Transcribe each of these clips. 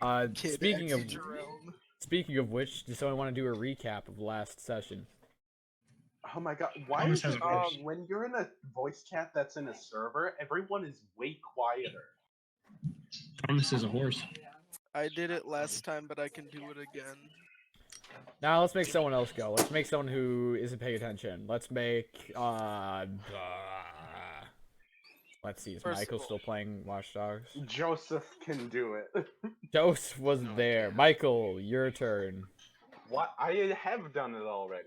Kid Speaking of Jerome. which, does someone want to do a recap of last session? Oh my god, why Thomas is has it a horse. when you're in a voice chat that's in a server, everyone is way quieter? Thomas is a horse. I did it last time, but I can do it again. Now let's make someone else go. Let's make someone who isn't paying attention. Let's make let's see, is First of Michael all- still playing Watch Dogs? Joseph can do it. Joseph was No, I there. can't. Michael, your turn. What? I have done it already.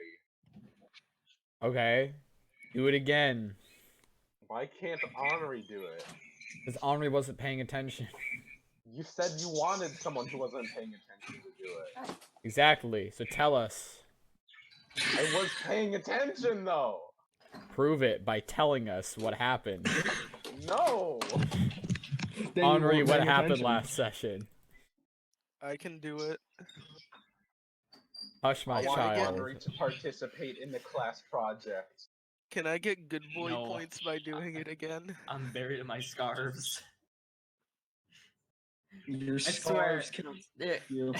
Okay. Do it again. Why can't Henri do it? Because Henri wasn't paying attention. You said you wanted someone who wasn't paying attention to do it. Exactly. So tell us. I was paying attention though. Prove it by telling us what happened. No. Henri, what happened last session? I can do it. Hush my I want child. Henri to participate in the class project. Can I get good boy No. points by doing it again? I'm buried in my scarves. Your I swear. scarves cannot Eh, you.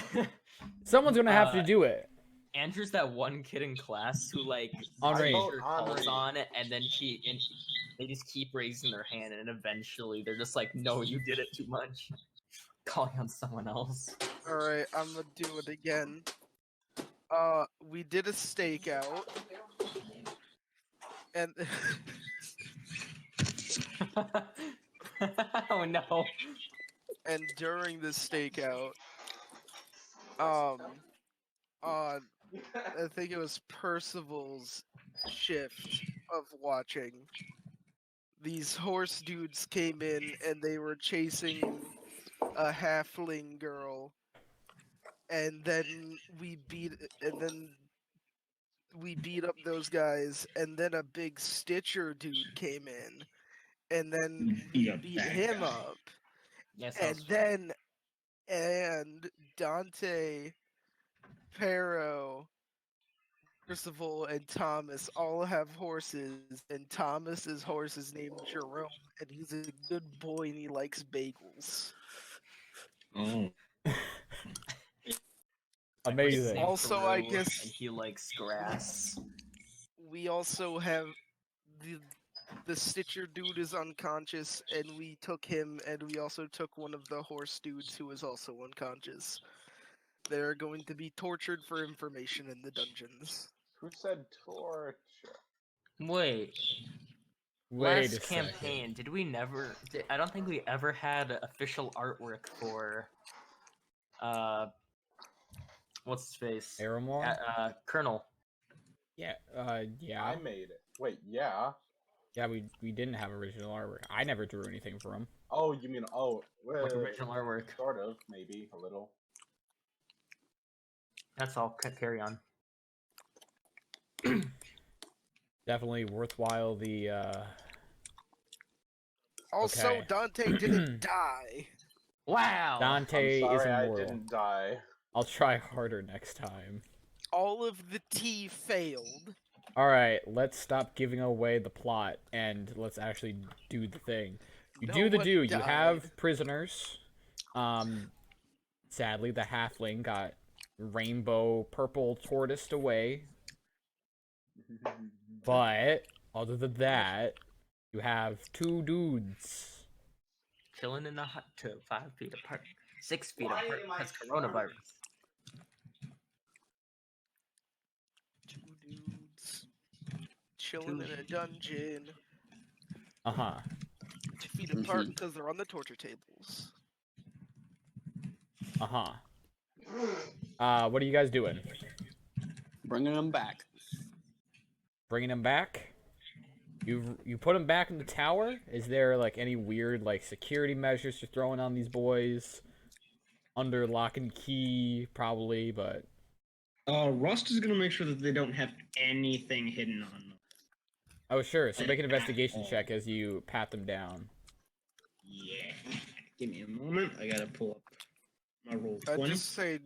Someone's gonna have to Uh, do it. Andrew's that one kid in class who like Henri. teacher calls Henri. on it, and then they just keep raising their hand, and eventually they're just like, "No, you did it too much." Calling on someone else. Alright, I'm gonna do it again. We did a stakeout. And Oh no. and during the stakeout, I think it was Percival's shift of watching. These horse dudes came in and they were chasing a halfling girl, and then we beat up those guys, and then a big Stitcher dude came in, and then we Beat up beat that him guy. up, Yes. and Dante, Pero, Percival, and Thomas all have horses, and Thomas's horse is named Jerome, and he's a good boy and he likes bagels. Oh. Amazing. Also, I Peru, guess- and he likes grass. We also have the Stitcher dude is unconscious, and we took him, and we also took one of the horse dudes who is also unconscious. They're going to be tortured for information in the dungeons. Who said torture? Wait. Wait a Last campaign, second. did we never? I don't think we ever had official artwork for. What's his face? Aramore? Colonel. Yeah. I Yeah. made it. Wait, yeah. Yeah. We didn't have original artwork. I never drew anything for him. Oh, you mean well, Like original artwork. sort of, maybe a little. That's all. Carry on. Definitely worthwhile. The Also, Okay. Dante didn't die. Wow. Dante I'm is sorry I immortal. didn't die. I'll try harder next time. All of the tea failed. All right, let's stop giving away the plot and let's actually do the thing. You No do the one do. You died. have prisoners. Sadly, the halfling got rainbow purple tortoised away. But other than that, you have two dudes. Chilling in a hut tub, 5 feet apart, 6 feet apart, because coronavirus. Two dudes chilling in a dungeon, Uh huh. 2 feet apart because they're on the torture tables. Uh huh. What are you guys doing? Bringing them back. Bringing them back? You put them back in the tower? Is there like any weird like security measures you're throwing on these boys? Under lock and key, probably, but Rust is gonna make sure that they don't have anything hidden on them. oh sure. So make an investigation check as you pat them down. Yeah. Give me a moment. I gotta pull up my roll I 20. just say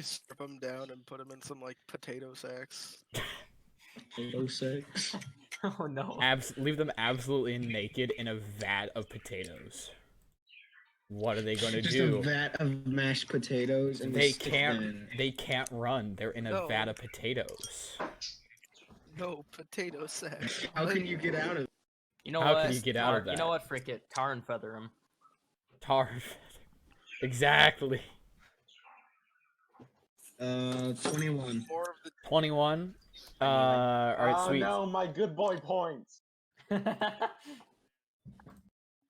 strip them down and put them in some like potato sacks. Potato 6. Oh no. Leave them absolutely naked in a vat of potatoes. What are they gonna Just do? a vat of mashed potatoes and They just stick that in. can't run. They're in a No. vat of potatoes. No potato sack. How can you get out of? You know How what? can you get out of You know that? what? Frick it. Tar and feather him. Tar. Exactly. 21. More of the 21. Alright, Oh sweet. no, my good boy points. I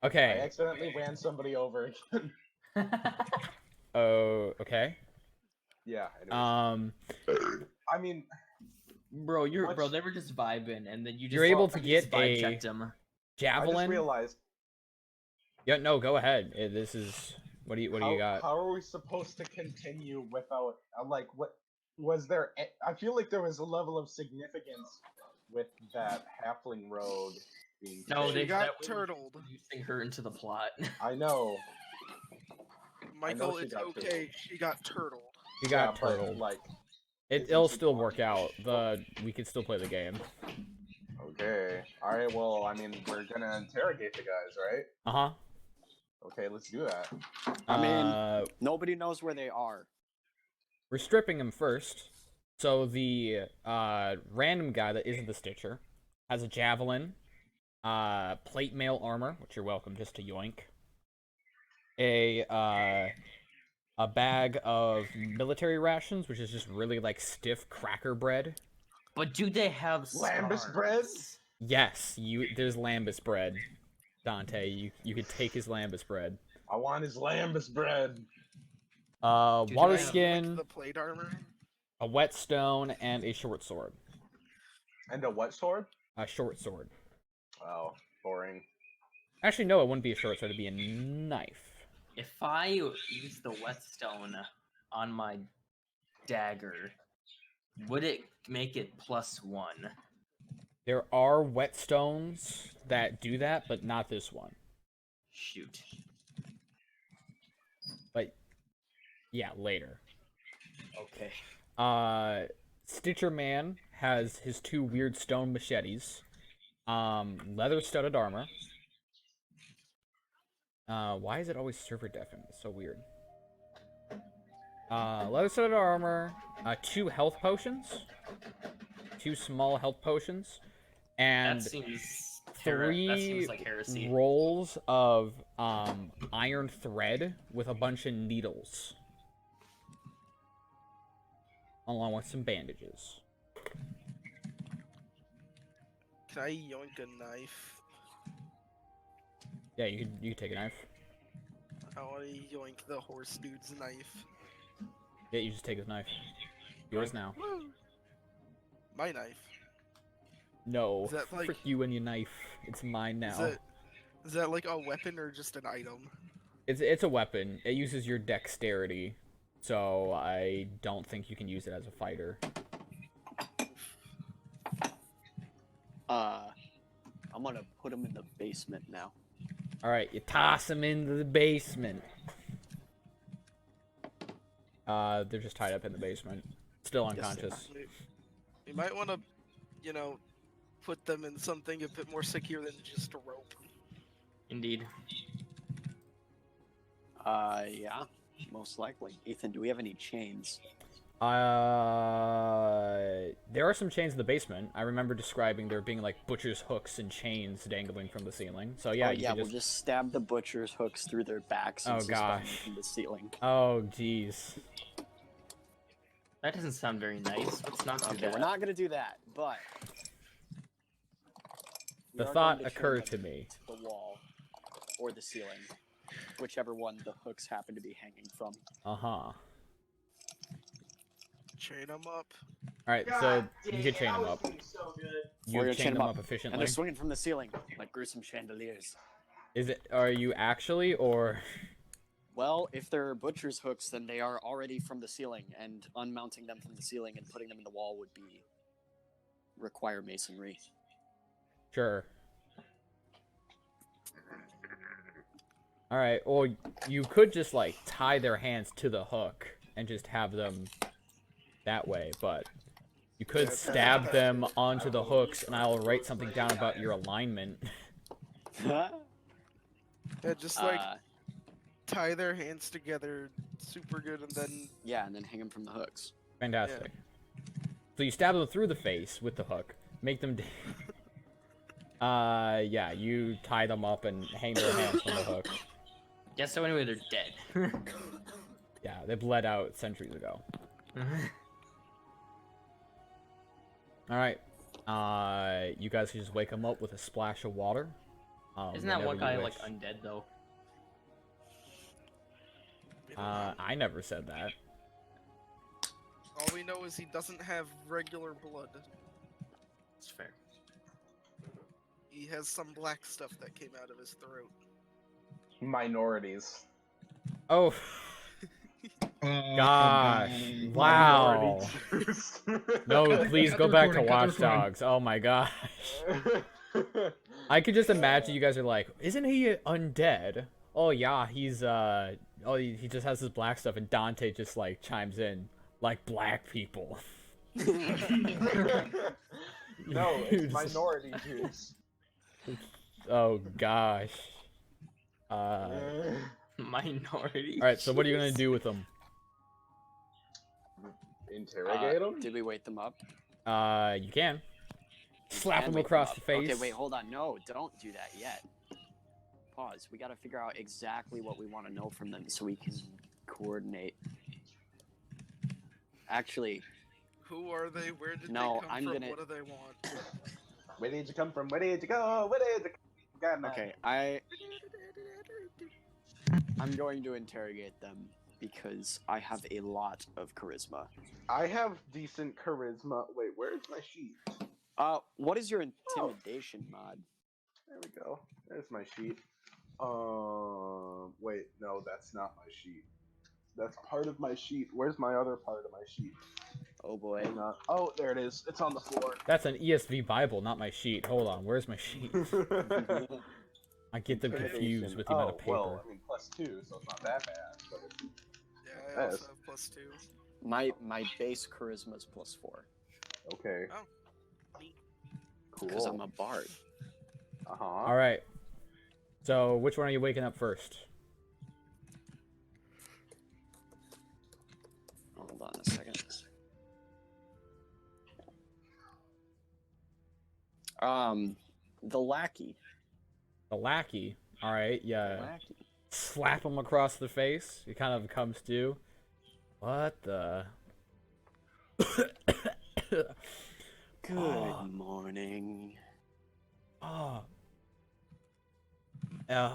Okay. accidentally ran somebody over again. Oh, okay. Yeah. Anyways. I mean, Bro, What's- they were just vibing, and then you just You're able to you get just vibe a checked him. I just javelin. realized. Yeah, no, go ahead. This is what do you got? How are we supposed to continue without like what was there? I feel like there was a level of significance with that halfling rogue being. No, She they got that was turtled. introducing her into the plot. I know. Michael, she it's got okay. She got turtled. You got but, turtled. like, It'll isn't she still fine? work out. We can still play the game. Okay. All right. Well, I mean, we're gonna interrogate the guys, right? Uh-huh. Okay, let's do that. I mean, nobody knows where they are. We're stripping him first. So the random guy that isn't the Stitcher has a javelin, plate mail armor, which you're welcome just to yoink. A bag of military rations, which is just really like stiff cracker bread. But do they have Lambus bread? scars? Yes, there's lambus bread. Dante, you could take his lambus bread. I want his lambus bread. Did Water I skin, yoink the plate armor? a whetstone, and a short sword. And a what sword? A short sword. Oh, boring. Actually, no, it wouldn't be a short sword. It'd be a knife. If I use the whetstone on my dagger, would it make it +1? There are whetstones that do that, but not this one. Shoot. But yeah, later. Okay. Stitcher Man has his 2 weird stone machetes, leather studded armor. Why is it always server deafened? It's so weird. Leather studded armor, 2 health potions, 2 small health potions, and That seems 3 like heresy. rolls of iron thread with a bunch of needles, along with some bandages. Can I yoink a knife? Yeah, you could take a knife. I want to yoink the horse dude's knife. Yeah, you just take his knife. Yours now. Woo! My knife. No, Is that like- frick you and your knife. It's mine now. Is that like a weapon or just an item? It's a weapon. It uses your dexterity, so I don't think you can use it as a fighter. I'm gonna put him in the basement now. All right, you toss him into the basement. They're just tied up in the basement, still unconscious. We might want to, you know, put them in something a bit more secure than just a rope. Indeed. Yeah, most likely. Ethan, do we have any chains? There are some chains in the basement. I remember describing there being like butcher's hooks and chains dangling from the ceiling. So yeah, Oh, you yeah, can we'll just stab the butcher's hooks through their backs and Oh, suspend them gosh. from the ceiling. Oh jeez. That doesn't sound very nice. Let's not do Okay, that. we're not gonna do that, but we The are thought going to chain occurred them to me. to the wall or the ceiling, whichever one the hooks happen to be hanging from. Uh-huh. Chain them up. Alright, so you can chain them up. We're You gonna chain them up efficiently. And they're swinging from the ceiling like gruesome chandeliers. Are you actually, or? Well, if they're butcher's hooks, then they are already from the ceiling, and unmounting them from the ceiling and putting them in the wall would be require masonry. Sure. Alright, or you could just, like, tie their hands to the hook and just have them that way, but you could stab them onto the hooks, and I'll write something down about your alignment. Yeah, just like tie their hands together super good, and then Yeah, and then hang them from the hooks. Fantastic. So you stab them through the face with the hook. Make them. Yeah, you tie them up and hang their hands from the hook. Yeah, so anyway, they're dead. Yeah, they bled out centuries ago. All right. You guys can just wake them up with a splash of water. Isn't that one whenever you guy like wish. undead though? I never said that. all we know is he doesn't have regular blood. It's fair. He has some black stuff that came out of his throat. Minorities. Oh, gosh. Wow. Minorities. No, please Cut go the back to recording, cut the Watch recording. Dogs. Oh my gosh. I could just imagine you guys are like, isn't he undead? Oh yeah, he's oh he just has this black stuff, and Dante just like chimes in like black people. No, it's minority Jews. Oh gosh. Minority. All right, so what are you gonna do with them? Interrogate them? Did we wake them up? You can slap Can them wake across up. the face. Okay, wait, hold on. No, don't do that yet. Pause. We gotta figure out exactly what we want to know from them so we can coordinate. Actually, Who are they? Where did No, they come I'm from? gonna- What do they want? Where did you come from? Where did you go? Where did you go? God, okay, I'm going to interrogate them because I have a lot of charisma. I have decent charisma. Wait, where's my sheet? What is your intimidation mod? There we go. There's my sheet. Wait, no, that's not my sheet. That's part of my sheet. Where's my other part of my sheet? Oh boy. Hang on. Oh, there it is. It's on the floor. That's an ESV Bible, not my sheet. Hold on, where's my sheet? I get them confused with the amount of paper. Well, I mean, +2, so it's not that bad. But Yeah, I also Yes. have +2. My base charisma is +4 okay. Oh. Neat. because I'm Cool. a bard. All right. So which one are you waking up first? Hold on a second. The lackey. The lackey. All right. Yeah. Lackey. Slap him across the face. He kind of comes to. What the? Good morning. Oh. And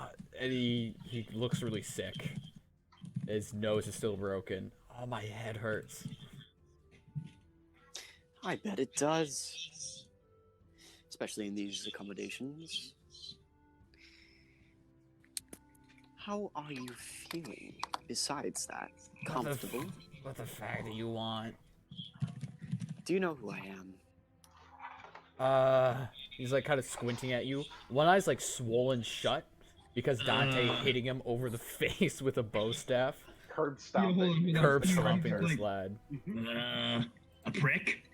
he looks really sick. His nose is still broken. Oh, my head hurts. I bet it does. Especially in these accommodations. How are you feeling besides that? Comfortable? What the fuck do you want? Do you know who I am? He's like kind of squinting at you. One eye's like swollen shut because Dante hitting him over the face with a bow staff. Curb Hold on, stomping. hold on. Curb You're stomping like- this lad. A prick?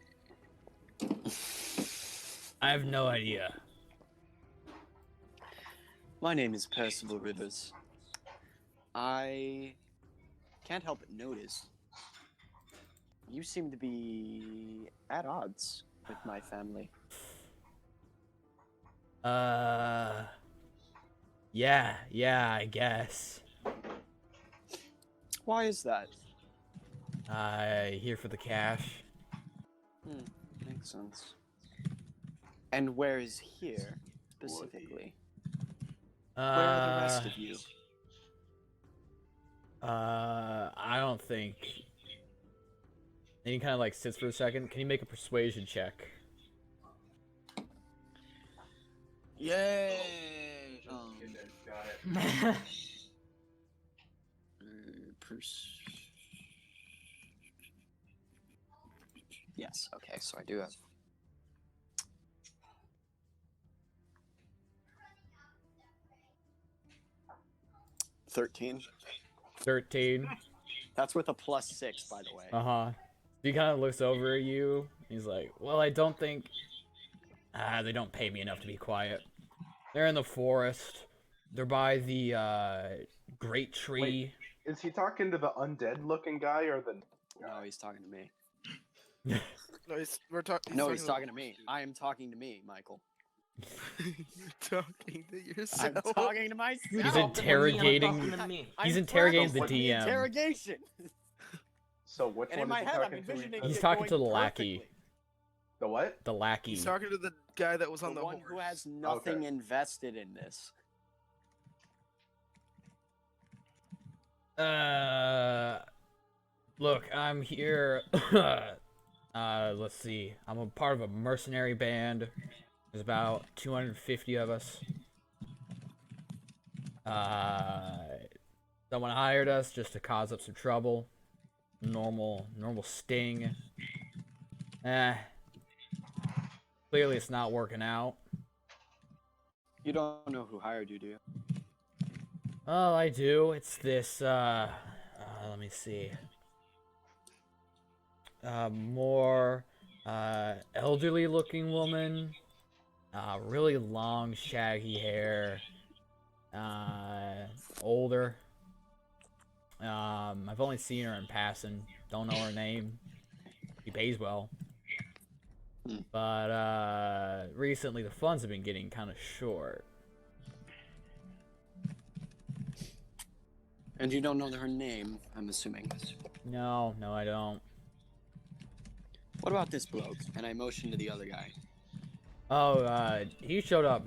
I have no idea. My name is Percival Rivers. I can't help but notice you seem to be at odds with my family. Yeah, I guess. Why is that? Here for the cash. Makes sense. And where is here, specifically? Where are the rest of you? I don't think. And he kind of like sits for a second. Can you make a persuasion check? Yay! Yes, okay, so I do have. $13. 13. That's with a +6, by the way. Uh-huh. He kind of looks over at you. He's like, well, I don't think... they don't pay me enough to be quiet. They're in the forest. They're by the great tree. Is he talking to the undead-looking guy or the? No, he's talking to me. No, we're talking. No, he's talking to me. I am talking to me, Michael. You're talking to yourself. I'm talking to myself. He's interrogating. He's interrogating the present for the DM. interrogation. So which And one in my is he head, I'm talking to? envisioning He's it talking going to the lackey. perfectly. The what? The lackey. He's talking to the guy that was on The the one horse. who has nothing Okay. invested in this. Look, I'm here. Let's see. I'm a part of a mercenary band. There's about 250 of us. Someone hired us just to cause up some trouble. Normal sting. Clearly it's not working out. You don't know who hired you, do you? Oh, I do. It's this, let me see. More, elderly looking woman. Really long, shaggy hair. Older. I've only seen her in passing. Don't know her name. She pays well. But, recently the funds have been getting kind of short. And you don't know her name, I'm assuming. No, I don't. What about this bloke? And I motioned to the other guy. Oh, he showed up,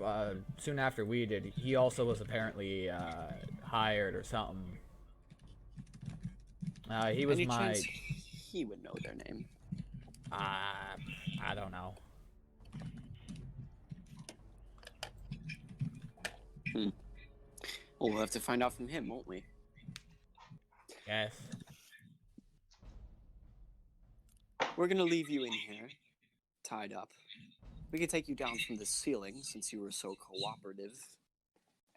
soon after we did. He also was apparently, hired or something. He was Any my... chance he would know their name? I don't know. Well, we'll have to find out from him, won't we? Yes. We're gonna leave you in here, tied up. We can take you down from the ceiling since you were so cooperative.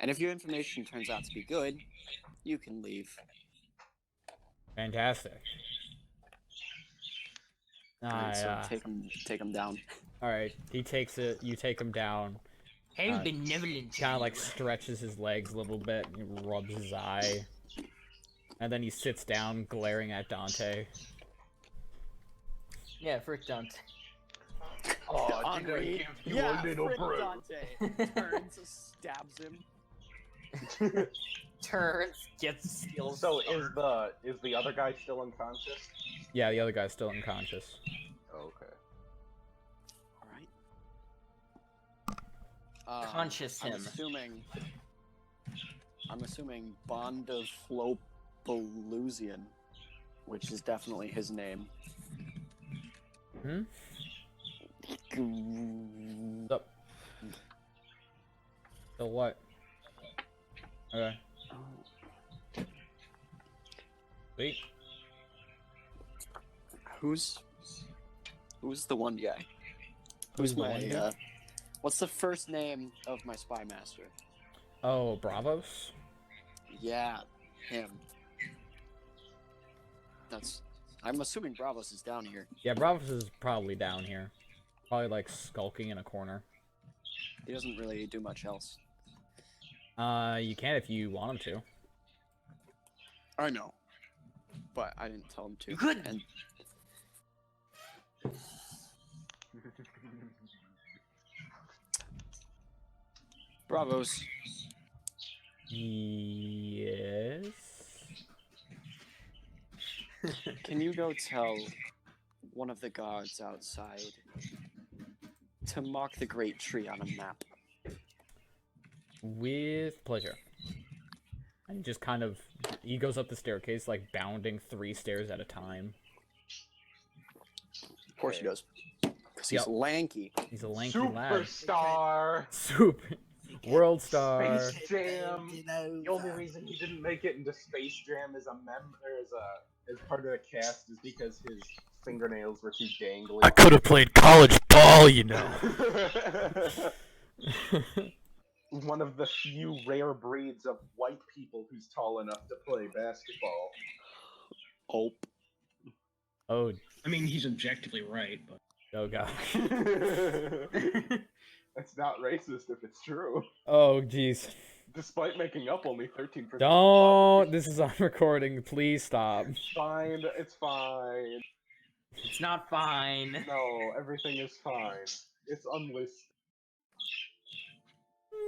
And if your information turns out to be good, you can leave. Fantastic. Alright, so take him down. Alright, he takes it, you take him down. How benevolent. Kind of like stretches his legs a little bit and rubs his eye. And then he sits down, glaring at Dante. Yeah, frick Dante. Oh, Henri, yeah, frick Dante. Turns, stabs him. Turns, gets skills. So is the other guy still unconscious? Yeah, the other guy's still unconscious. Okay. Alright. Conscious him. I'm assuming Bond of Flopalusian, which is definitely his name. Hmm? So what? Okay. Sweet. Who's the one guy? Who's the one dude? What's the first name of my spy master? Oh, Bravos? Yeah, him. I'm assuming Bravos is down here. Yeah, Bravos is probably down here. Probably like skulking in a corner. He doesn't really do much else. You can if you want him to. I know, but I didn't tell him to. You could. And Bravos. Yes. Can you go tell one of the guards outside to mark the great tree on a map? With pleasure. And he just kind of, he goes up the staircase, like bounding 3 stairs at a time. Of course he does. Because he's lanky. He's a lanky lad. Superstar. World star. Space Jam. The only reason he didn't make it into Space Jam as as part of the cast is because his fingernails were too dangly. I could have played college ball, you know. One of the few rare breeds of white people who's tall enough to play basketball. Oh, I mean, he's objectively right, but oh god. That's not racist if it's true. Oh jeez. Despite making up only 13%. Don't. This is on recording. Please stop. It's fine. It's fine. It's not fine. No, everything is fine. It's unlisted.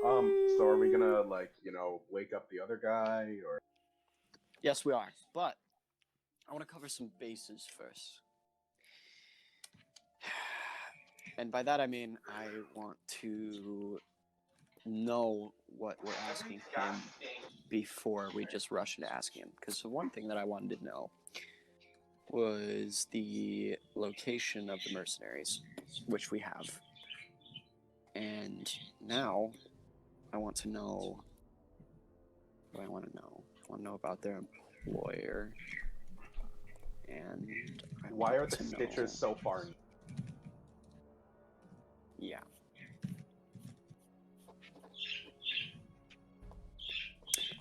So are we gonna, like, wake up the other guy, or? Yes, we are. But I want to cover some bases first. And by that I mean I want to know what we're asking him before we just rush into asking him. Because the one thing that I wanted to know was the location of the mercenaries, which we have. And now I want to know what I want to know. I want to know about their employer. And Why are the Stitchers so far? Yeah.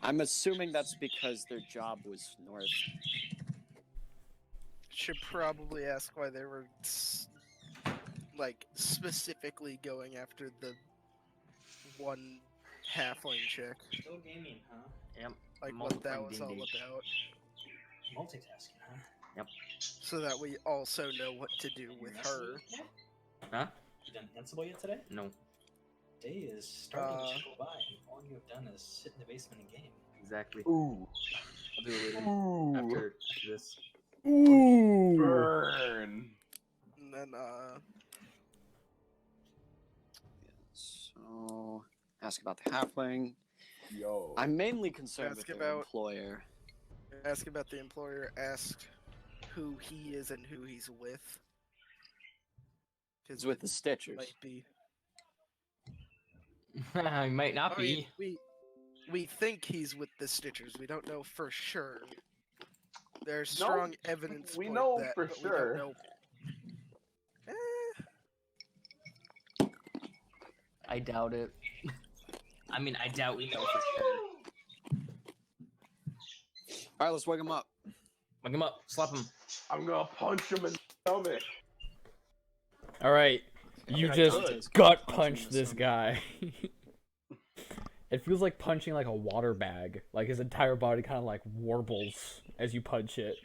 I'm assuming that's because their job was north. Should probably ask why they were like specifically going after the one halfling chick. Still gaming, huh? Yep. Like what that was all Multiplayer D&D. about. Multitasking, huh? Yep. So that we also know what to do with her. Huh? You done Ansible yet today? No. Day is starting to go by, and all you have done is sit in the basement and game. Exactly. Ooh. I'll do it later. Ooh. After this. Ooh. Burn. And then So, ask about the halfling. Yo. I'm mainly concerned Ask with their about- employer. ask about the employer, ask who he is and who he's with. It's with the Stitchers. Might be. He might not I mean, be. we think he's with the Stitchers. We don't know for sure. There's strong evidence. we for know that, for but sure. We don't know. I doubt it. I mean, I doubt we know for sure. Alright, let's wake him up. Wake him up. Slap him. I'm gonna punch him in the stomach. All right, you I just could. gut Punch him in punched the this stomach. guy. It feels like punching like a water bag. Like his entire body kind of like warbles as you punch it,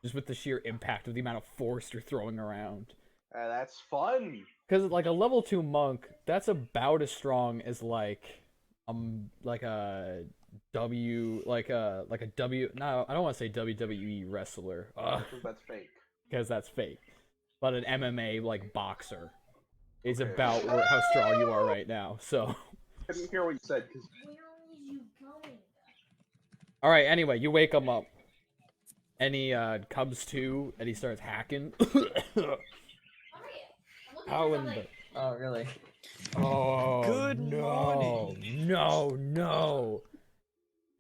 just with the sheer impact of the amount of force you're throwing around. That's fun. Because like a level 2 monk, that's about as strong as like a W, like a W. No, I don't want to say WWE wrestler, That's fake. because that's fake. But an MMA like boxer is Okay. about how strong you are right now. So, I didn't hear what you said. Cause all right. Anyway, you wake him up, and he comes to, and he starts hacking. How in the? Oh, really? Oh, Good no, morning. no.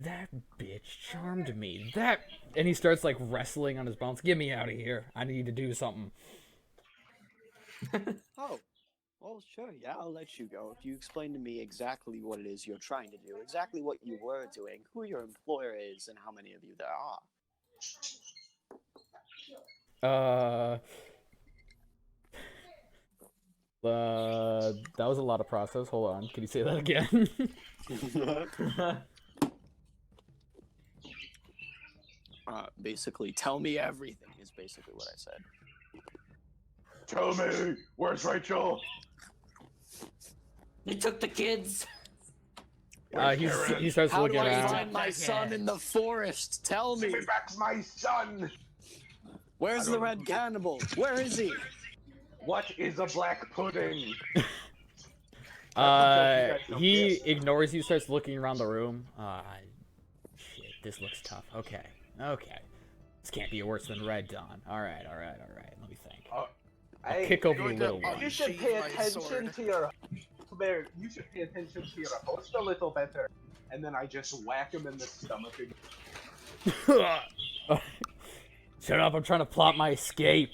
That bitch charmed me. And he starts like wrestling on his bones. Get me out of here. I need to do something. Oh, well, sure, yeah, I'll let you go. If you explain to me exactly what it is you're trying to do, exactly what you were doing, who your employer is, and how many of you there are. That was a lot of process. Hold on. Can you say that again? Basically, tell me everything is basically what I said. tell me, where's Rachel? They took the kids. He starts How looking do I around. find my son in the forest? Tell me. Give me back my son. Where's the red cannibal? Where is he? What is a black pudding? He ignores you, starts looking around the room. Shit, this looks tough. Okay. This can't be worse than Red Dawn. Alright, let me think. Hey, Kick over the going little to one. you should pay my attention sword. to your. Bear, you should pay attention to your host a little better. And then I just whack him in the stomach again. Shut up, I'm trying to plot my escape.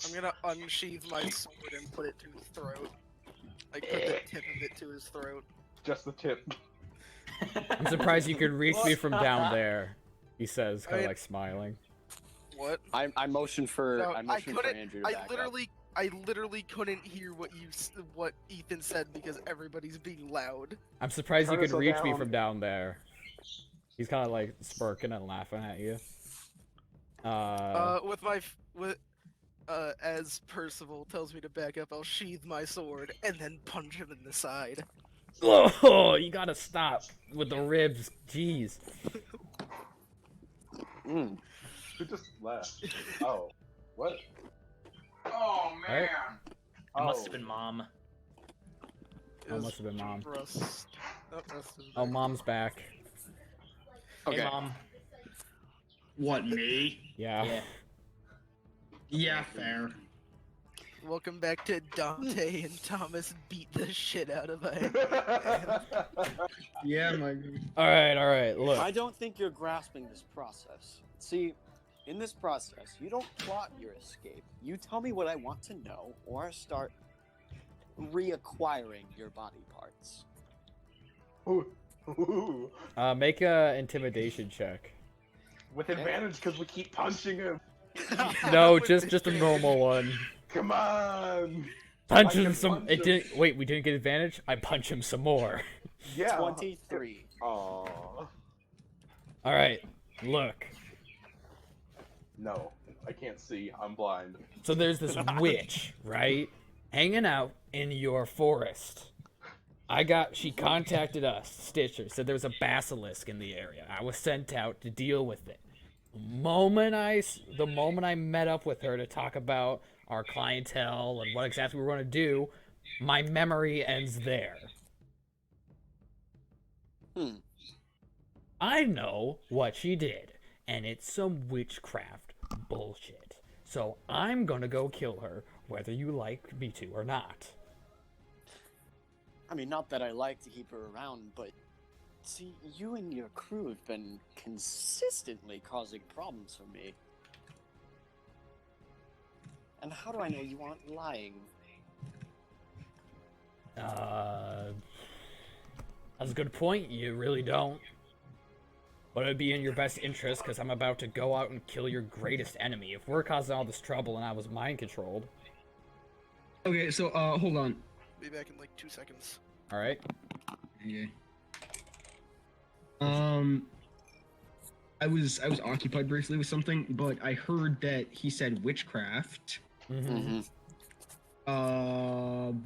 I'm gonna unsheath my sword and put it to his throat. Like put the tip of it to his throat. Just the tip. I'm surprised you could reach me from down there, he says, kind I of mean- like smiling. What? I motion for No, I motion for couldn't. Andrew to I back literally I literally couldn't hear what Ethan said because everybody's being loud. I'm surprised you Turn could us reach me down. from down there. He's kind of like smirking and laughing at you. As Percival tells me to back up, I'll sheathe my sword and then punch him in the side. Oh, you gotta stop with the ribs. Jeez. Mm. Who just left? Oh, what? Oh man! Alright. It must have been mom. It Oh, was must have been mom. Rust. Oh, Rust is Oh, back. mom's back. Hey, Okay. mom. What, me? Yeah. Yeah. Yeah, fair. Welcome back to Dante and Thomas beat the shit out of a. Yeah, my. Alright, look. I don't think you're grasping this process. See, in this process, you don't plot your escape. You tell me what I want to know, or I start reacquiring your body parts. Ooh. Make a intimidation check. With advantage because we keep punching him. No, just a normal one. Come on. Punch I him can some. punch It him. didn't. Wait, we didn't get advantage. I punch him some more. Yeah. 23. Aww. All right, look. No, I can't see. I'm blind. So there's this witch, right, hanging out in your forest. She contacted us, Stitcher, said there was a basilisk in the area. I was sent out to deal with it. The moment I met up with her to talk about our clientele and what exactly we were going to do, my memory ends there. I know what she did, and it's some witchcraft bullshit. So I'm gonna go kill her, whether you like me to or not. I mean, not that I like to keep her around, but see, you and your crew have been consistently causing problems for me. And how do I know you aren't lying? That's a good point. You really don't. But it'd be in your best interest, because I'm about to go out and kill your greatest enemy. If we're causing all this trouble and I was mind-controlled... Okay, so, hold on. Be back in like 2 seconds. Alright? Okay. I was occupied briefly with something, but I heard that he said witchcraft. Mm-hmm.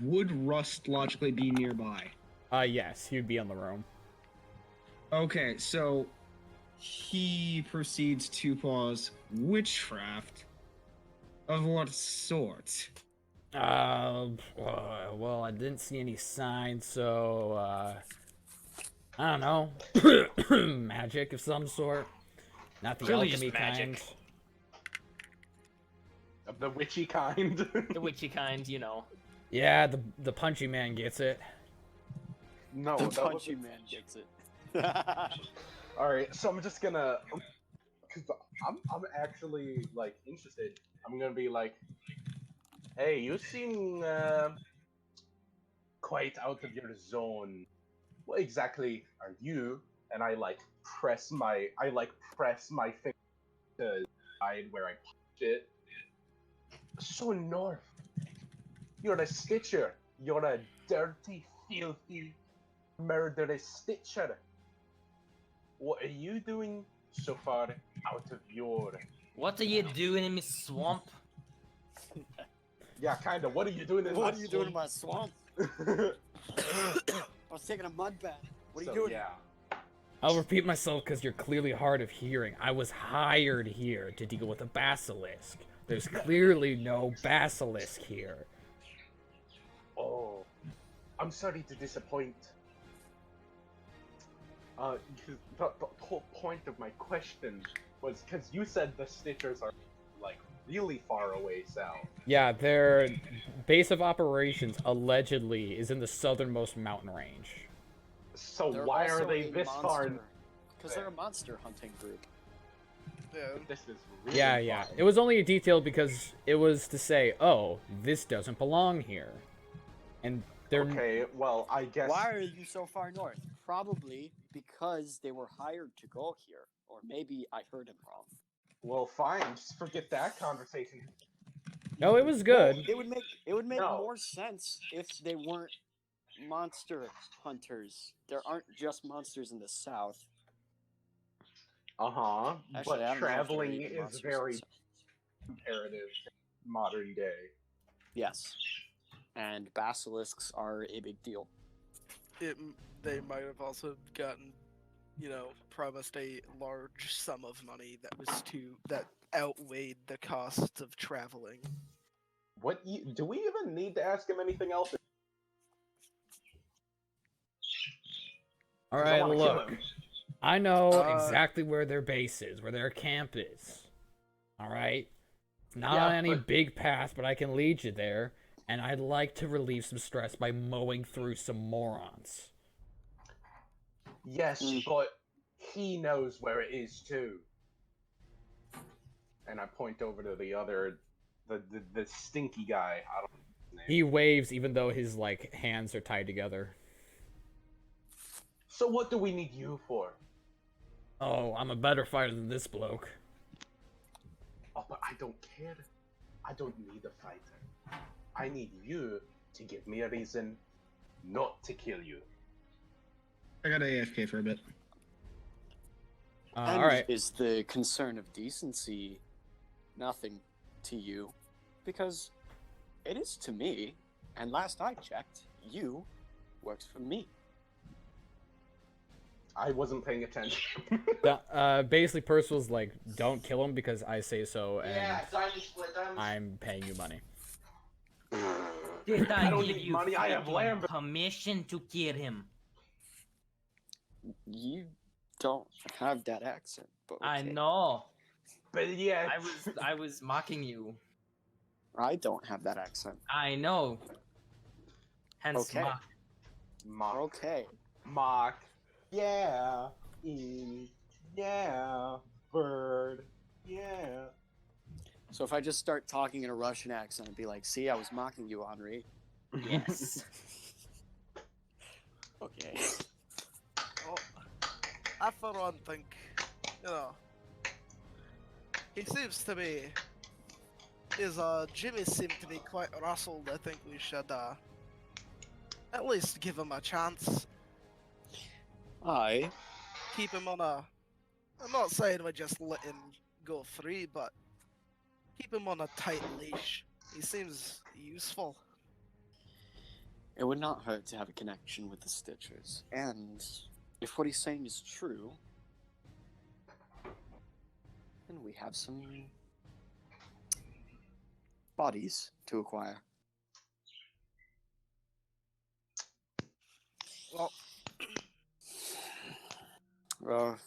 Would Rust logically be nearby? Yes, he'd be in the room. Okay, so he proceeds to pause witchcraft. Of what sort? Well, I didn't see any signs, so, I don't know. Magic of some sort. Not the Clearly alchemy just magic. kind. Of the witchy kind. The witchy kind, you know. Yeah, the punchy man gets it. No, The that punchy wasn't... man gets it. Alright, so I'm just gonna... Cause I'm actually, like, interested. I'm gonna be like, hey, you seem, quite out of your zone. What exactly are you? And I press my finger to the side where I punch it. So north. You're a Stitcher. You're a dirty, filthy, murderous Stitcher. What are you doing so far out of your... What are you doing in my swamp? Yeah, kinda. What are you doing in What my are you doing in my swamp? I was taking a mud bath. What are you doing? Yeah. I'll repeat myself because you're clearly hard of hearing. I was hired here to deal with a basilisk. There's clearly no basilisk here. Oh, I'm sorry to disappoint. The whole point of my question was because you said the Stitchers are like really far away south. Yeah, their base of operations allegedly is in the southernmost mountain range. So They're why are also they a this far? Because they're a monster hunting group. Yeah. This is really Yeah. far. It was only a detail because it was to say, oh, this doesn't belong here. And they're... Okay, well, I guess. Why are you so far north? Probably because they were hired to go here. Or maybe I heard him wrong. Well, fine. Just forget that conversation. No, it was Well, good. it would make No. more sense if they weren't monster hunters. There aren't just monsters in the South. Uh-huh. Actually, But I don't know if there are traveling even is monsters in the very South. imperative in modern day. Yes, and basilisks are a big deal. They might have also gotten, promised a large sum of money that outweighed the costs of traveling. Do we even need to ask him anything else? All 'Cause I right, wanna kill look. him. I know Uh, exactly where their base is, where their camp is. All right? It's not Yeah, on any but- big path, but I can lead you there, and I'd like to relieve some stress by mowing through some morons. Yes, but he knows where it is too. And I point over to the other, the stinky guy. I don't know his name. He waves even though his hands are tied together. So what do we need you for? Oh, I'm a better fighter than this bloke. Oh, but I don't care. I don't need a fighter. I need you to give me a reason not to kill you. I got AFK for a bit. And All right. is the concern of decency nothing to you? Because it is to me, and last I checked, you worked for me. I wasn't paying attention. Basically, Percival's like, don't kill him because I say so, and diamond split, diamond I'm paying you money. Did I I don't give need you money, I have freaking land. permission to kill him? You don't have that accent, but okay. I know. But yeah, I was mocking you. I don't have that accent. I know. Hence Okay. mock. mock, Okay. mock, yeah, yeah, bird, yeah. So if I just start talking in a Russian accent and be like, see, I was mocking you, Henri. Yes. Okay. Well, I for one think, he seems to be. Jimmy seemed to be quite rustled. I think we should at least give him a chance. I Keep him on a. I'm not saying we just let him go free, but keep him on a tight leash. He seems useful. It would not hurt to have a connection with the Stitchers. And if what he's saying is true, then we have some bodies to acquire. Well,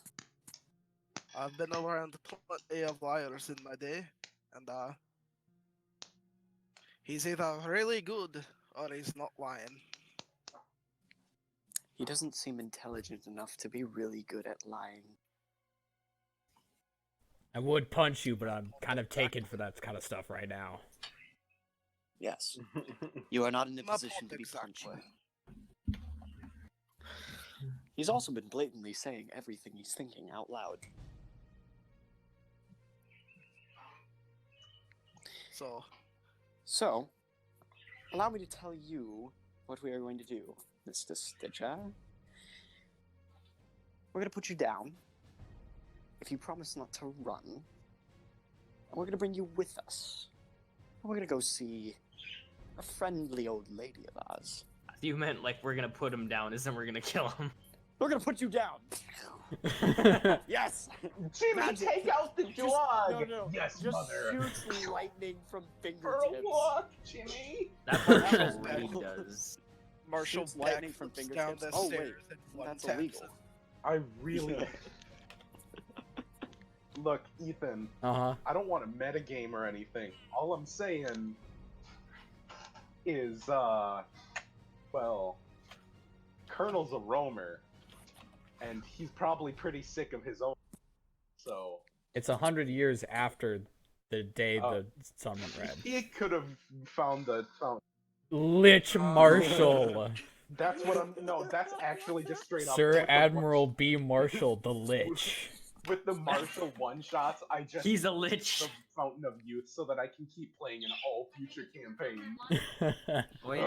I've been around plenty of liars in my day, and he's either really good or he's not lying. He doesn't seem intelligent enough to be really good at lying. I would punch you, but I'm kind of taken for that kind of stuff right now. Yes. You are not in a Not position to be exactly. punching. He's also been blatantly saying everything he's thinking out loud. So, allow me to tell you what we are going to do, Mr. Stitcher. We're going to put you down if you promise not to run. And we're going to bring you with us. And we're going to go see a friendly old lady of ours. You meant like we're gonna put him down, isn't we're gonna kill him? We're going to put you down. Yes. Jimmy, Magic. take out the Just- dog! No. Yes, Just mother. shoots lightning from For a fingertips. walk, Jimmy! That's what That Marshall was really cool. does. Marshall Shoots lightning from backflips down fingertips. the Oh, wait, stairs and one that's taps illegal. it. I really... Look, Ethan, Uh-huh. I don't want to metagame or anything. All I'm saying is, well, Colonel's a roamer, and he's probably pretty sick of his own, so... It's 100 years after the day Oh. the sun went red. He could have found the... Lich Marshall. That's what I'm... No, that's actually just straight up... Sir that's what- Admiral B. Marshall, the Lich. with the martial one-shots, I just He's a lich. the Fountain of Youth so that I can keep playing in all future campaigns. Wait,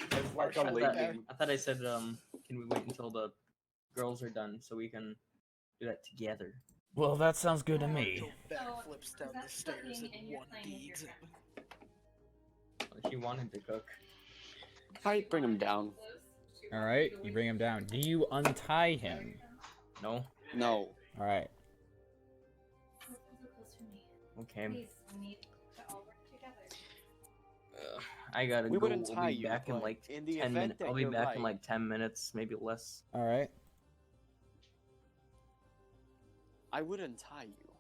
It's like a Martial late back. game. I thought I said, can we wait until the girls are done so we can do that together? Well, that sounds good to me. Marshall backflips down the stairs in one deed. She wanted to cook. I bring him down. All right, you bring him down. Do you untie him? No? No. All right. Okay. I gotta We go. wouldn't We'll tie be you, back in but like in the 10 event minutes. that I'll be you're back in right- like 10 minutes, maybe less. All right. I would untie you,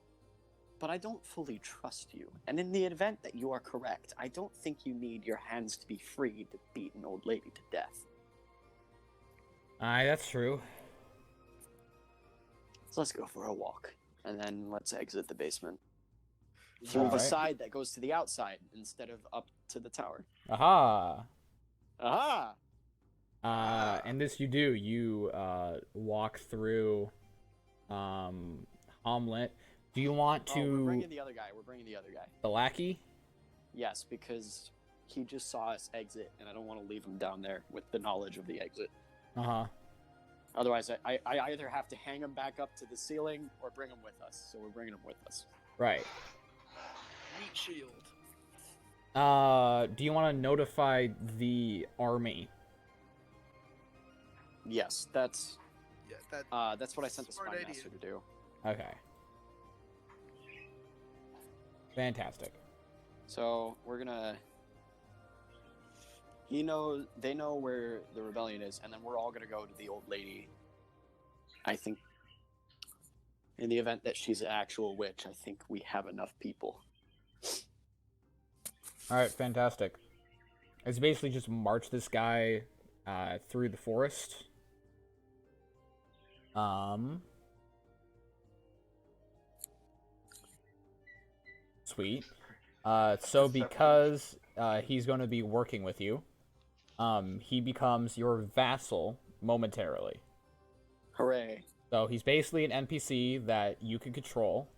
but I don't fully trust you. And in the event that you are correct, I don't think you need your hands to be free to beat an old lady to death. Aye, that's true. So let's go for a walk, and then let's exit the basement. Through the Alright. side that goes to the outside instead of up to the tower. Aha. Aha! And this you do. You walk through Hamlet. Do you want Oh, we're to bringing the other guy. We're bringing the other guy. the lackey? Yes, because he just saw us exit, and I don't want to leave him down there with the knowledge of the exit. Uh-huh. Otherwise, I either have to hang him back up to the ceiling or bring him with us. So we're bringing him with us. Right. Meat shield. Do you want to notify the army? Yes, that's Yeah, that's what I sent the Smart spy idea. master to do. Okay. Fantastic. So we're gonna. They know where the rebellion is, and then we're all gonna go to the old lady. I think, in the event that she's an actual witch, I think we have enough people. All right, fantastic. It's basically just march this guy through the forest. Sweet. So because he's going to be working with you, he becomes your vassal momentarily. Hooray! So he's basically an NPC that you can control.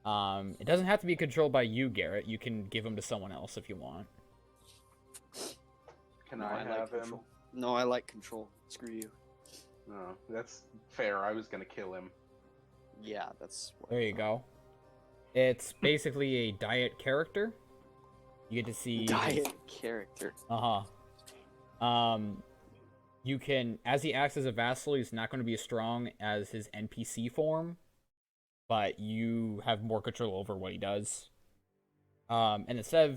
It doesn't have to be controlled by you, Garrett. You can give him to someone else if you want. Can No, I like have him? control. No, I like control. Screw you. No, that's fair. I was gonna kill him. Yeah, that's. What There you go. It's basically a diet character. You get to see Diet character. You can, as he acts as a vassal, he's not going to be as strong as his NPC form, but you have more control over what he does. And instead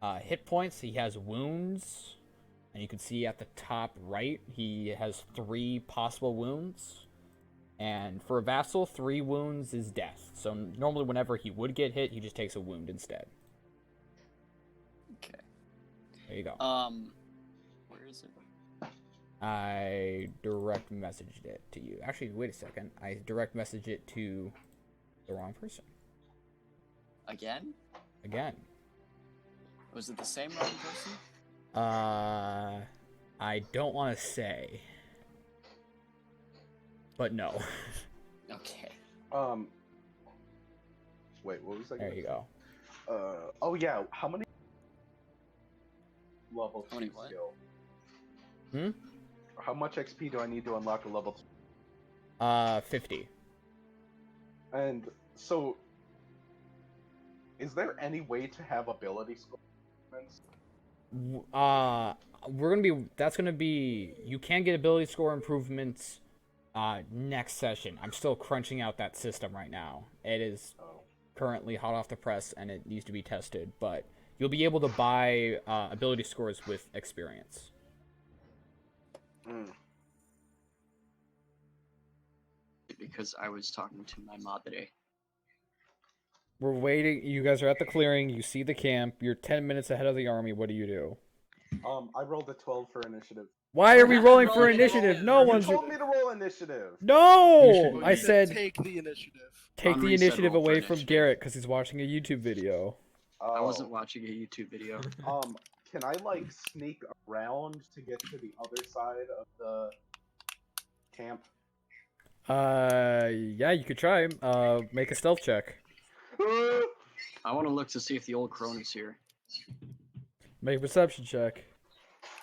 of hit points, he has wounds, and you can see at the top right, he has 3 possible wounds. And for a vassal, 3 wounds is death. So normally whenever he would get hit, he just takes a wound instead. Okay. There you go. Where is it? I direct messaged it to you. Actually, wait a second. I direct messaged it to the wrong person. Again? Again. Was it the same wrong person? I don't want to say. But no. Okay. Wait, what was that? There you go. Oh yeah. How many level How many 2 what? skill? Hmm? How much XP do I need to unlock a level 2? 50. And so, is there any way to have ability score improvements? That's gonna be, you can get ability score improvements next session. I'm still crunching out that system right now. It is currently hot off the press and it needs to be tested, but you'll be able to buy ability scores with experience. Because I was talking to my madre. We're waiting. You guys are at the clearing. You see the camp. You're 10 minutes ahead of the army. What do you do? I rolled a 12 for initiative. Why are we rolling for rolling initiative? No You one's. told me to roll initiative. No! Well, I you said take the initiative. take the Henri said initiative roll for away from initiative. Garrett because he's watching a YouTube video. I wasn't watching a YouTube video. Can I like sneak around to get to the other side of the camp? Yeah, you could try. Make a stealth check. I want to look to see if the old crone is here. Make a perception check.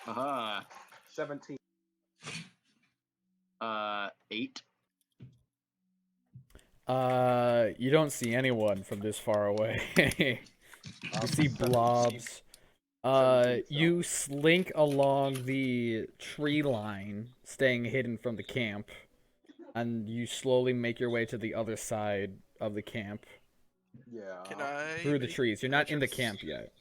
Aha. 17. 8. You don't see anyone from this far away. You see 17. blobs. 17 You slink along the tree line, staying hidden from the camp, and you slowly make your way to the other side of the camp Yeah. Can I through the make- trees. You're can I not in try the to camp yet.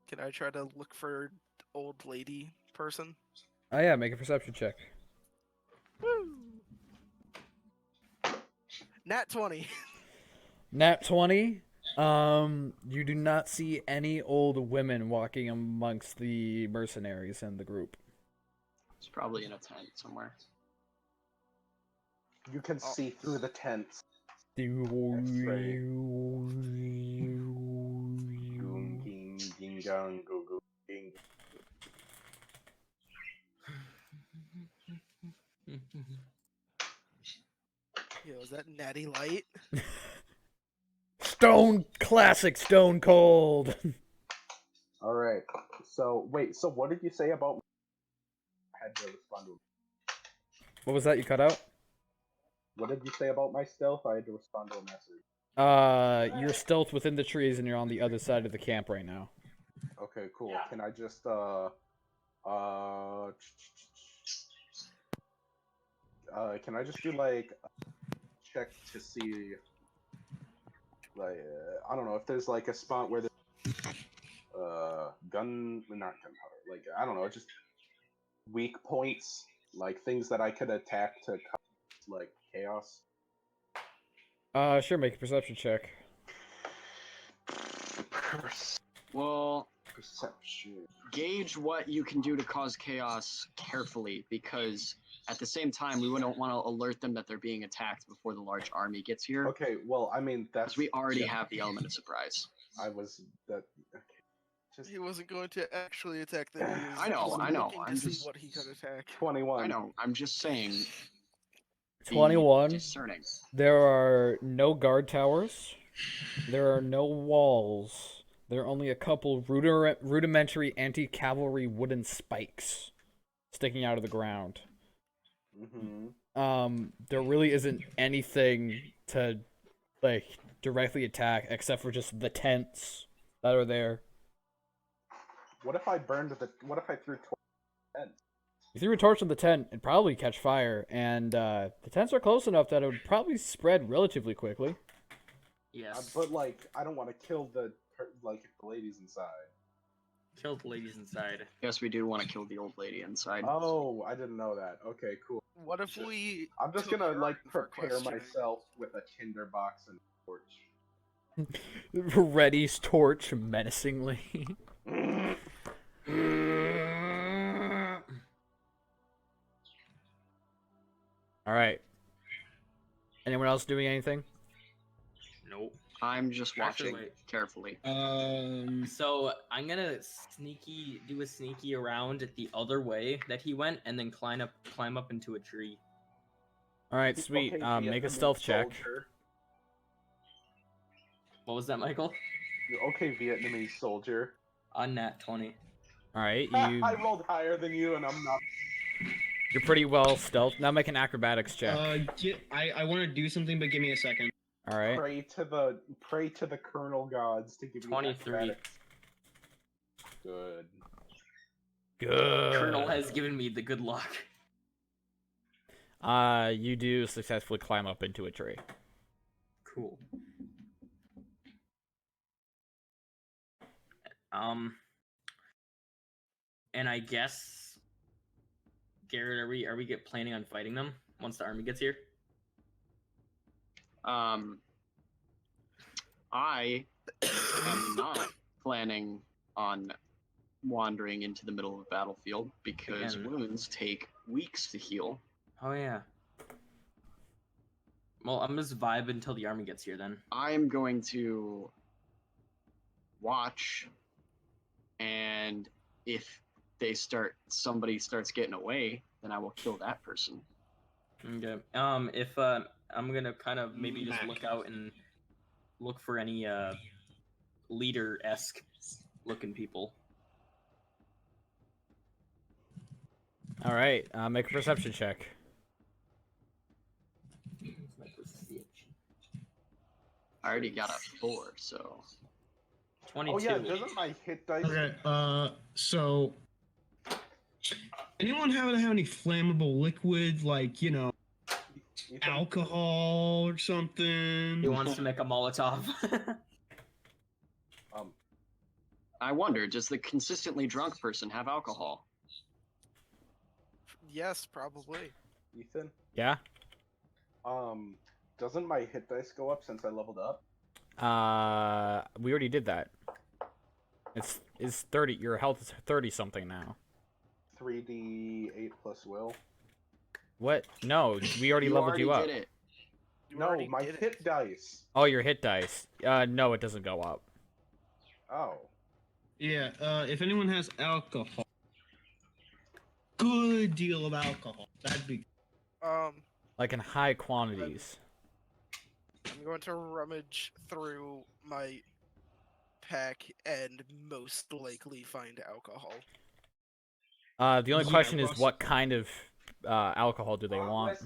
Can I try to look for old lady person? Oh yeah, make a perception check. Woo! Nat 20. Nat 20. You do not see any old women walking amongst the mercenaries in the group. It's probably in a tent somewhere. You can Oh. see through the tents. Goong, ging, ging, gang, go, go, ging. Yo, is that Natty Light? Stone Cold. All right. So wait. So what did you say about? I had to respond to. What was that you cut out? What did you say about my stealth? I had to respond to a message. You're stealth within the trees and you're on the other side of the camp right now. Okay, cool. Can I just can I just do like a check to see like I don't know if there's like a spot where there's not gunpowder, like I don't know, just weak points, like things that I could attack to cause like chaos. Sure, make a perception check. Well, Perception. gauge what you can do to cause chaos carefully, because at the same time, we wouldn't want to alert them that they're being attacked before the large army gets here. Okay, well, I mean that's Because we already have the element of surprise. I was that. Okay. Just He wasn't going to actually attack them. He was I know, just I know, looking to I'm see just- what he could attack. 21. I know, I'm just saying. Be 21. discerning. There are no guard towers. There are no walls. There are only a couple rudimentary anti-cavalry wooden spikes sticking out of the ground. Mm-hmm. There really isn't anything to like directly attack except for just the tents that are there. What if I burned the? What if I threw 10? You threw a torch on the tent, it'd probably catch fire, and the tents are close enough that it would probably spread relatively quickly. Yes. But like, I don't want to kill the ladies inside. Kill the ladies inside. Yes, we do want to kill the old lady inside. Oh, I didn't know that. Okay, cool. What if we? I'm just took gonna her like in for prepare questioning? myself with a tinderbox and torch. Reddy's torch menacingly. Alright. Anyone else doing anything? Nope. I'm just watching Actually- carefully. So I'm gonna do a sneaky around the other way that he went, and then climb up into a tree. Alright, sweet. Okay, Make a Vietnamese stealth check. soldier. What was that, Michael? Okay, Vietnamese soldier. On nat 20. Alright, I rolled higher than you, and I'm not. you're pretty well stealth. Now make an acrobatics check. I want to do something, but give me a second. Alright. Pray to the colonel gods to give you 23. acrobatics. Good. Good. Colonel has given me the good luck. You do successfully climb up into a tree. Cool. And I guess, Garrett, are we planning on fighting them once the army gets here? I am not planning on wandering into the middle of the battlefield because Again. wounds take weeks to heal. Oh yeah. Well, I'm just vibe until the army gets here then. I'm going to watch, and if somebody starts getting away, then I will kill that person. Okay. If I'm gonna kind of maybe just look out and look for any leader-esque looking people. All right, make a perception check. My perception. I already got a 4, so 22. Oh yeah, doesn't my hit dice? Okay, so anyone happen to have any flammable liquid, like, you know, Ethan? alcohol or something? He wants to make a Molotov. I wonder, does the consistently drunk person have alcohol? Yes, probably. Ethan? Yeah. Doesn't my hit dice go up since I leveled up? We already did that. It's 30. Your health is 30 something now. 3d8 plus will. What? No, we already leveled you up. Did it. You No, already my did hit it. dice. Oh, your hit dice. No, it doesn't go up. Oh. Yeah, if anyone has alcohol, good deal of alcohol, that'd be. Like in high quantities. I'm going to rummage through my pack and most likely find alcohol. The only Yeah, question is Ross. what kind of alcohol do they want?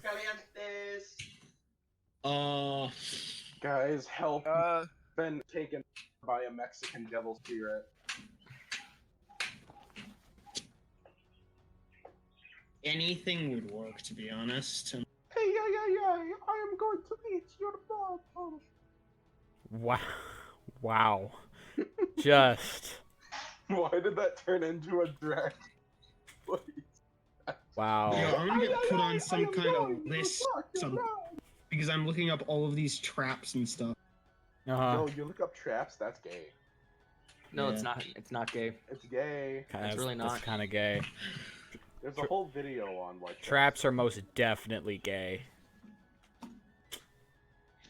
Guys, help. Uh, Been taken by a Mexican devil spirit. Anything would work, to be honest. Hey, yeah, I am going to eat your blood. Wow. Wow. Just. Why did that turn into a drag? Wow. Yeah, I'm gonna get put on some kind of going to list, suck your some, because I'm looking up all of these traps and stuff. No, you look up traps, that's gay. No, Yeah. it's not. It's not gay. It's gay. That's really That's not. kind of gay. There's a whole video on like Traps are most definitely gay.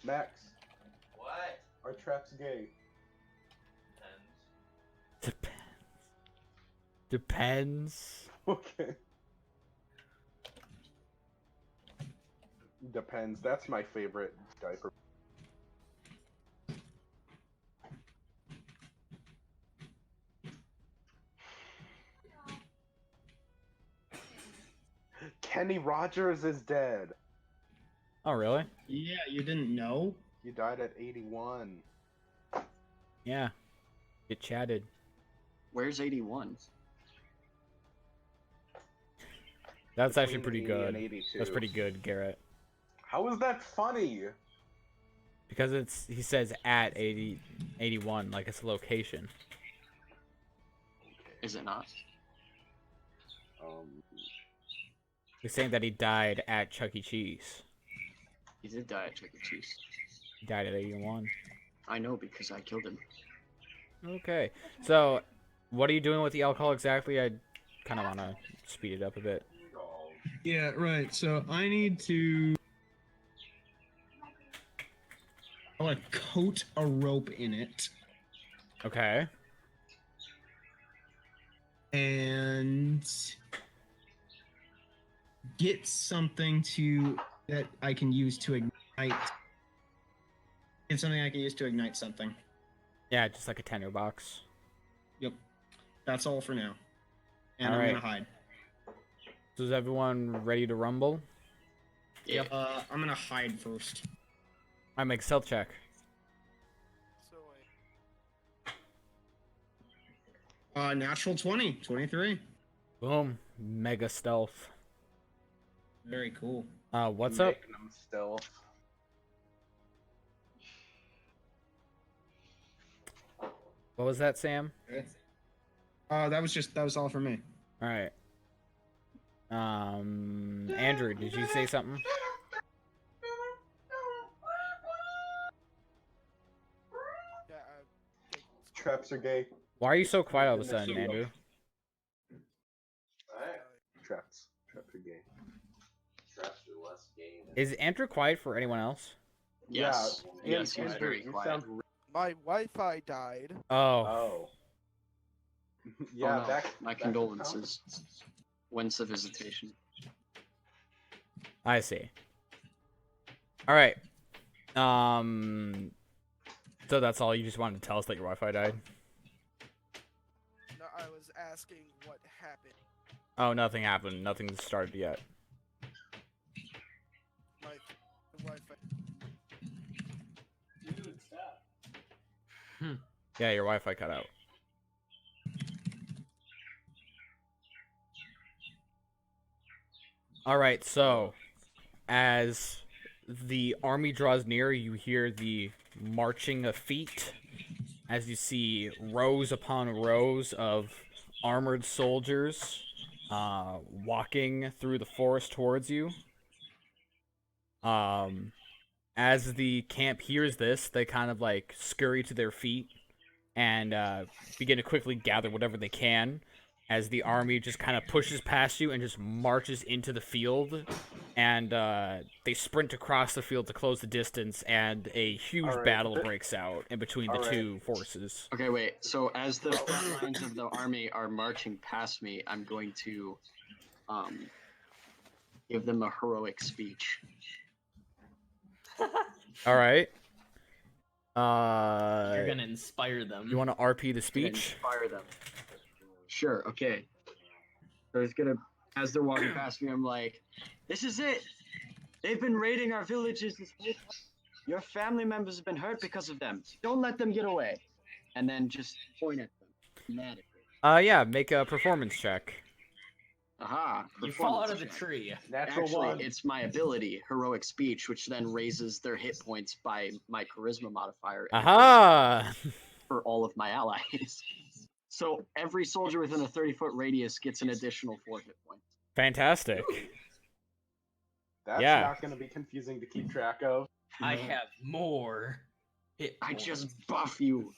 Max, What? are traps gay? Depends. Depends. Okay. Depends. That's my favorite diaper. Kenny Rogers is dead. Oh, really? Yeah, you didn't know? He died at 81. Yeah. Get chatted. Where's 81? That's actually Between pretty 80 and good. 82. That's pretty good, Garrett. How is that funny? Because he says at 81, like it's a location. Is it not? He's saying that he died at Chuck E. Cheese. He did die at Chuck E. Cheese. He died at 81. I know because I killed him. Okay. So, what are you doing with the alcohol exactly? I kind of want to speed it up a bit. Yeah, right. So I need to. I want to coat a rope in it Okay. and get something that I can use to ignite. Get something I can use to ignite something. Yeah, just like a tender box. Yep. That's all for now. And All I'm right. gonna hide. So is everyone ready to rumble? Yeah. I'm gonna hide first. I make stealth check. so wait. Natural 20, 23. Boom. Mega stealth. Very cool. What's up? Making them stealth. What was that, Sam? That was all for me. All right. Andrew, did you say something? Yeah, Traps are gay. Why are you so quiet all of a sudden, Andrew? Traps. Traps are gay. Traps are less gay than Is Andrew quiet for anyone else? Yes. Yeah, Yes, he's Andrew, very you quiet. sound my Wi-Fi died. Oh. Oh. Yeah, Oh, no. that. My that could count. condolences. Whence the visitation? I see. All right. So that's all. You just wanted to tell us that your Wi-Fi died. No, I was asking what happened. Oh, nothing happened. Nothing started yet. My Wi-Fi. Dude, stop. Yeah, your Wi-Fi cut out. All right. So, as the army draws near, you hear the marching of feet. As you see rows upon rows of armored soldiers walking through the forest towards you. As the camp hears this, they kind of like scurry to their feet and begin to quickly gather whatever they can as the army just kind of pushes past you and just marches into the field. And they sprint across the field to close the distance, and a huge Alright. battle breaks out in between the Alright. two forces. Okay, wait. So as the front lines of the army are marching past me, I'm going to give them a heroic speech. All right. You're gonna inspire them. You want to RP the Gonna speech? inspire them. Sure. Okay. So it's gonna, as they're walking past me, I'm like, "This is it. They've been raiding our villages this whole time. Your family members have been hurt because of them. Don't let them get away." And then just point at them dramatically. Yeah, make a performance check. Aha. You fall out performance of the check. tree. Natural Actually, one. it's my ability, heroic speech, which then raises their hit points by my charisma modifier Aha! for all of my allies. So every soldier within a 30-foot radius gets an additional 4 hit points. Fantastic. That's Yeah. not going to be confusing to keep track of. I have more. I just buff you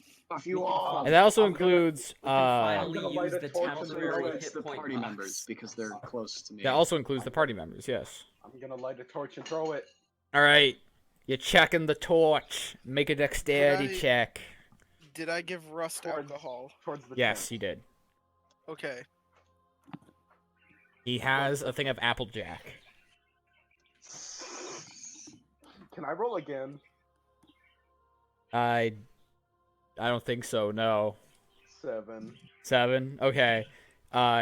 all. And that also I'm gonna- includes finally gonna light use a the torch Also and temporary throw it. it's hit the point party box. members because they're close to me. that also includes the party members. Yes. I'm going to light a torch and throw it. All right. You're checking the torch. Make a dexterity Did I- check. Did I give Rust Towards- alcohol? Towards the Yes, tent. he did. Okay. He has a thing of Applejack. Can I roll again? I don't think so. No. 7. 7. Okay.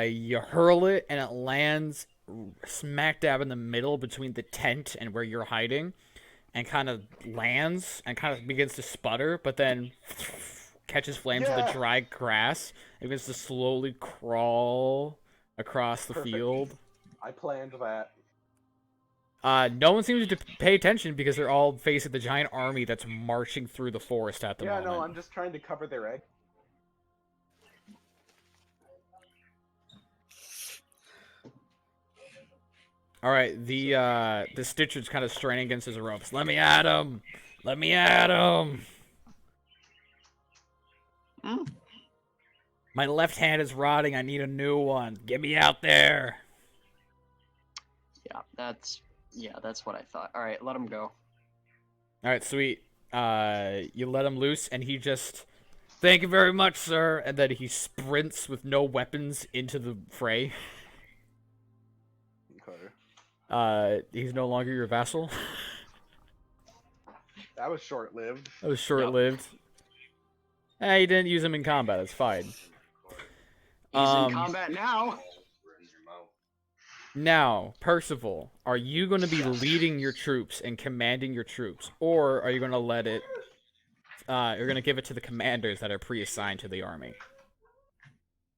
You hurl it and it lands smack dab in the middle between the tent and where you're hiding, and kind of lands and kind of begins to sputter, but then catches flames in the Yeah. dry grass and begins to slowly crawl across the Perfect. field. I planned that. No one seems to pay attention because they're all facing the giant army that's marching through the forest at the Yeah, moment. no, I'm just trying to cover their egg. All right, the Stitcher's kind of straining against his ropes. Let me at him! Let me at him! Hmm? My left hand is rotting. I need a new one. Get me out there! Yeah, that's what I thought. All right, let them go. All right, sweet. You let him loose, and he just, thank you very much, sir. And then he sprints with no weapons into the fray. Okay. He's no longer your vassal. That was short-lived. That was short-lived. You didn't use him in combat. That's fine. He's in combat now. Now, Percival, are you going to be leading your troops and commanding your troops, or are you going to let it? You're going to give it to the commanders that are pre-assigned to the army.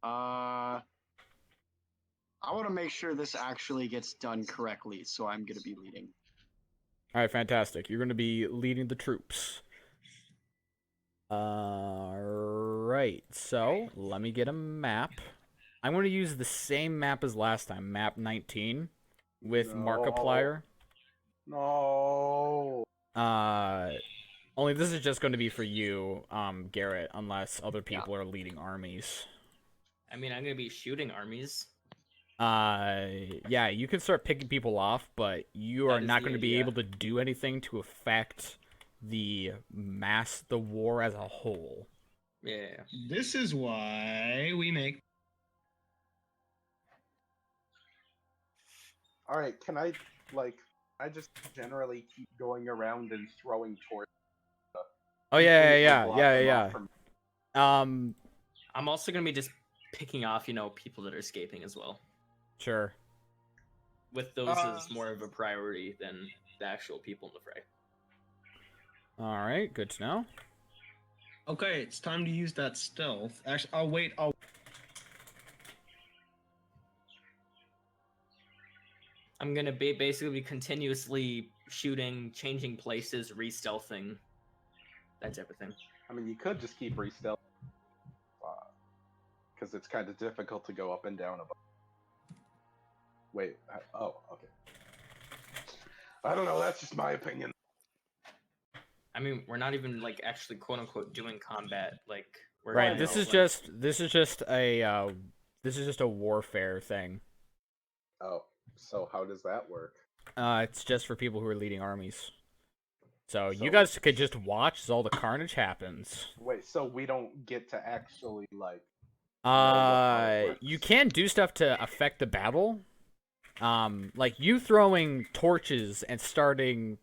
I want to make sure this actually gets done correctly, so I'm going to be leading. All right, fantastic. You're going to be leading the troops. Right. So let me get a map. I'm going to use the same map as last time, map 19, with No. Markiplier. No. Only this is just going to be for you, Garrett, unless other people are leading armies. I mean, I'm gonna be shooting armies. Yeah, you can start picking people off, but you are That is not the going to be idea. able to do anything to affect the war as a whole. Yeah. This is why we make. All right, can I like I just generally keep going around and throwing torches. Oh yeah, completely block them off from- I'm also gonna be just picking off, people that are escaping as well. Sure. With those as more of a priority than the actual people in the fray. All right, good to know. Okay, it's time to use that stealth. Actually, I'm gonna basically be continuously shooting, changing places, re-stealthing. That's everything. I mean, you could just keep re-stealth. Because it's kind of difficult to go up and down above. Wait, oh, okay. I don't know, that's just my opinion. I mean, we're not even like actually quote unquote doing combat. Like we're Right. This is just a warfare thing. Oh, so how does that work? It's just for people who are leading armies. So you guys could just watch as all the carnage happens. Wait, so we don't get to actually like you can do stuff to affect the battle. Like you throwing torches and catching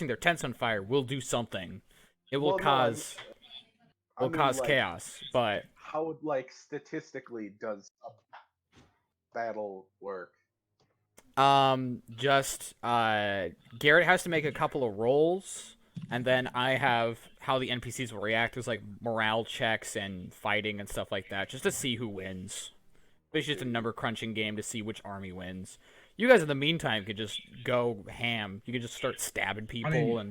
their tents on fire will do something. It will cause chaos, but how like statistically does a battle work? Garrett has to make a couple of rolls, and then I have how the NPCs will react. There's like morale checks and fighting and stuff like that, just to see who wins. It's just a number crunching game to see which army wins. You guys, in the meantime, could just go ham. You could just start stabbing people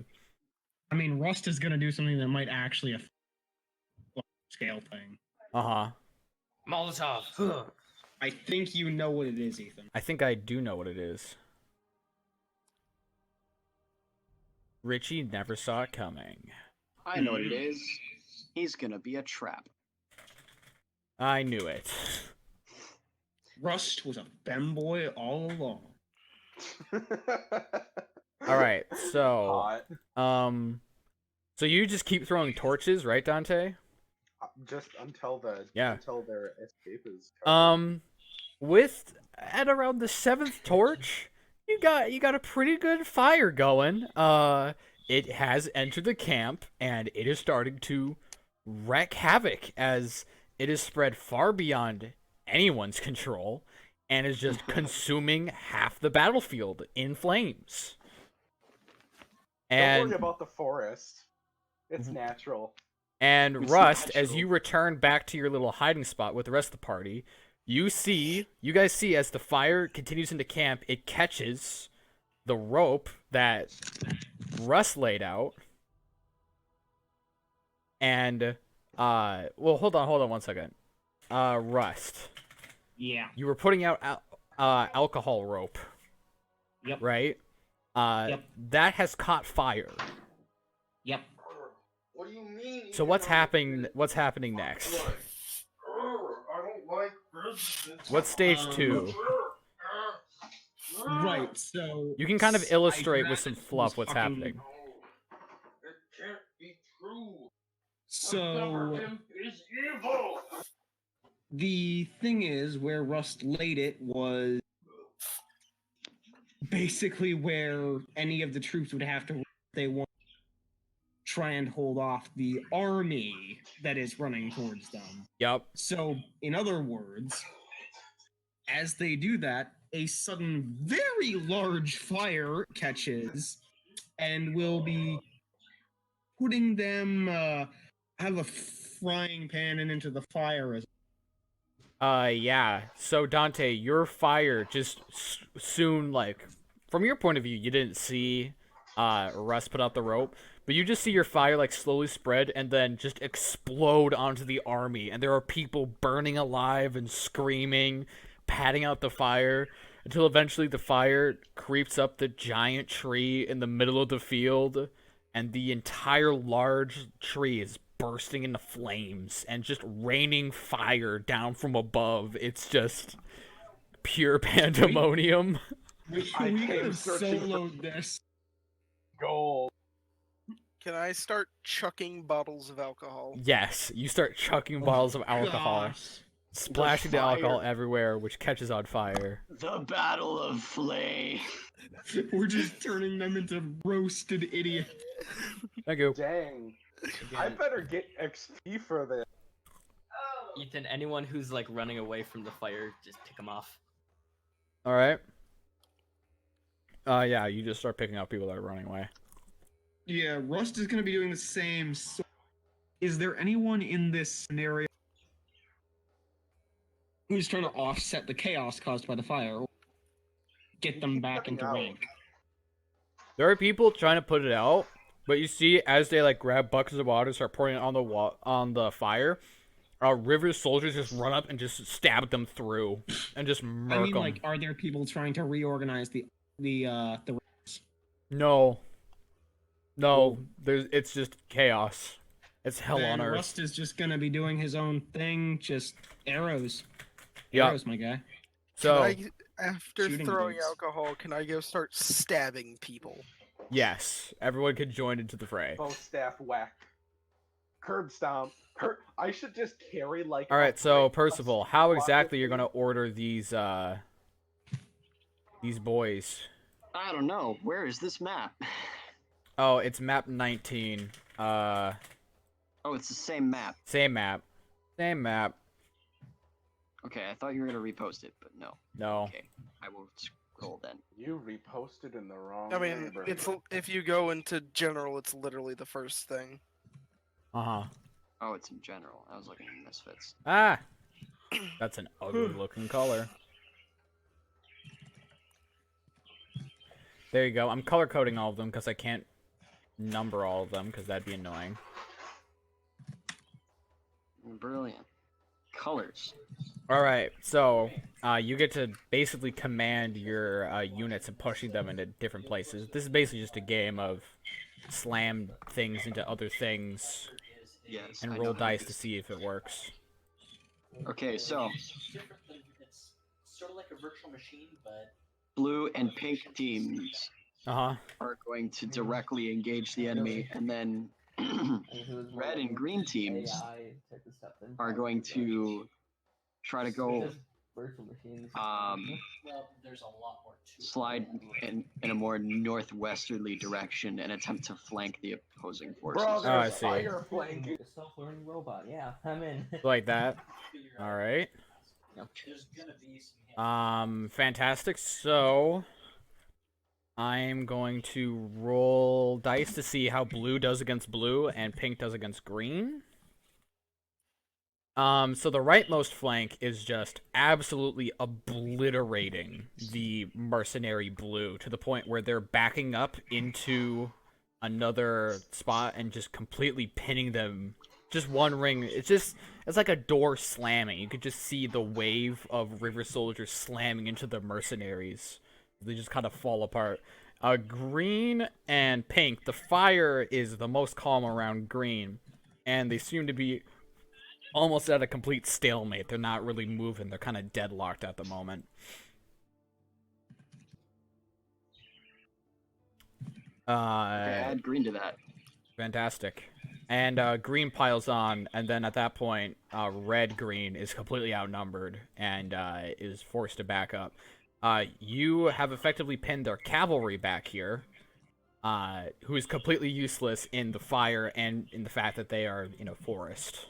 I mean, Rust is gonna do something that might actually affect the scale thing. Molotov. I think you know what it is, Ethan. I think I do know what it is. Richie never saw it coming. I know what it is. He's gonna be a trap. I knew it. Rust was a femboy all along. All right, so so you just keep throwing torches, right, Dante? Just until their escape is. At around the 7th torch, you got a pretty good fire going. It has entered the camp and it is starting to wreak havoc as it is spread far beyond anyone's control and is just consuming half the battlefield in flames. Don't worry about the forest. It's natural. And Rust, as you return back to your little hiding spot with the rest of the party, you guys see as the fire continues into camp, it catches the rope that Rust laid out. And hold on 1 second. Rust. Yeah. You were putting out alcohol rope. Yep. Right? Yep. That has caught fire. Yep. What do you mean? So what's happening next? I don't like this. What's stage 2? Right, so You can kind of illustrate with some fluff what's happening. It can't be true. So Is evil. the thing is, where Rust laid it was basically where any of the troops would have to they want try and hold off the army that is running towards them. Yep. So, in other words, as they do that, a sudden very large fire catches and will be putting them out of a frying pan and into the fire as yeah. So Dante, your fire just soon, like, from your point of view, you didn't see Russ put out the rope, but you just see your fire like slowly spread and then just explode onto the army, and there are people burning alive and screaming, patting out the fire, until eventually the fire creeps up the giant tree in the middle of the field, and the entire large tree is bursting into flames and just raining fire down from above. It's just pure pandemonium. we could have soloed this. Gold. Can I start chucking bottles of alcohol? Yes, you start chucking bottles of alcohol. Gosh. splashing the alcohol fire. everywhere, which catches on fire. The Battle of Flay. We're just turning them into roasted idiots. Thank you. Dang. I Again, better get XP for this. Ethan, anyone who's like running away from the fire, just pick them off. All right. Yeah, you just start picking up people that are running away. Yeah, Rust is going to be doing the same. So is there anyone in this scenario who's trying to offset the chaos caused by the fire? Or get them back into rank? There are people trying to put it out, but you see, as they like grab buckets of water, start pouring it on the fire, River's soldiers just run up and just stab them through and just murk I mean, them. like, are there people trying to reorganize the No. It's just chaos. It's hell then on earth. Rust is just gonna be doing his own thing, just arrows. Yep. Arrows, my guy. So, After Shooting throwing dudes. alcohol, can I go start stabbing people? yes, everyone could join into the fray. Both staff whack. Curb stomp. I should just carry like. All right, a so brick Percival, of how rocket exactly you're fuel. gonna order these boys? I don't know. Where is this map? Oh, it's map 19. Oh, it's the same map. Same map. Same map. Okay, I thought you were gonna repost it, but no. No. Okay, I will scroll then. You reposted in the wrong. I mean, number. it's if you go into general, it's literally the first thing. Uh-huh. Oh, it's in general. I was looking at Misfits. Ah! That's an ugly looking color. There you go. I'm color coding all of them because I can't number all of them because that'd be annoying. Brilliant. Colors. Alright, so you get to basically command your units and pushing them into different places. This is basically just a game of slam things into other things Yes. and I roll know how dice this- to see if it works. Okay, so It's different than it's sort of like a virtual machine, but blue and pink teams Uh-huh. are going to directly engage the enemy, and then red and green teams are going to try to go Virtual machines. well, there's a lot more to it. slide in a more northwesterly direction and attempt to flank the opposing forces. Bro, Oh, I there's see. fire flanking. A self-learning robot. Yeah, I'm in. Like that. Figure out Alright. There's gonna be some Fantastic. So, I'm going to roll dice to see how blue does against blue and pink does against green. So the rightmost flank is just absolutely obliterating the mercenary blue to the point where they're backing up into another spot and just completely pinning them. Just one ring. It's like a door slamming. You could just see the wave of river soldiers slamming into the mercenaries. They just kind of fall apart. Green and pink, the fire is the most calm around green, and they seem to be almost at a complete stalemate. They're not really moving. They're kind of deadlocked at the moment. Okay, add green to that. Fantastic. And green piles on, and then at that point, red-green is completely outnumbered and is forced to back up. You have effectively pinned their cavalry back here, who is completely useless in the fire and in the fact that they are in a forest.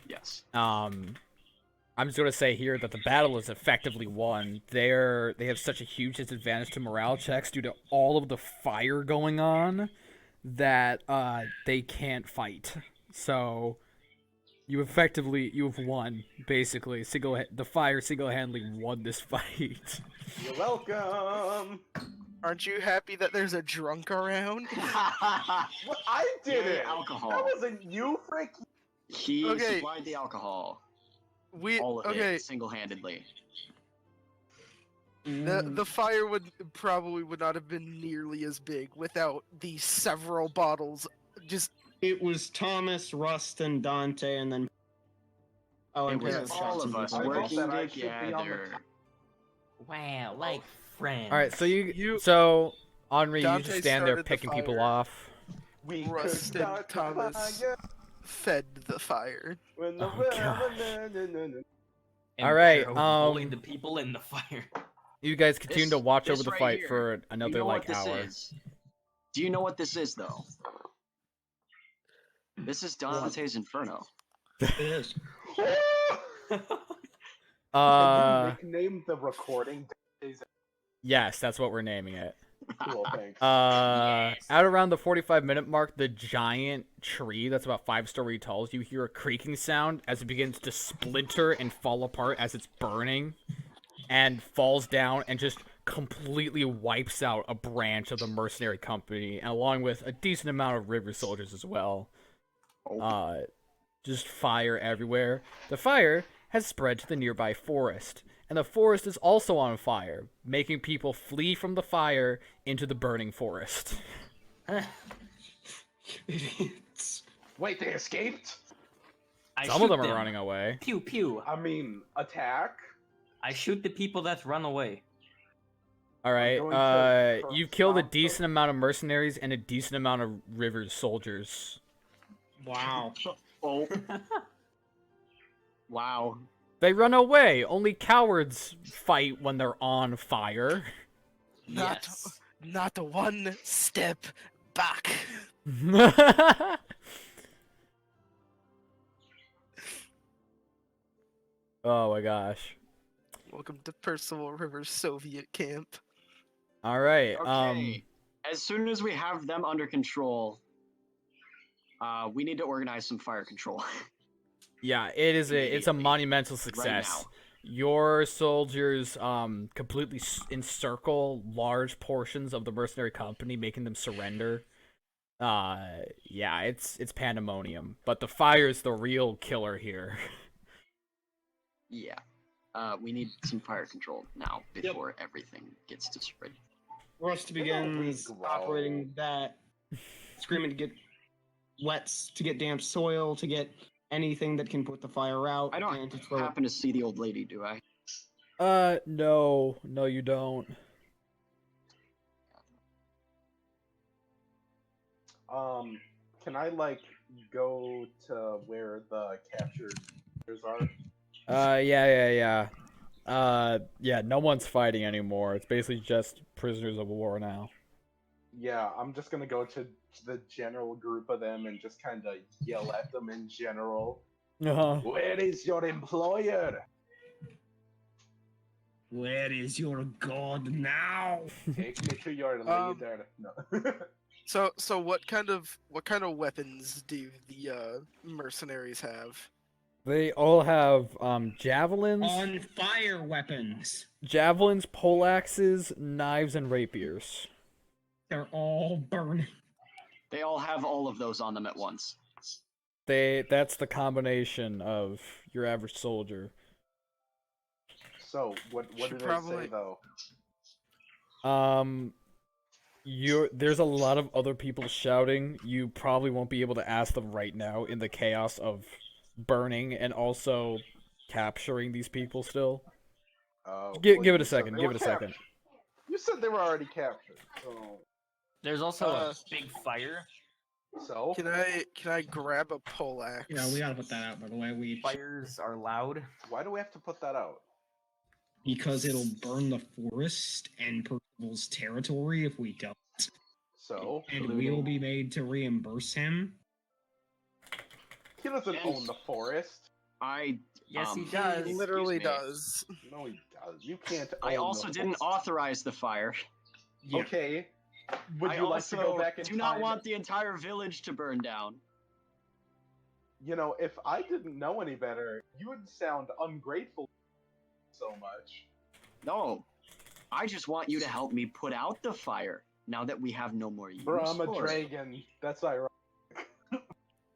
Yes. I'm just gonna say here that the battle is effectively won. They have such a huge disadvantage to morale checks due to all of the fire going on that they can't fight. So you've won basically. The fire single-handedly won this fight. You're welcome. Aren't you happy that there's a drunk around? What? I did Yay, it. alcohol. That wasn't you, Frick. He Okay. supplied the alcohol. We All of okay. it, single-handedly. The fire would not have been nearly as big without the several bottles. Just It was Thomas, Rust, and Dante, and then It and was Pedro shot all some of us people. I thought working that I should be on the together. Wow, like friends. All right, so Henri, you Dante just stand there started the picking people fire. off. We Rust could and start the Thomas fire. fed the fire. When the Oh, gosh. no. And All right, bullied the people in the fire. You guys continue to This- watch this over the right fight here, for Do another you know like what this hour. is? Do you know what this is, though? This is Dante's Inferno. It is. Uh, Can you nickname the recording? yes, that's what we're naming it. Cool, thanks. At around the 45-minute mark, the giant tree that's about 5 stories tall, you hear a creaking sound as it begins to splinter and fall apart as it's burning, and falls down and just completely wipes out a branch of the mercenary company, and along with a decent amount of river soldiers as well. Just fire everywhere. The fire has spread to the nearby forest, and the forest is also on fire, making people flee from the fire into the burning forest. Idiots. Wait, they escaped? Some of them are running away. Pew pew. I mean, attack? I shoot the people that run away. Alright, going to you've killed a stop decent amount of mercenaries and a decent amount of river soldiers. Wow. Oh. Wow. They run away! Only cowards fight when they're on fire. Yes. Not one step back. Oh my gosh. Welcome to Percival River Soviet camp. Alright, Okay. As soon as we have them under control, we need to organize some fire control. yeah, it's a Immediately. monumental success. now. Your soldiers completely encircle large portions of the mercenary company, making them surrender. Yeah, it's pandemonium, but the fire is the real killer here. Yeah. We need some fire control now before everything gets destroyed. Rust begins grow. operating that, screaming to get wets, to get damp soil, to get anything that can put the fire out. I don't and to throw it. happen to see the old lady, do I? No, you don't. Can I, like, go to where the captured prisoners are? Yeah. Yeah, no one's fighting anymore. It's basically just prisoners of war now. Yeah, I'm just gonna go to the general group of them and just kind of yell at them in general. Uh-huh. Where is your employer? Where is your god now? Take me to your Um, leader. No. So what kind of weapons do the mercenaries have? They all have javelins, On fire weapons. poleaxes, knives, and rapiers. They're all burning. They all have all of those on them at once. That's the combination of your average soldier. So, what Should did probably- they say though? There's a lot of other people shouting. You probably won't be able to ask them right now in the chaos of burning and also capturing these people still. Give it a you said second. they Give were it a second. captured. You said they were already captured. There's also a big fire. So Can I grab a poleaxe? Yeah, we gotta put that out, by the way. Fires are loud. why do we have to put that out? Because it'll burn the forest and Percival's territory if we don't. So And we will be made to reimburse him. he doesn't Yes. own the forest. Yes, he Um, does. He literally me. does. No, he does. You can't. I own also the didn't forest. authorize the fire. Yeah. Okay. Would I you like to also go back in do time? not want the entire village to burn down. You know, if I didn't know any better, you would sound ungrateful so much. No. I just want you to help me put out the fire now that we have no more use Bro, I'm a for it. dragon. That's ironic.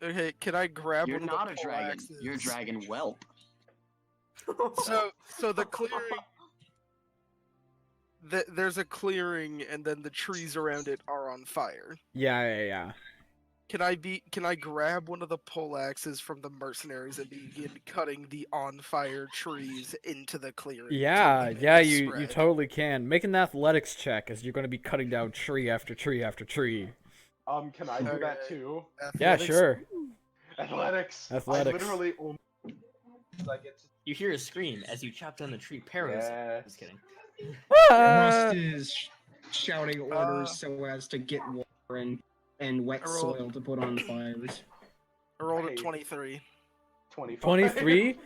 Okay, can I grab You're one not of a the dragon. poleaxes? You're a dragon whelp. So the clearing. There's a clearing, and then the trees around it are on fire. Yeah. Can I grab one of the poleaxes from the mercenaries and begin cutting the on fire trees into the clearing? to Yeah, limit yeah, the you spread? totally can. Make an athletics check as you're going to be cutting down tree after tree after tree. Can I do that Okay. too? Yeah, Athletics? sure. Athletics. Athletics. I literally only I get to. You hear a scream as you chop down the tree. Paros. Yeah. Just kidding. Rust is shouting orders so as to get water and wet I rolled- soil to put on fires. I rolled a Hey. 23. 25. 23.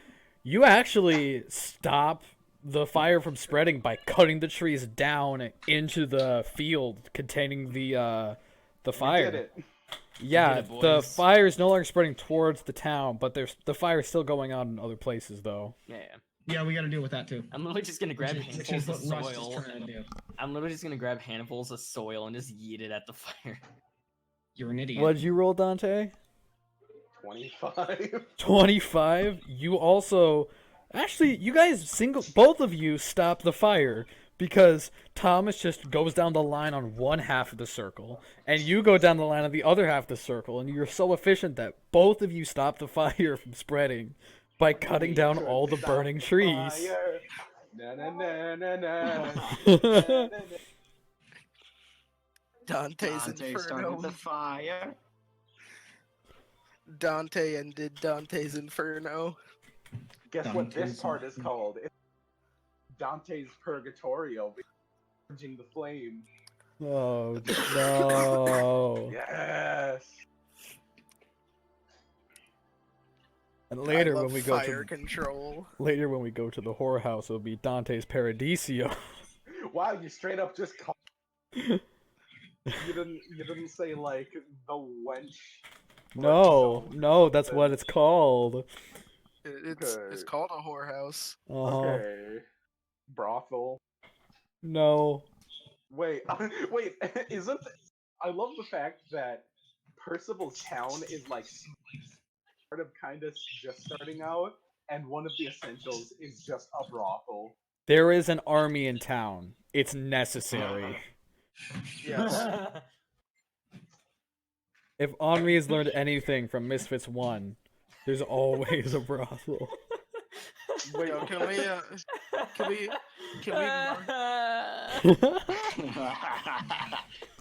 You actually stop the fire from spreading by cutting the trees down into the field containing the We fire. did it. Yeah, did it, the boys. fire is no longer spreading towards the town, but the fire is still going on in other places, though. Yeah. Yeah, we got to deal with that too. I'm literally just gonna grab Which is handfuls of what Rust is soil. trying to do. I'm literally just gonna grab handfuls of soil and just yeet it at the fire. You're an idiot. What'd you roll, Dante? 25. 25. You also, actually, you guys both of you stop the fire because Thomas just goes down the line on one half of the circle, and you go down the line on the other half of the circle, and you're so efficient that both of you stop the fire from spreading by cutting We down could all the stop burning the trees. fire. Na, na, na, na, na. Na, na, na. Dante's Dante Inferno. started the fire. Dante ended Dante's Inferno. Guess what this Dante's part is Inferno. called? It's Dante's Purgatorio. Purging the flame. Oh, no. Yes. And I later love when we go fire to control. later when we go to the whorehouse, it'll be Dante's Paradiso. Wow, you straight up just called. You didn't say like the wench. No, that's what it's called. It's Okay. called a whorehouse. Okay. Brothel. No. Wait, wait, isn't I love the fact that Percival's town is like sort of kind of just starting out, and one of the essentials is just a brothel. There is an army in town. It's necessary. Yes. If Henri has learned anything from Misfits 1, there's always a brothel. Wait, Yo, can we mark,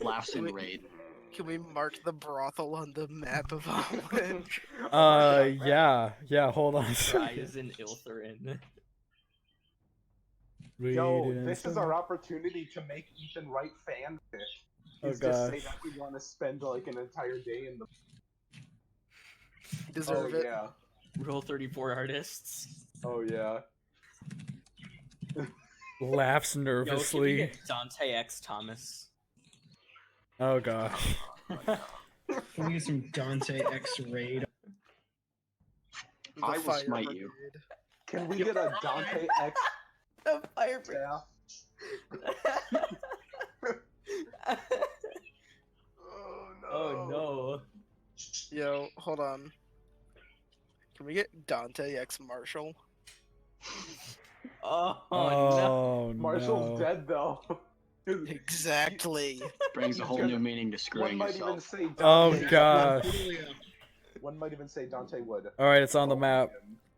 Laughs in Wait. raid. can we mark the brothel on the map of Holland? Yeah, hold on a second. Rise in Iltherin. Yo, Read it this is inside. our opportunity to make Ethan Wright fanfic. Oh, Is just say gosh. that we want to spend like an entire day in the. Deserve Oh it. yeah. Roll 34 artists. Oh yeah. Laughs Yo, can we nervously. get Dante X Thomas? Oh gosh. Can we get some Dante X raid? The I will fire smite you. brigade. Can we get a Dante X The fire staff? Oh no. Oh no. Yo, hold on. Can we get Dante X Marshall? Oh, no. Oh Marshall's no. dead though. Exactly. Brings a whole new meaning to One screwing might even yourself. say Oh Dante. gosh. One might even say Dante would. Alright, it's on the map.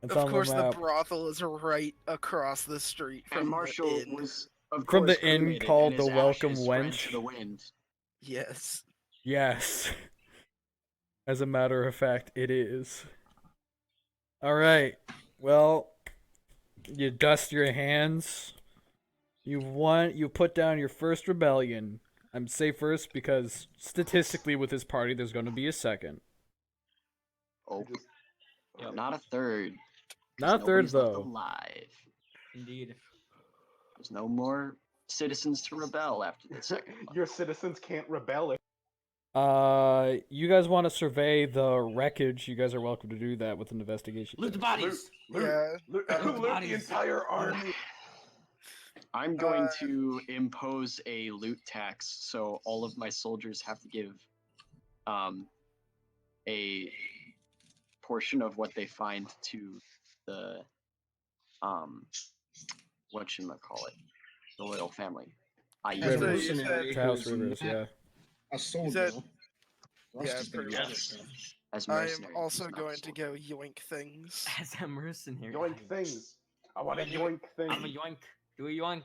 It's Of on course, the the map. brothel is right across the street from And Marshall the inn. was, of From the course, inn cremated, called and his the Welcome ashes spread Wench. to the wind. Yes. Yes. As a matter of fact, it is. Alright. Well, you dust your hands. You put down your first rebellion. I'm say first because statistically with this party there's gonna be a second. Oh, Yep. not a third. 'cause Not a third nobody's left though. alive. Indeed. There's no more citizens to rebel after the second one. Your citizens can't rebel if You guys want to survey the wreckage? You guys are welcome to do that with an investigation. Loot the check. bodies. Yeah. loot the the bodies. entire army. I'm going to impose a loot tax, so all of my soldiers have to give a portion of what they find to the whatchamacallit, the loyal family. I.e. As a Rivers. mercenary To House who's Rivers, not yeah. a soldier. said- Rust Yeah, is gonna pretty get much. it, though. as I am mercenary. also not a going to soldier. go yoink things. As a mercenary. Yoink things. I want a yoink thing. I'm a yoink. Do a yoink.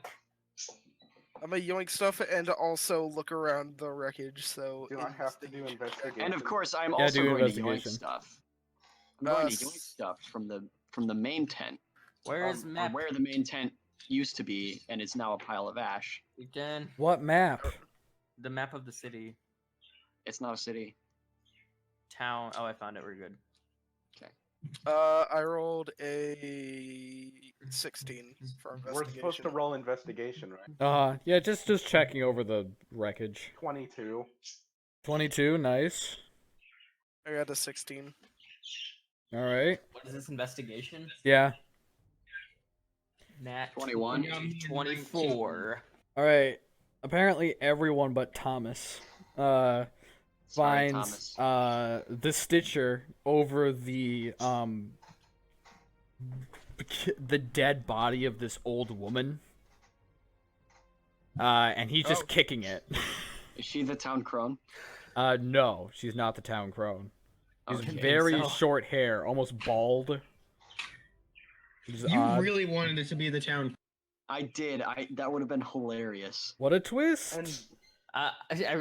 I'm gonna yoink stuff and also look around the wreckage. So Do I have to do investigation? And of course, I'm Yeah, also do going to yoink investigation. stuff. I'm going Uh, to yoink stuff from the main tent, Where is or map? where the main tent used to be, and it's now a pile of ash. Again, What map? the map of the city, It's not a city. town. Oh, I found it. We're good. I rolled a 16 for investigation. We're supposed to roll investigation, right? Yeah, just checking over the wreckage. 22. 22, nice. I got a 16. All right. What is this investigation? Yeah. Nat 21. 24. All right. Apparently, everyone but Thomas Sorry, finds Thomas. the Stitcher over the dead body of this old woman. And he's just kicking it. Is she the town crone? No, she's not the town crone. She's Okay, very so- short hair, almost bald. Which is You odd. really wanted it to be the town. I did. That would have been hilarious. What a twist! And I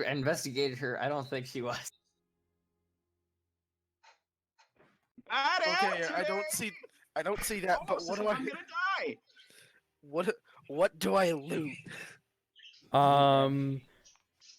investigated her. I don't think she was. Okay, I don't see that. But what do I? I'm gonna die. What do I loot?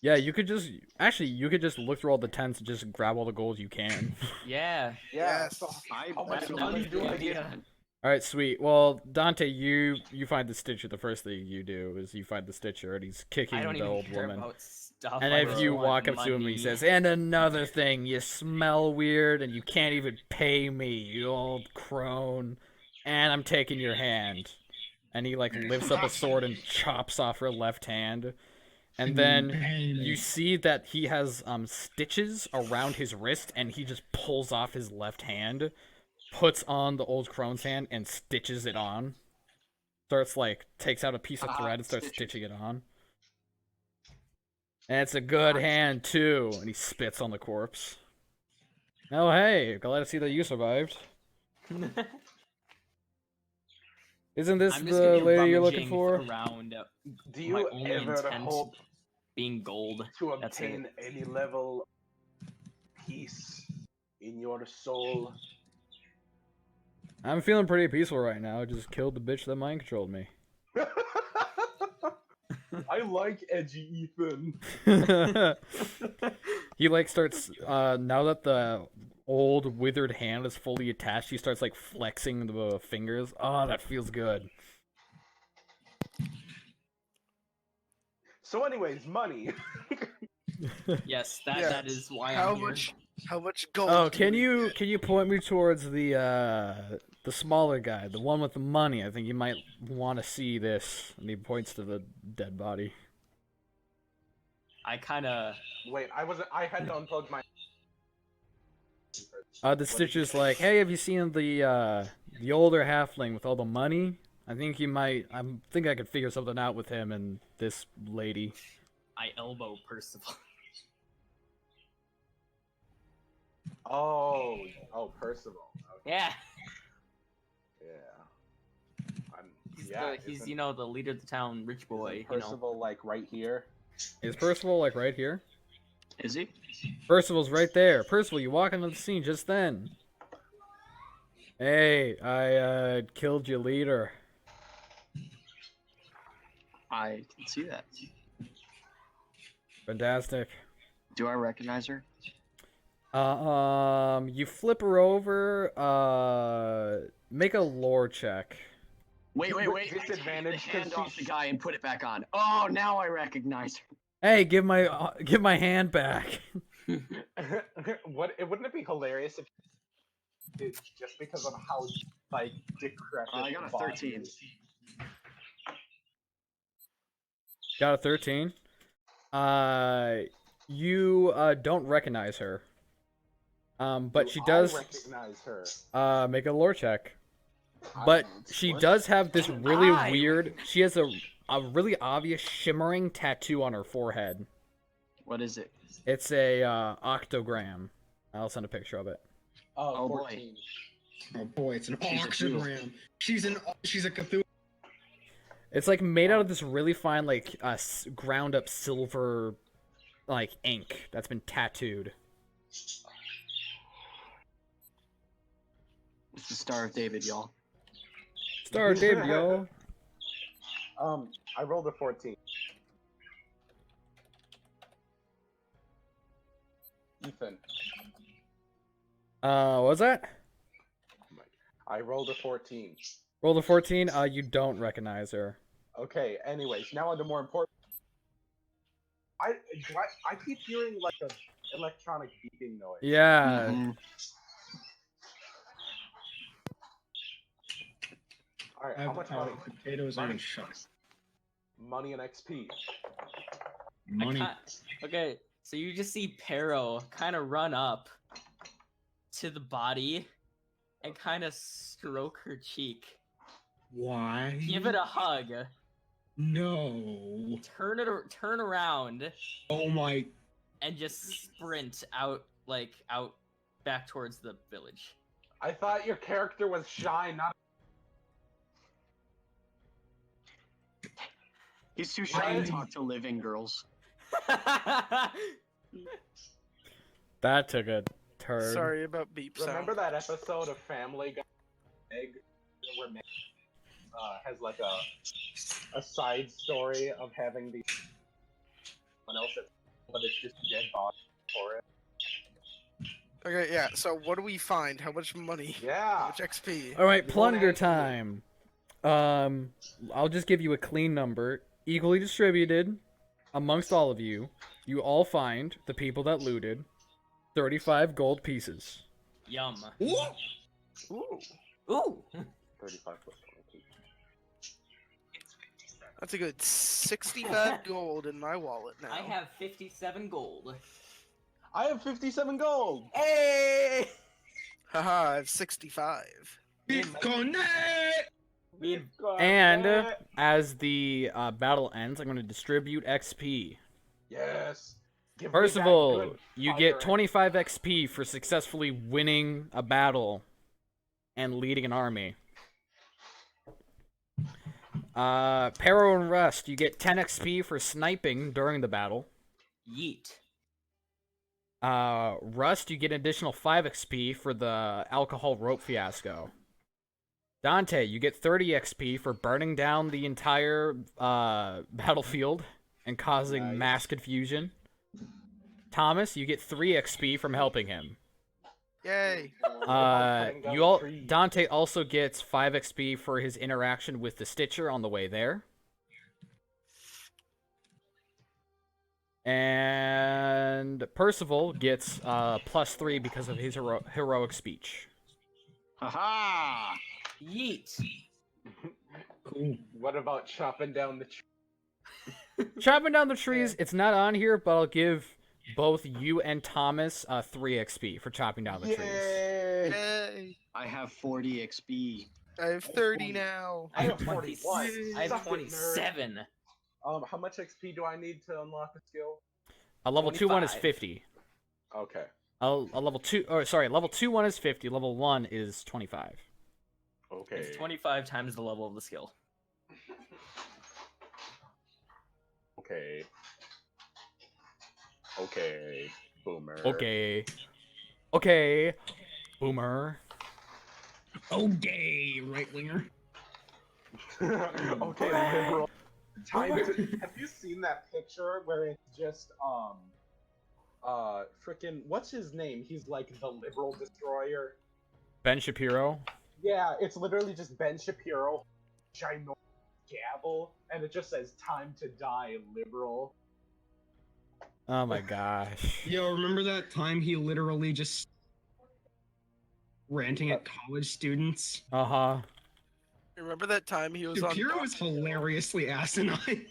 Yeah, you could just look through all the tents and just grab all the gold you can. Yeah. yeah, Yes. so I how much bet do we you do did. again? All right, sweet. Well, Dante, you find the Stitcher. The first thing you do is you find the Stitcher, and he's kicking I don't the even old care woman. about stuff. And I if just you want walk up to him, he money. says, "And another thing, you smell weird, and you can't even pay me, you old crone. And I'm taking your hand." And he like lifts up a sword and chops off her left hand. And then you see that he has stitches around his wrist, and he just pulls off his left hand, puts on the old crone's hand, and stitches it on. Takes out a piece of thread and starts stitching it on. And it's a good hand, too. And he spits on the corpse. Oh, hey, glad to see that you survived. Isn't this I'm just the gonna be lady you're looking rummaging for? Around Do my you only ever intent hope being gold. to That's obtain any level of peace in your soul? I'm feeling pretty peaceful right now. I just killed the bitch that mind controlled me. I like edgy Ethan. He starts now that the old withered hand is fully attached, he starts flexing the fingers. Oh, that feels good. So anyways, money. Yes, Yeah. that is why How I'm here. much gold? Oh, do can we you get? point me towards the smaller guy, the one with the money? I think you might want to see this. And he points to the dead body. I kind of. Wait, I had to unplug my. The Stitcher's like, "Hey, have you seen the older halfling with all the money? I think I think I could figure something out with him and this lady." I elbow Percival. Oh, Percival. Okay. Yeah. Yeah. He's Isn't the leader of the town, rich boy. Percival right here? Is Percival right here? Is he? Percival's right there. Percival, you walk into the scene just then. Hey, I killed your leader. I can see that. Fantastic. Do I recognize her? You flip her over. Make a lore check. Wait. Disadvantage, I take the hand 'cause off she- the guy and put it back on. Oh, now I recognize her. Hey, give my hand back. Wouldn't it be hilarious if it's just because of how decrepit I got a the body 13. is? Got a 13. You don't recognize her. But Do she I does recognize her. make a lore check. But she does have this really weird. She has a really obvious shimmering tattoo on her forehead. What is it? It's a octogram. I'll send a picture of it. Oh, boy. 14. Oh boy, it's an She's a octogram. She's a Cthulhu. It's made out of this really fine ground up silver ink that's been tattooed. It's the Star of David, y'all. Star of David, yo. I rolled a 14. Ethan. What was that? I rolled a 14. Roll the 14. You don't recognize her. Okay, anyways, now on to more important. I keep hearing like a electronic beeping noise. Yeah. Mhm. Alright, how much money? Potatoes Money. and shucks. Money and XP. Money. Okay, so you just see Pero kind of run up to the body and kind of stroke her cheek. Why? Give it a hug. No. Turn around Oh my. and just sprint out back towards the village. I thought your character was shy, not. He's too shy to talk to living girls. That took a turn. Sorry about beep sound. Remember that episode of Family Guy where Meg has like a side story of having the someone else, but it's just a dead body for it. Okay, yeah. So what do we find? How much money? How Yeah. much XP? All right, You plunder wanna- time. I'll just give you a clean number, equally distributed amongst all of you. You all find the people that looted 35 gold pieces. Yum. Ooh. Ooh. Ooh. 35 plus 22. That's a good 65 gold in my wallet now. I have 57 gold. I have 57 gold. Hey! Haha, I have 65. Bitcoin. And as the battle ends, I'm going to distribute XP. Yes. Give me First of that all, good you fire get 25 XP for successfully winning a battle and leading an army. Pero and Rust, you get 10 XP for sniping during the battle. Yeet. Rust, you get an additional 5 XP for the alcohol rope fiasco. Dante, you get 30 XP for burning down the entire battlefield and causing Nice. mass confusion. Thomas, you get 3 XP from helping him. Yay! cutting down the trees. Dante also gets 5 XP for his interaction with the Stitcher on the way there. And Percival gets +3 because of his heroic speech. Haha! Yeet. Cool. What about chopping down the tree? Chopping down the trees, it's not on here, but I'll give both you and Thomas 3 XP for chopping down the trees. Yay! Yay! I have 40 XP. I have 30 now. I have 41. I have Suck it, nerd. 27. How much XP do I need to unlock a skill? A level 2 one is 25. 50. Okay. A level 2, or sorry, level 2 one is 50. Level 1 is 25. Okay. It's 25 times the level of the skill. Okay. Okay. Boomer. Okay. Okay. Boomer. Okay, right winger. Okay, liberal. Time to. Have you seen that picture where it's just frickin' what's his name? He's like the liberal destroyer. Ben Shapiro. Yeah, it's literally just Ben Shapiro, ginormous gavel, and it just says "Time to die, liberal." Oh my gosh. Yo, remember that time he literally just ranting at college students? Uh-huh. Remember that time he was on? Shapiro was hilariously asinine.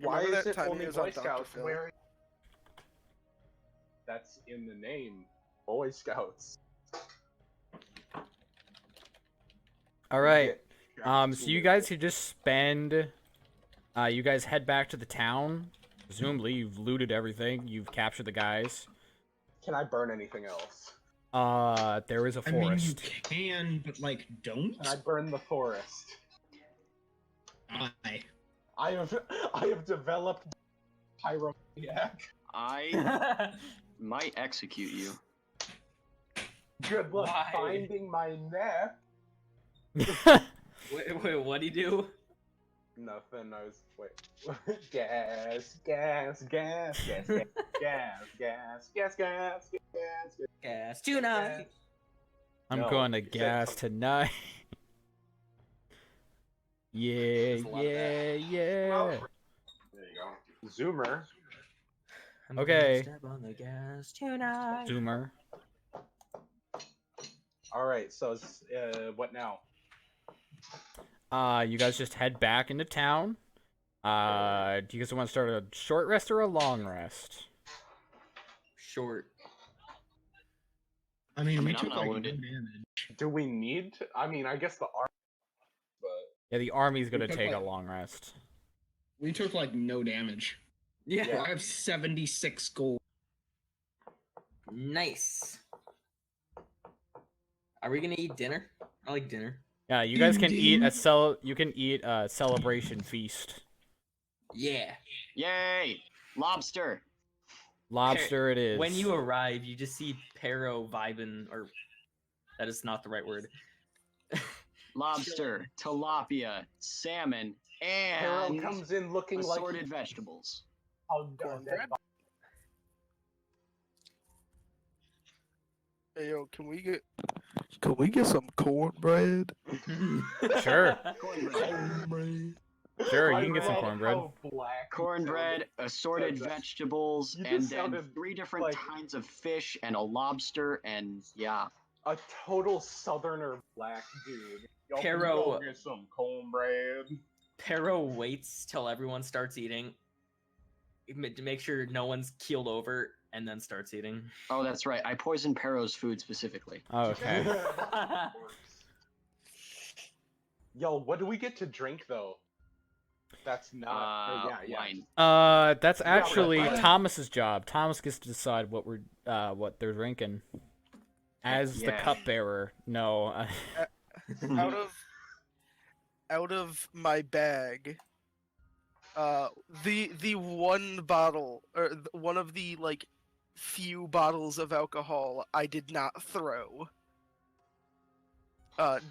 Why Remember is that it time he only was Boy on Dr. Scouts Phil? wearing? That's in the name, Boy Scouts. All right. Yeah, So you guys could just spend. You guys head back to the town. Presumably, you've looted everything. You've captured the guys. Can I burn anything else? There is a I mean, you forest. can, but like, don't. Can I burn the forest? I. I have developed pyromaniac. I might execute you. Good luck Why? finding my neck. Wait, what'd he do? Nothing. I was wait. gas, gas, gas, gas, gas, gas, gas, gas, gas, gas, gas. Gas tonight. I'm No, going to you said gas something. tonight. Yeah, There's a lot of that. yeah. There you go. Zoomer. I'm Okay. gonna step on the gas tonight. Zoomer. All right. So, what now? You guys just head back into town. Do you guys want to start a short rest or a long rest? Short. I mean, I we mean, I'm took not like no wounded. damage. Do we need to? I mean, I guess the arm, but Yeah, the army's gonna took, take a like- long rest. We took like no damage. Yeah. Yeah. I have 76 gold. Nice. Are we gonna eat dinner? I like dinner. Yeah, you guys can eat Ding, You can eat a celebration feast. Yeah. Yay! Lobster. Lobster it is. When you arrive, you just see Pero vibing, or that is not the right word. Lobster, tilapia, salmon, Harold and comes in looking like assorted vegetables. Cornbread? Hey, yo, can we get some cornbread? Sure. Cornbread. Sure, I you can get some love cornbread. how black Cornbread, assorted That- vegetables, You just and then sounded 3 different like- kinds of fish and a lobster, and yeah. a total southerner black dude. Yo, can you Pero- go get some cornbread. Pero waits till everyone starts eating to make sure no one's keeled over, and then starts eating. Oh, that's right. I poisoned Pero's food specifically. Oh, okay. Yo, what do we get to drink though? That's not. yeah. That's actually but- Thomas's job. Thomas gets to decide what they're drinking. As the Yeah. cupbearer. No. Out of my bag, the one bottle, or one of the like few bottles of alcohol I did not throw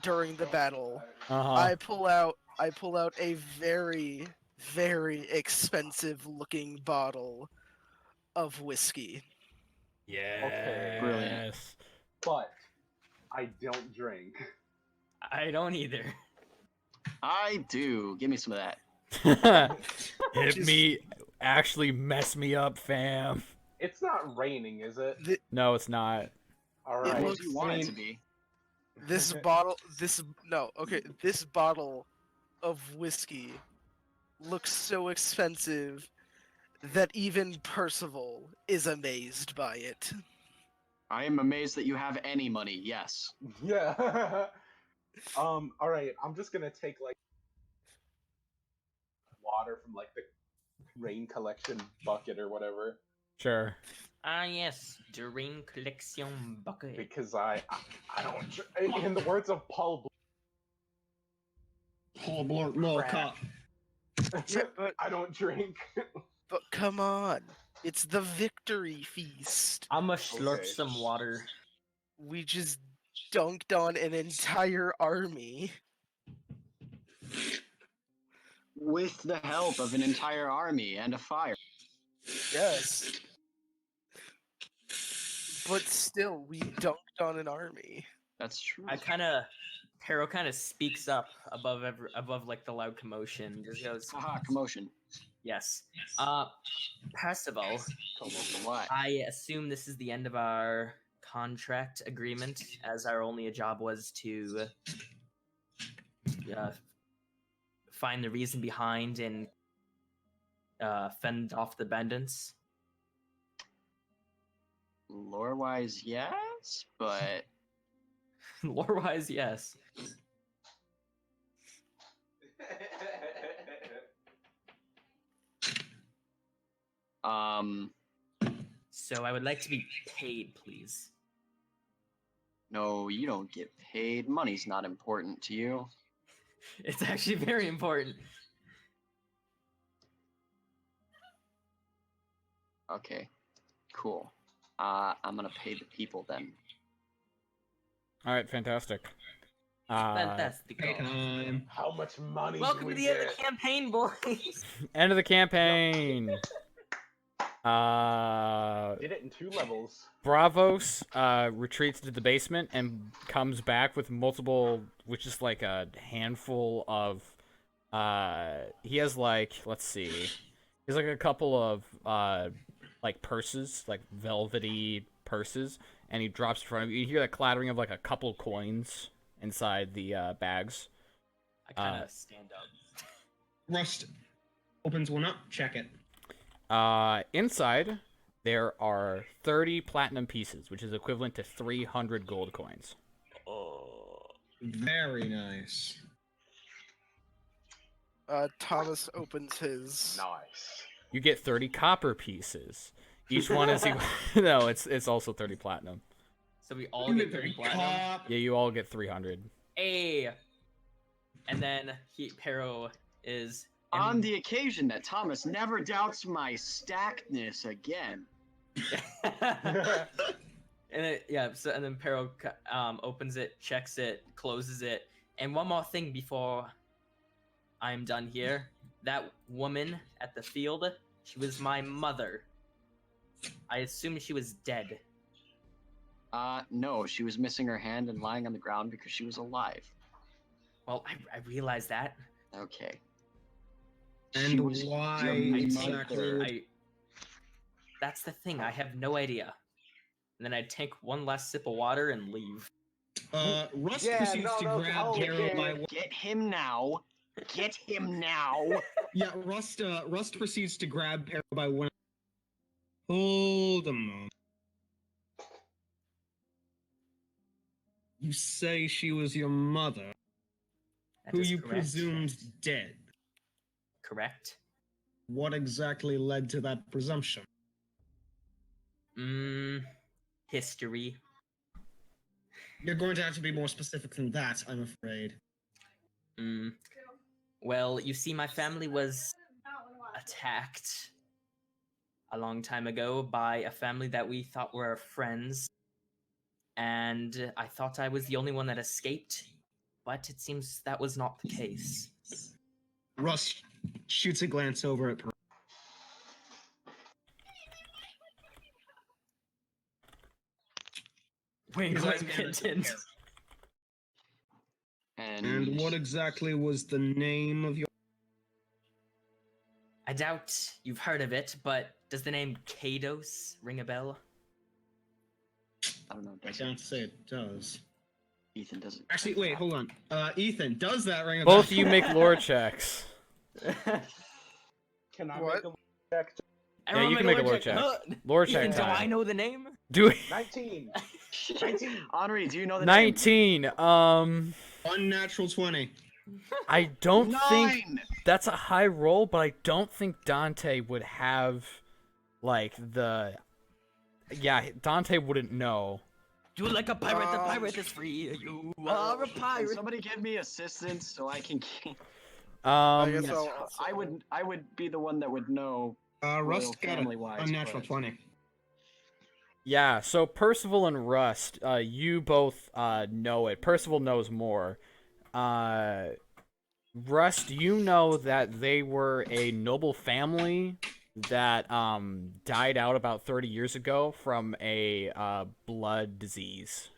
during the battle. Uh-huh. I pull out a very, very expensive looking bottle of whiskey. Yes. Brilliant. But I don't drink. I don't either. I do. Give me some of that. Hit Just- me. Actually mess me up, fam. It's not raining, is it? No, it's not. All It right. What looks- do you want I it mean, to be? This bottle of whiskey looks so expensive that even Percival is amazed by it. I am amazed that you have any money. Yes. Yeah. All right. I'm just gonna take like water from like the rain collection bucket or whatever Sure. Ah, yes, the rain collection bucket. because I don't. In the words of Paul, Paul Blart Mall Crap. Cop. Yeah, but I don't drink. come on, it's the victory feast. I'ma slurp Okay. some water. We just dunked on an entire army. With the help of an entire army and a fire. Yes. But still, we dunked on an army. That's true. Pero kind of speaks up above like the loud commotion. Just goes, Haha, commotion. yes. Percival, What? I assume this is the end of our contract agreement, as our only job was to find the reason behind and fend off the bandits. Lore-wise, yes, but Lore-wise, yes. So I would like to be paid, please. no, you don't get paid. Money's not important to you. It's actually very important. Okay, cool. I'm gonna pay the people then. All right, fantastic. Fantastic. Time. How much money Welcome do we to the end of get? the campaign, boys. End of the campaign. Did it in 2 levels. Bravos retreats to the basement and comes back with multiple, which is like a handful of. He has like, let's see, he's like a couple of like purses, like velvety purses, and he drops in front of you. You hear the clattering of like a couple coins inside the bags. I kind of stand up. Rust opens one up. Check it. Inside, there are 30 platinum pieces, which is equivalent to 300 gold coins. Very nice. Thomas opens his. Nice. You get 30 copper pieces. Each one is equal. No, it's also 30 platinum. So we all get 30 platinum. Yeah, you all get 300. Hey. And then Pero is On the occasion that Thomas never doubts my stackedness again. and then Pero opens it, checks it, closes it, and one more thing before I'm done here. That woman at the field, she was my mother. I assume she was dead. No, she was missing her hand and lying on the ground because she was alive. Well, I realized that. Okay. And She was why your exactly? mother. That's the thing. I have no idea. And then I'd take one last sip of water and leave. Rust Yeah, proceeds no, to no, grab oh, Daryl okay. by. Get him now. Get him now. Yeah, Rust proceeds to grab Daryl by one. Hold a moment. You say she was your mother, That who is you correct. presumed dead. Correct. What exactly led to that presumption? History. You're going to have to be more specific than that, I'm afraid. Well, you see, my family was attacked a long time ago by a family that we thought were friends. And I thought I was the only one that escaped, but it seems that was not the case. Rust shoots a glance over at Pearl. Wink, His eyes wink, get hint, hint. And what exactly was the name of your... I doubt you've heard of it, but does the name Kados ring a bell? I don't know. I can't say it does. Ethan doesn't. Actually, wait, hold on. Ethan, does that ring a bell? Both of you make lore checks. Can I What? make a check? Yeah, you can make a lore check. Lore check Ethan, do I time. know the name? Do it. 19. 19. Henri, do you know the name? 19. Unnatural 20. I don't think 9! that's a high roll, but I don't think Dante would have, like, the... Yeah, Dante wouldn't know. Do it like a pirate. The pirate is free. You are a Can pirate. somebody give me assistance so I can... I guess Yes, I'll also... I would be the one that would know. Rust got an family-wise, unnatural but- 20. Yeah, so Percival and Rust, you both know it. Percival knows more. Rust, you know that they were a noble family that died out about 30 years ago from a blood disease.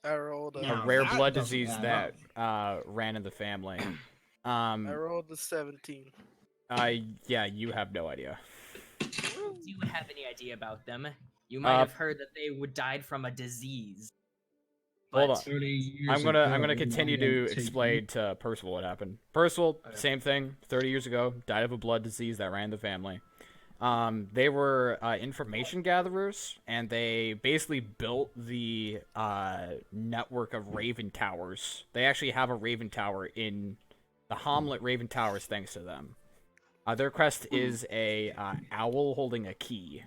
I rolled a... A Now rare that blood doesn't disease add that ran in the family. I rolled a 17. Yeah, you have no idea. Do you have any idea about them? You might have heard that they would died from a disease. Hold But on. 30 years I'm gonna ago, continue why don't to take explain to Percival what happened. Percival, same thing. 30 years ago, died of a blood disease that ran in the family. They were information gatherers, and they basically built the network of Raven Towers. They actually have a Raven Tower in the Hamlet Raven Towers, thanks to them. Their crest is a owl holding a key.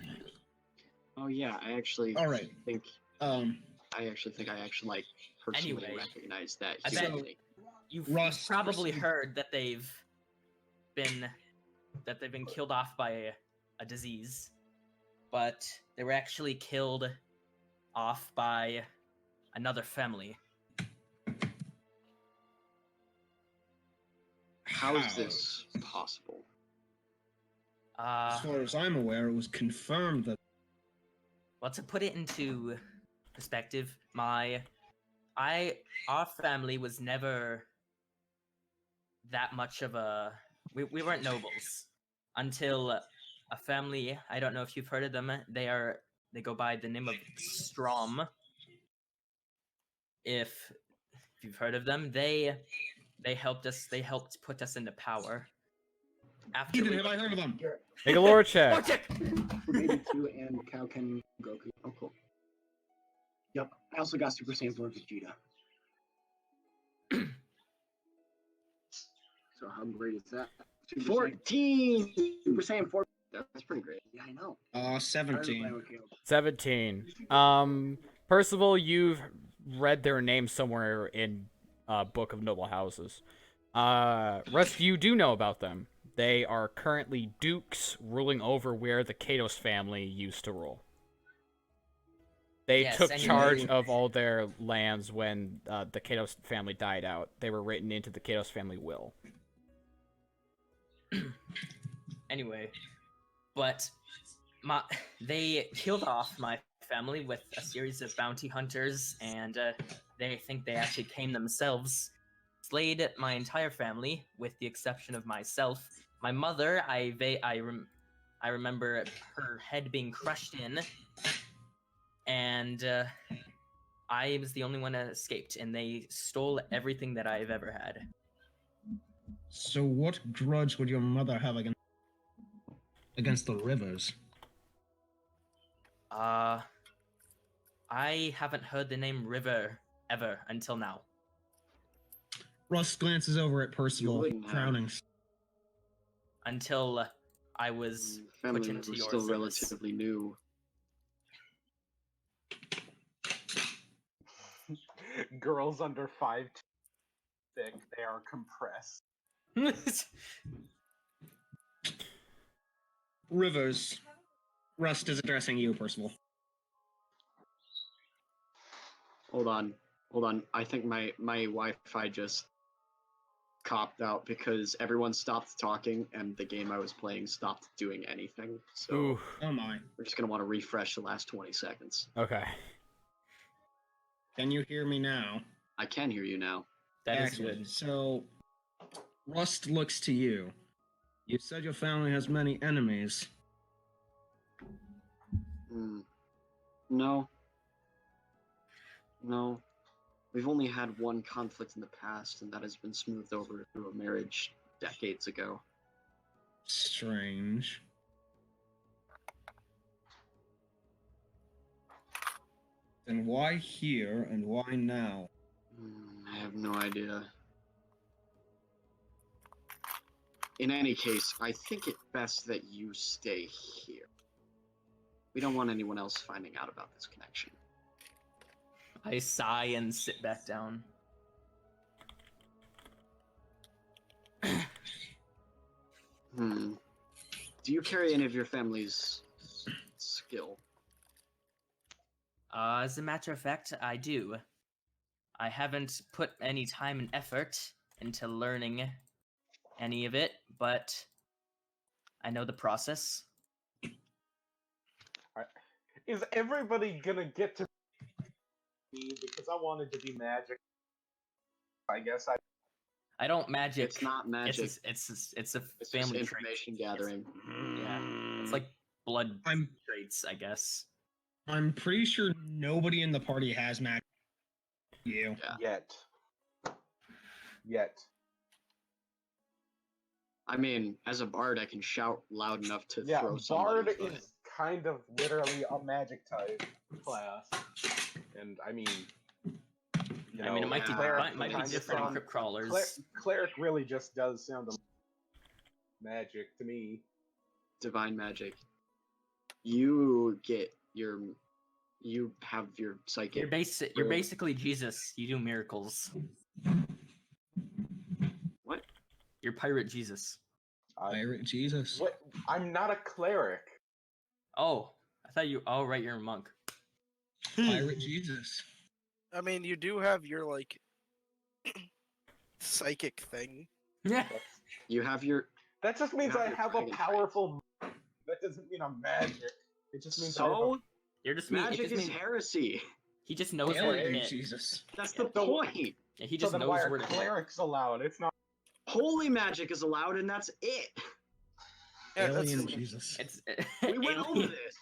Oh yeah, I actually All right. think I actually like personally Anyway, recognize that I bet- family. you've Rust, probably proceed. heard that they've been killed off by a disease, but they were actually killed off by another family. How is this possible? As far as I'm aware, it was confirmed that Well, to put it into perspective, our family was never that much of a. We weren't nobles until a family. I don't know if you've heard of them. They go by the name of Strom. If you've heard of them, they helped us. They helped put us into power. After Ethan, we have I heard of them? Make a lore check. Lore check! Maybe and Kauken Goku. Oh, cool. Yep. I also got Super Saiyan 4 Vegeta. So how great is that? 14! Super Saiyan 4. That's pretty great. Yeah, I know. 17. 17. Percival, you've read their names somewhere in Book of Noble Houses. Rest you do know about them. They are currently dukes ruling over where the Katos family used to rule. They Yes, took anyway. charge of all their lands when the Katos family died out. They were written into the Katos family will. Anyway, but they killed off my family with a series of bounty hunters, and they think they actually came themselves, slayed my entire family with the exception of myself. My mother, I remember her head being crushed in, and I was the only one that escaped, and they stole everything that I've ever had. So what grudge would your mother have against the Rivers? I haven't heard the name River ever until now. Russ glances over at Percival, wouldn't have. frowning. Until I was put Family into was your still service. relatively new. Girls under 5 thick, they are compressed. Rivers. Rust is addressing you, Percival. Hold on. I think my Wi-Fi just copped out because everyone stopped talking and the game I was playing stopped doing anything. So Ooh. Oh my. we're just gonna want to refresh the last 20 seconds. Okay. Can you hear me now? I can hear you now. That is Excellent. good. So, Rust looks to you. You said your family has many enemies. No. We've only had one conflict in the past, and that has been smoothed over through a marriage decades ago. Strange. Then why here and why now? I have no idea. In any case, I think it best that you stay here. We don't want anyone else finding out about this connection. I sigh and sit back down. Do you carry any of your family's skill? As a matter of fact, I do. I haven't put any time and effort into learning any of it, but I know the process. Is everybody gonna get to me because I wanted to be magic? I guess I don't magic. It's not magic. It's a It's just family trait. information gathering. Yeah, it's like blood I'm traits, I guess. I'm pretty sure nobody in the party has magic. You. Yeah. Yet. I mean, as a bard, I can shout loud enough to Yeah, throw somebody. Bard but- is kind of literally a magic type class. And I mean, I mean, it might be, cleric might be kinda different in sound- crypt crawlers. Cleric really just does sound magic to me. divine magic. You have your psychic. You're basically Jesus. You do miracles. What? You're pirate Jesus. Pirate Jesus. What? I'm not a cleric. Oh, I thought you. Oh, right, you're a monk. Pirate Jesus. I mean, you do have your like psychic thing. Yeah. You have your. That just means You have I your have a dragon powerful. That doesn't mean I'm magic. It just means I have a... So You're just magic is heresy. he just knows Hail where to you, hit. Jesus. That's the So- point. Yeah, he So just then knows why are where to hit. clerics allowed? It's not. Holy magic is allowed, and that's it. Yeah, that's Alien the- Jesus. It's We went over alien- this.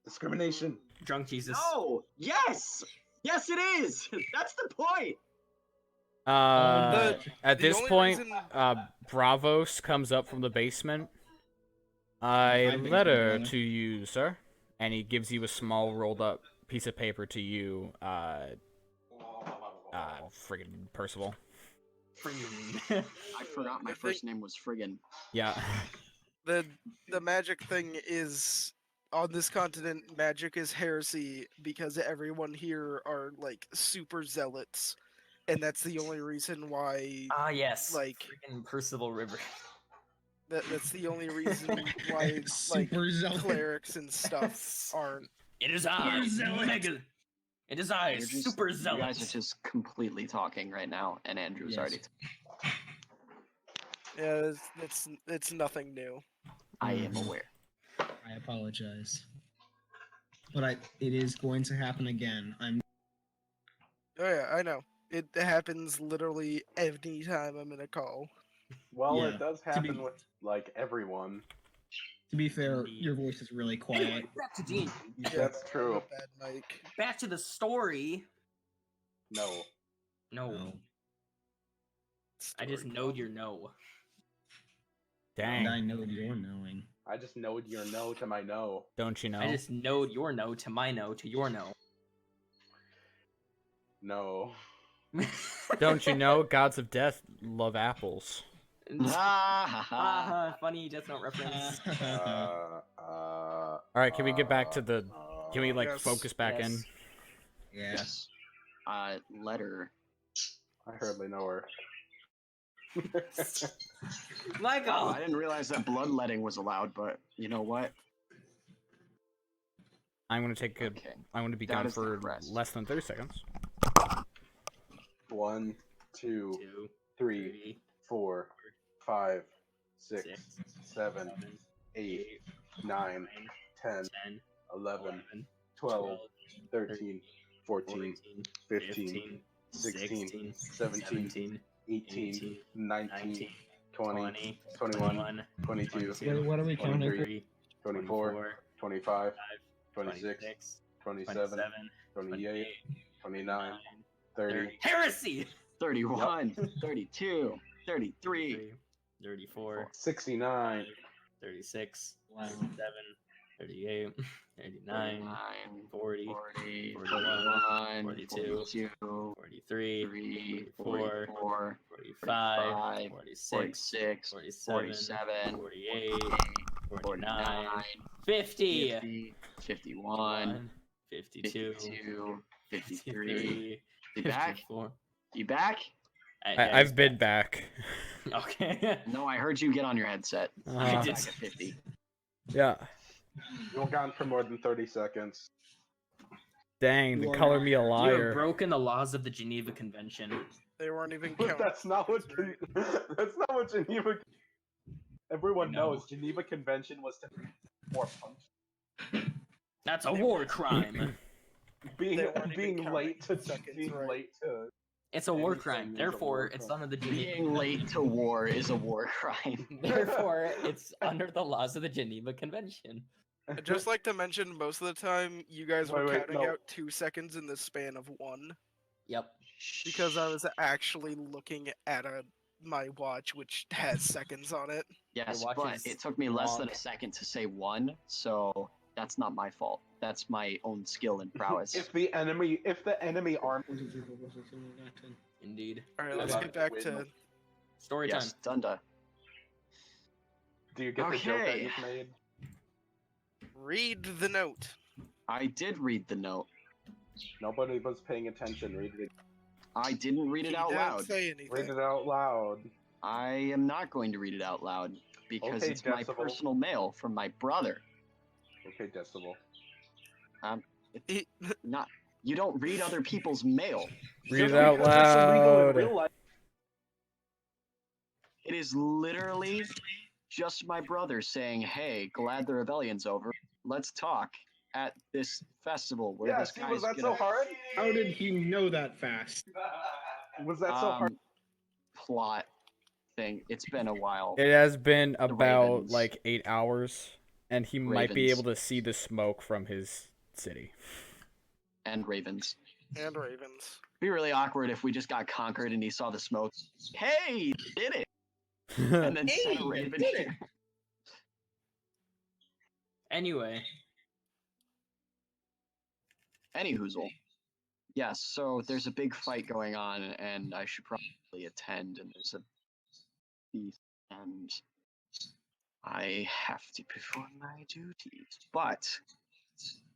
Discrimination. drunk Jesus. No. Yes. Yes, it is. That's the point. At the this only point, reason- Bravos comes up from the basement. A Hi, basement letter brother. to you, sir. And he gives you a small rolled up piece of paper to you, friggin' Percival. Freaking- I forgot my I first think- name was friggin. Yeah. the magic thing is on this continent. Magic is heresy because everyone here are like super zealots, and that's the only reason why. Ah, yes. Like- Freaking Percival River. That's the only reason why like Super zealot. clerics and stuff aren't. It is I, zealot. Mega. It is I, You're just- super You zealot. guys are just completely talking right now, and Andrew's Yes. already. Yeah, it's nothing new. I am aware. I apologize. But it is going to happen again. I'm Oh yeah, I know. It happens literally any time I'm in a call. Well, Yeah, it does to happen be- with like everyone. to be fair, Indeed. your voice is really Anyway, quiet. back to D&D. That's true. Bad mic. Back to the story. No. No, No. I just Story. knowed your no. Dang. And I know you're knowing. I just knowed your no to my no. Don't you know? I just knowed your no to my no to your no. No. Don't you know? Gods of Death love apples. Ah, funny Death Note reference. All right, can we get back to the? Can we like Yes. focus back in? Yes. Letter. I hardly know her. Michael. Oh, I didn't realize that bloodletting was allowed, but you know what? I'm gonna take a. Okay. I'm gonna be That gone is the for rest. less than 30 seconds. 1, 2, 2, 3, 3, 4, 5, 6, 6, 7, 8, 9, 10, 10, 11, 12, 13, 14, 15, 16, 17, 18, 19, 20, 21, 22, What are we counting? 23, 24, 25, 26, 27, 28, 29, 30. Heresy! 31, 32, 33. 34, 69, 36, Wow. 37, 38, 39, 40, 40, 41, 42, 43, 43, 44, 44, 45, 46, 46, 47, 48, 49, 49, 50, 50, 51, 52, 52, 53. 53, You back? 54. You back? I've been back. Okay. No, I heard you get on your headset. Uh, You're back at 50. Yeah. you were gone for more than 30 seconds. Dang, You the are color not- me a You have liar. broken the laws of the Geneva Convention. They weren't even But counting. that's not what that's not what Geneva. Everyone No. knows Geneva Convention was to more punch. That's a war crime. Being They weren't even being late to counting seconds, being right. late to. It's a war Anything crime. is a Therefore, war it's crime. under the Geneva. Being late to war is a war crime. Therefore, it's under the laws of the Geneva Convention. I'd just like to mention, most of the time, you guys were Wait, counting no. out 2 seconds in the span of 1 Yep. because I was actually looking at my watch, which has seconds on it. Yes, watch but is it took me less than long. a second to say one, so that's not my fault. That's my own skill and prowess. If the enemy army. Indeed. All right, let's About get back win. to. Story Yes, Dunda. Do you get the joke that Okay. you've made? Read the note. I did read the note. Nobody was paying attention. Read it. I didn't read it He out didn't loud. say anything. Read it out loud. I am not going to read it out loud because Okay, it's my Decibel. personal mail from my brother. Okay, Decibel. He, Not You don't read other people's mail. Read Just it out because it's illegal in loud. real life. It is literally just my brother saying, "Hey, glad the rebellion's over. Let's talk at this festival where Yeah, this see, guy's was that gonna." so hard? How did he know that fast? Was that so hard? Plot thing. It's been a while. It has been about Ravens. like 8 hours, and he might be Ravens. able to see the smoke from his city. And Ravens. And Ravens. Be really awkward if we just got conquered and he saw the smoke. Hey, did it? And then Hey, sent a you Raven did it. here. Anyway, Any hoozle. Yes, so there's a big fight going on, and I should probably attend, and there's a feast, and I have to perform my duties. But,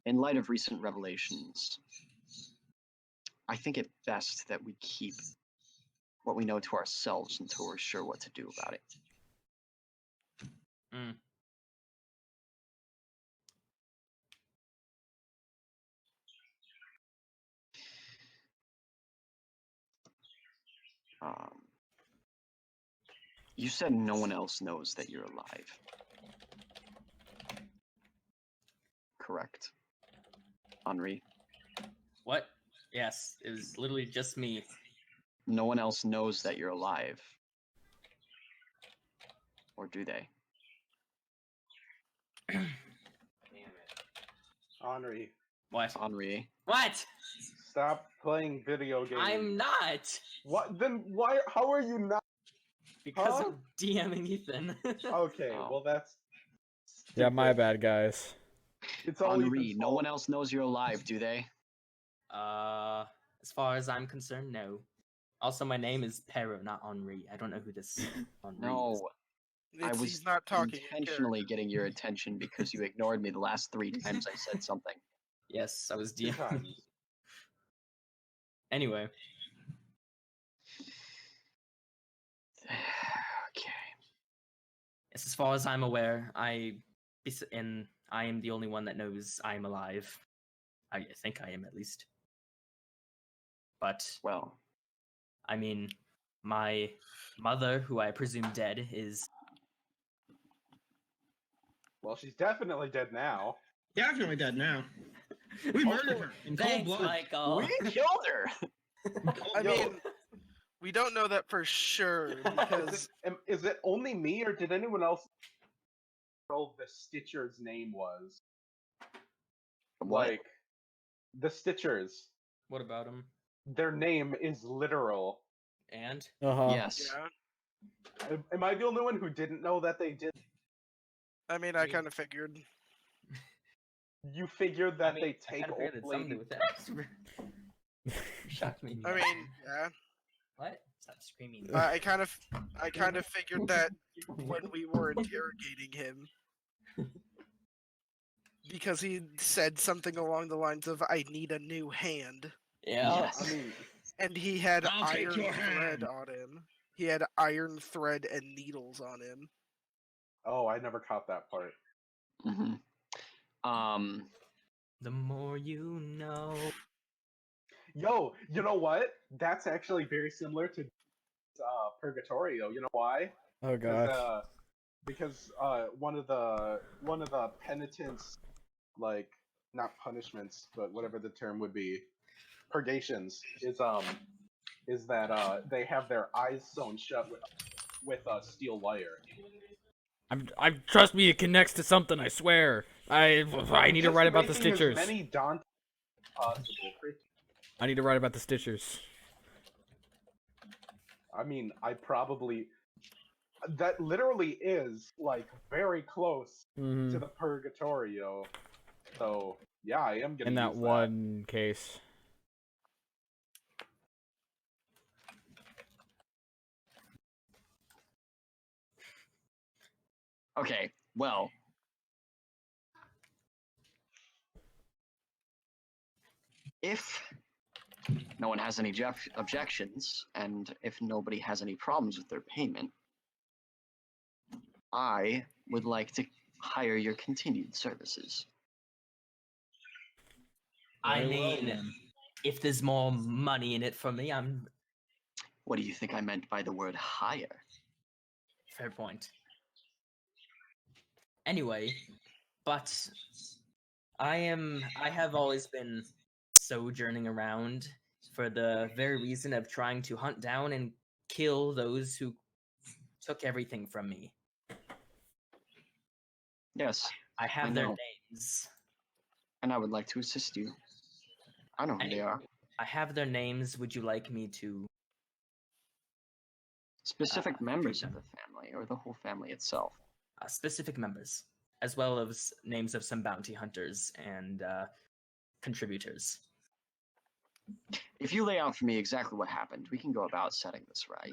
in light of recent revelations, I think it best that we keep what we know to ourselves until we're sure what to do about it. mm, You said no one else knows that you're alive. Correct. Henri. what? Yes, it was literally just me. No one else knows that you're alive. Or do they? Damn it. Henri, What? Henri. What? stop playing video games. I'm not! What? Then why? How are you not? Because Huh? I'm DMing Ethan. Okay, Oh. well that's. Yeah, my stupid. bad, guys. It's all Henri, Ethan's no fault. one else knows you're alive, do they? As far as I'm concerned, no. Also, my name is Pero, not Henri. I don't know who this Henri is. No. It's, was he's not talking in intentionally character. getting your attention because you ignored me the last 3 times I said something. Yes, I was 2 DMing. times. Anyway, Okay. yes, as far as I'm aware, I am the only one that knows I'm alive. I think I am, at least. But Well, I mean, my mother, who I presume dead, is Well, she's definitely dead now. Definitely dead now. We murdered her in cold thanks, blood. Michael. we killed her! I Yo. mean, we don't know that for sure because Is it only me, or did anyone else know the Stitcher's name was? What? Like, the Stitchers. What about him? Their name is literal. And Uh-huh. Yes. yeah. Am I the only one who didn't know that they did? I mean, I kind of figured. You figured that I mean, they I take kinda old figured it's something lady. with that. Shocked me. I mean, yeah. What? Stop screaming. I kind of figured that when we were interrogating him, because he said something along the lines of "I need a new hand," Yeah. I mean, and he had I'll take iron your thread hand. on him. He had iron thread and needles on him. oh, I never caught that part. hmm The more you know. Yo, you know what? That's actually very similar to Purgatorio. You know why? Oh gosh. Because one of the penitents, like, not punishments, but whatever the term would be, purgations, is that they have their eyes sewn shut with a steel wire. I trust me, it connects to something. I swear. I need to Just write about the making as Stitchers. many Dante possible. I need to write about the Stitchers. I mean, that literally is like very close Mm-hmm. to the Purgatorio. So yeah, I am gonna In that use one case. Okay, well. If no one has any objections, and if nobody has any problems with their payment, I would like to hire your continued services. I Very well, mean, then. if there's more money in it for me, I'm What do you think I meant by the word higher? fair point. Anyway, but I have always been sojourning around for the very reason of trying to hunt down and kill those who took everything from me. Yes, I have their know. names. and I would like to assist you. I know who they are. I have their names. Would you like me to Specific members of them? the family, or the whole family itself. Specific members, as well as names of some bounty hunters and contributors? If you lay out for me exactly what happened, we can go about setting this right.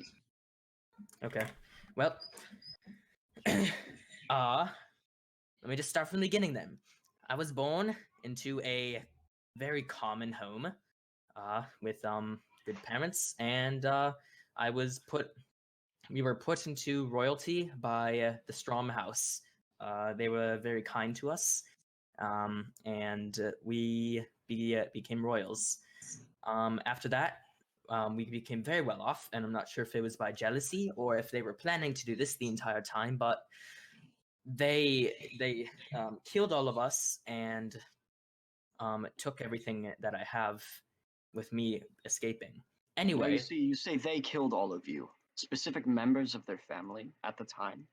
Okay. Well, let me just start from the beginning then. I was born into a very common home, with good parents, and we were put into royalty by the Strom House. They were very kind to us, and we became royals. After that, we became very well off, and I'm not sure if it was by jealousy or if they were planning to do this the entire time, but they killed all of us and took everything that I have, with me escaping. Now, Anyway, you say they killed all of you. Specific members of their family at the time.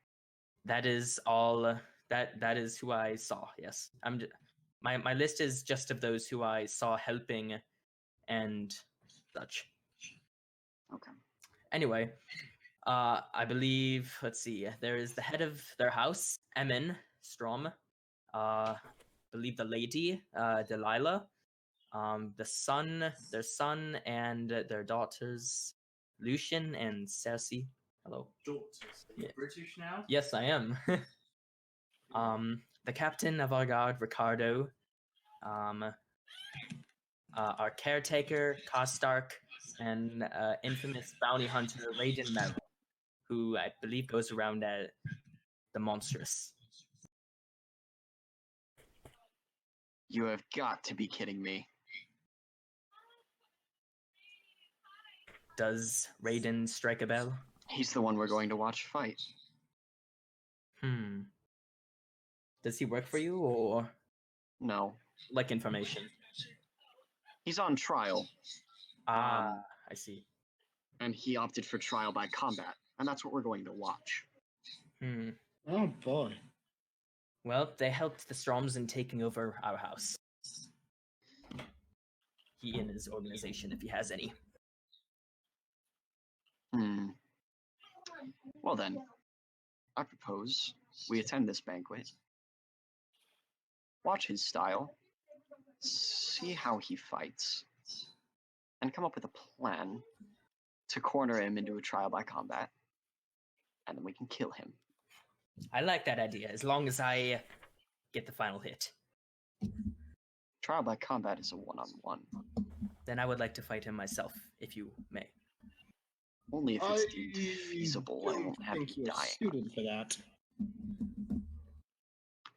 that is all. That is who I saw. Yes, my list is just of those who I saw helping and such. Okay. Anyway, I believe. Let's see. There is the head of their house, Emin Strom. Believe the lady, Delilah. Their son, and their daughters, Lucian and Cersei. Hello. Daughters. Are you British now? Yes, I am. The captain of our guard, Ricardo. Our caretaker, Kostark, and infamous bounty hunter, Raiden Merrill, who I believe goes around as the Monstrous. You have got to be kidding me. Does Raiden strike a bell? He's the one we're going to watch fight. Does he work for you, or No. like information? He's on trial. I see. And he opted for trial by combat, and that's what we're going to watch. Oh boy. Well, they helped the Stroms in taking over our house. He and his organization, if he has any. Well then, I propose we attend this banquet, watch his style, see how he fights, and come up with a plan to corner him into a trial by combat, and then we can kill him. I like that idea, as long as I get the final hit. Trial by combat is a one-on-one. Then I would like to fight him myself, if you may. Only if it's deemed feasible and won't have you dying. Suited for that.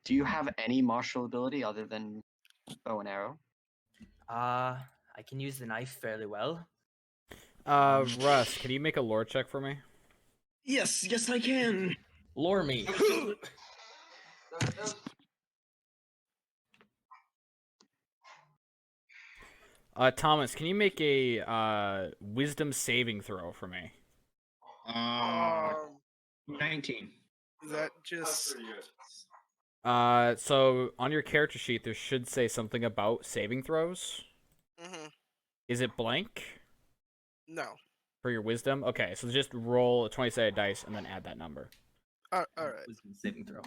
Do you have any martial ability other than bow and arrow? I can use the knife fairly well. Russ, can you make a lore check for me? Yes, I can. Lore me. Thomas, can you make a wisdom saving throw for me? 19. Is that just? So on your character sheet, there should say something about saving throws. Is it blank? No. For your wisdom? Okay, so just roll a 20-sided dice and then add that number. All right. Wisdom saving throw.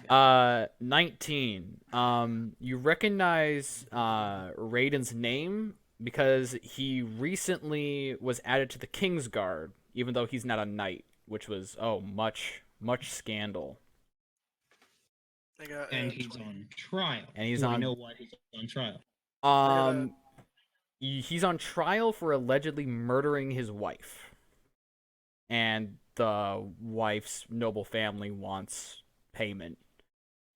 19. You recognize Raiden's name because he recently was added to the King's Guard, even though he's not a knight, which was much scandal. And he's on trial. And he's Do on. I know why he's on trial? He's on trial for allegedly murdering his wife, and the wife's noble family wants payment.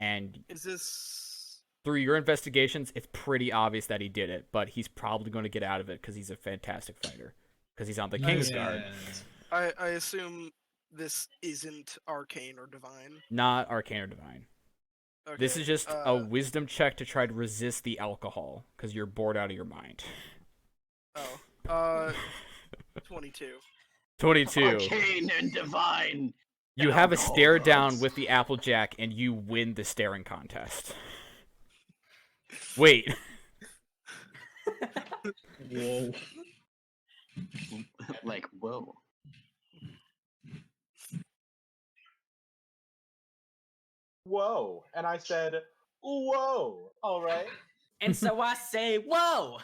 And is this through your investigations, it's pretty obvious that he did it, but he's probably going to get out of it because he's a fantastic fighter. Because he's on the King's Guard. I assume this isn't arcane or divine. Not arcane or divine. Okay, This is just a wisdom check to try to resist the alcohol, because you're bored out of your mind. 22. 22. Arcane and divine. You have a stare down drugs. with the Applejack, and you win the staring contest. Wait. Whoa. Like, whoa. Whoa. And I said, whoa. All right. And so I say, whoa!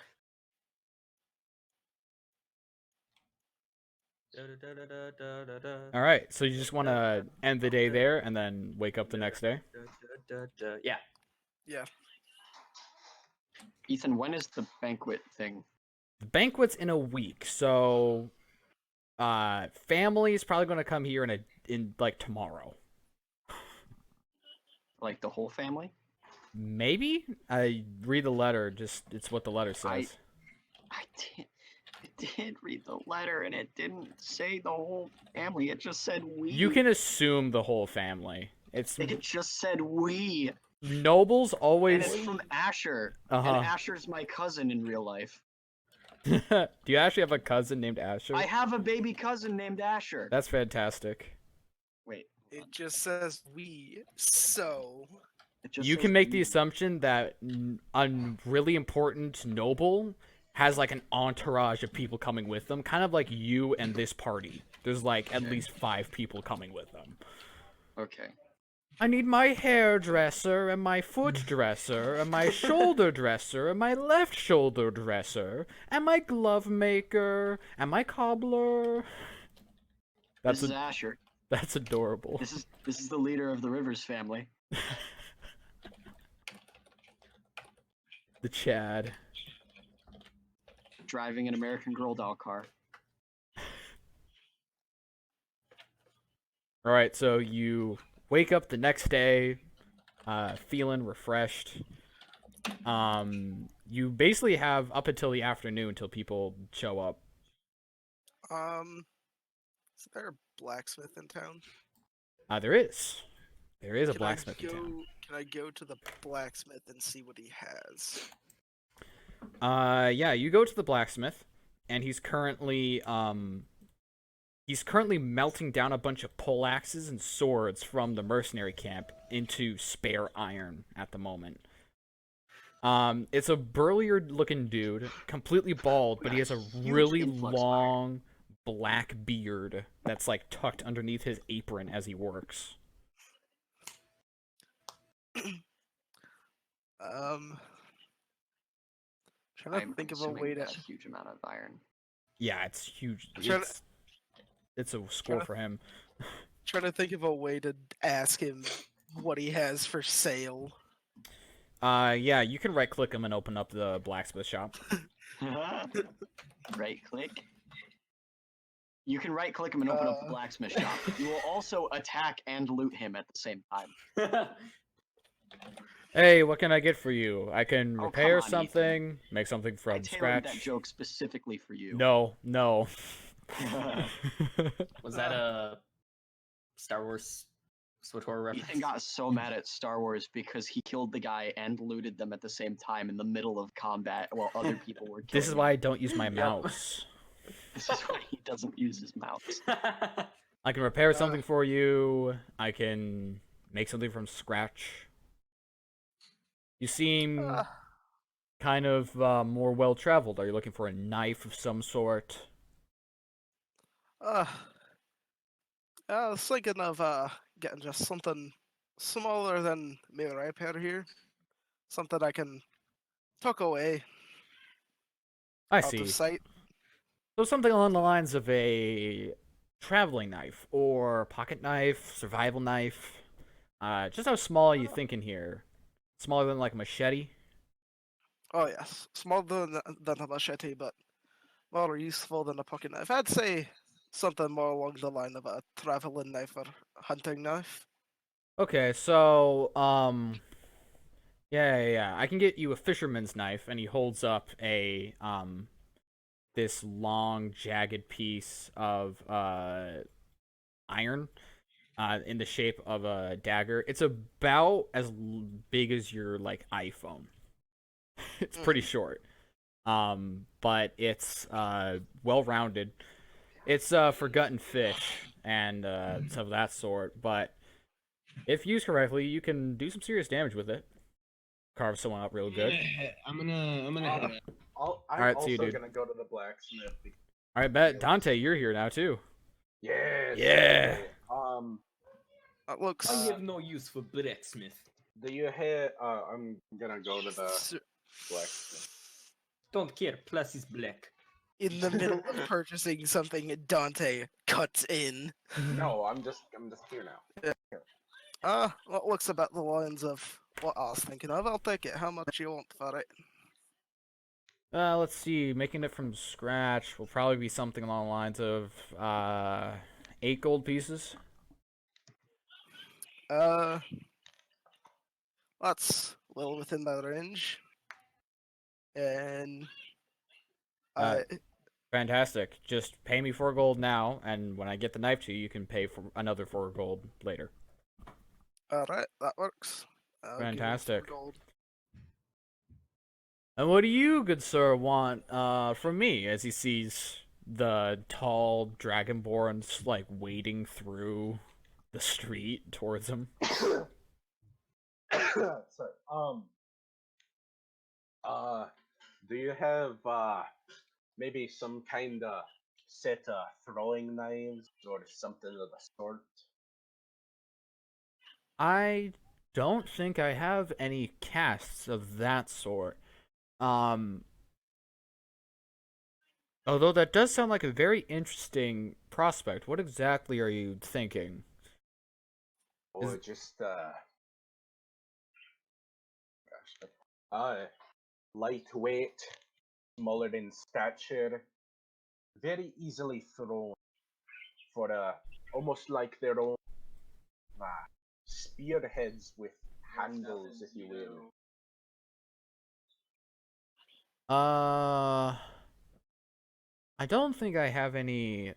All right, so you just want to end the day there and then wake up the next day? Yeah. Yeah. Ethan, when is the banquet thing? The banquet's in a week, so family is probably going to come here in like tomorrow. Like the whole family? Maybe? I read the letter, just it's what the letter says. I did read the letter, and it didn't say the whole family. It just said we. You can assume the whole family. It just said we. Nobles And always. it's from Asher. Uh-huh. And Asher's my cousin in real life. Do you actually have a cousin named Asher? I have a baby cousin named Asher. That's fantastic. Wait. It just says we, so. You can make the assumption that a really important noble has like an entourage of people coming with them, kind of like you and this party. There's like at least 5 people coming with them. Okay. I need my hairdresser, and my foot dresser, and my shoulder dresser, and my left shoulder dresser, and my glove maker, and my cobbler. This is Asher. That's adorable. This is the leader of the Rivers family. The Chad. Driving an American Girl doll car. All right, so you wake up the next day, feeling refreshed. You basically have up until the afternoon until people show up. Is there a blacksmith in town? There is. There is a Can blacksmith I in go, town. Can I go to the blacksmith and see what he has? Yeah, you go to the blacksmith, and he's currently melting down a bunch of poleaxes and swords from the mercenary camp into spare iron at the moment. It's a burlier looking dude, completely bald, but he has a really long black beard that's like tucked underneath his apron as he works. Trying to think of a way to. A huge amount of iron. Yeah, it's huge. Trying It's a score for him. Trying to think of a way to ask him what he has for sale. Yeah, you can right click him and open up the blacksmith shop. Right click. You can right click him and open up the blacksmith shop. You will also attack and loot him at the same time. Hey, what can I get for you? I can Oh, repair come on, something, make something I from tailored scratch. that joke specifically for you. No. Was that a Star Wars SWTOR reference? Ethan got so mad at Star Wars because he killed the guy and looted them at the same time in the middle of combat while other people were killing This is them. why I don't use my mouse. This is why he doesn't use his mouse. I can repair something for you. I can make something from scratch. You seem kind of more well-traveled. Are you looking for a knife of some sort? I was thinking of getting just something smaller than my rapier here. Something I can tuck away I out see. of sight. So something along the lines of a traveling knife or pocket knife, survival knife. Just how small are you thinking here? Smaller than like a machete? Oh yes, smaller than a machete, but more useful than a pocket knife. I'd say something more along the line of a traveling knife or hunting knife. Okay, so Yeah. I can get you a fisherman's knife, and he holds up a this long, jagged piece of iron, in the shape of a dagger. It's about as big as your like iPhone. It's pretty short, but it's well rounded. It's for gutting fish and stuff of that sort. But if used correctly, you can do some serious damage with it. Carve someone up real good. I'm gonna head out. I'm Alright, also see you, dude. gonna go to the blacksmith. All right, bet Dante, you're here now too. Yes. Yeah. Okay. That looks. I have no use for blacksmith. Do you hear? I'm gonna go to the s- blacksmith. Don't care. Plus is black. In the middle of purchasing something, Dante cuts in. No, I'm just here now. What looks about the lines of what I was thinking of. I'll take it. How much you want for it? Let's see. Making it from scratch will probably be something along the lines of 8 gold pieces. That's well within my range. And Uh, Fantastic. Just pay me 4 gold now, and when I get the knife to you, you can pay for another 4 gold later. alright, that works. I'll give him 4 Fantastic. gold. And what do you, good sir, want from me? As he sees the tall dragonborns like wading through the street towards him. Sorry. Do you have maybe some kind of set of throwing knives or something of the sort? I don't think I have any casts of that sort. Although that does sound like a very interesting prospect. What exactly are you thinking? Or just lightweight, smaller in stature, very easily thrown for almost like their own spearheads with handles, if you will. I don't think I have any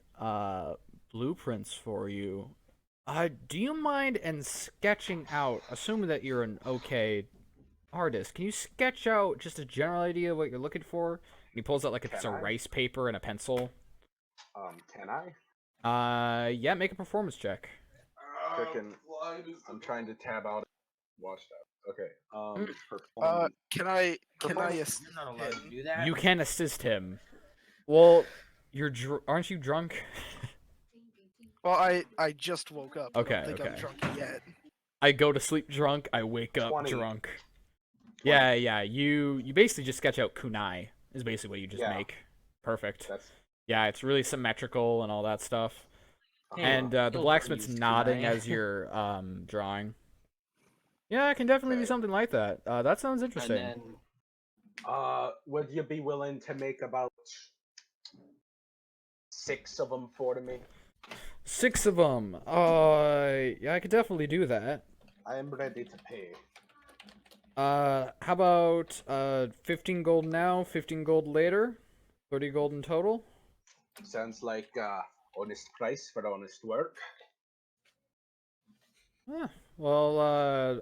blueprints for you. Do you mind sketching out, assuming that you're an okay artist, can you sketch out just a general idea of what you're looking for? And he pulls out like it's a rice paper and a pencil. Can I? Yeah, make a performance check. I'm trying to tab out. Watch that. Okay. Performance. Can I You're not allowed to do that. You can assist him. Well, aren't you drunk? Well, I just woke up. Okay, I don't think I'm drunk yet. I go to sleep drunk, I wake up 20. drunk. 20. Yeah, you basically just sketch out kunai, is basically what you just make. Perfect. Yeah, it's really symmetrical and all that stuff. And the blacksmith's nodding kunai. as you're drawing. Yeah, it can definitely be something like that. That sounds interesting. And then, would you be willing to make about 6 of them for me? 6 of them. Yeah, I could definitely do that. I am ready to pay. How about 15 gold now, 15 gold later, 30 gold in total? Sounds like honest price for honest work. Well,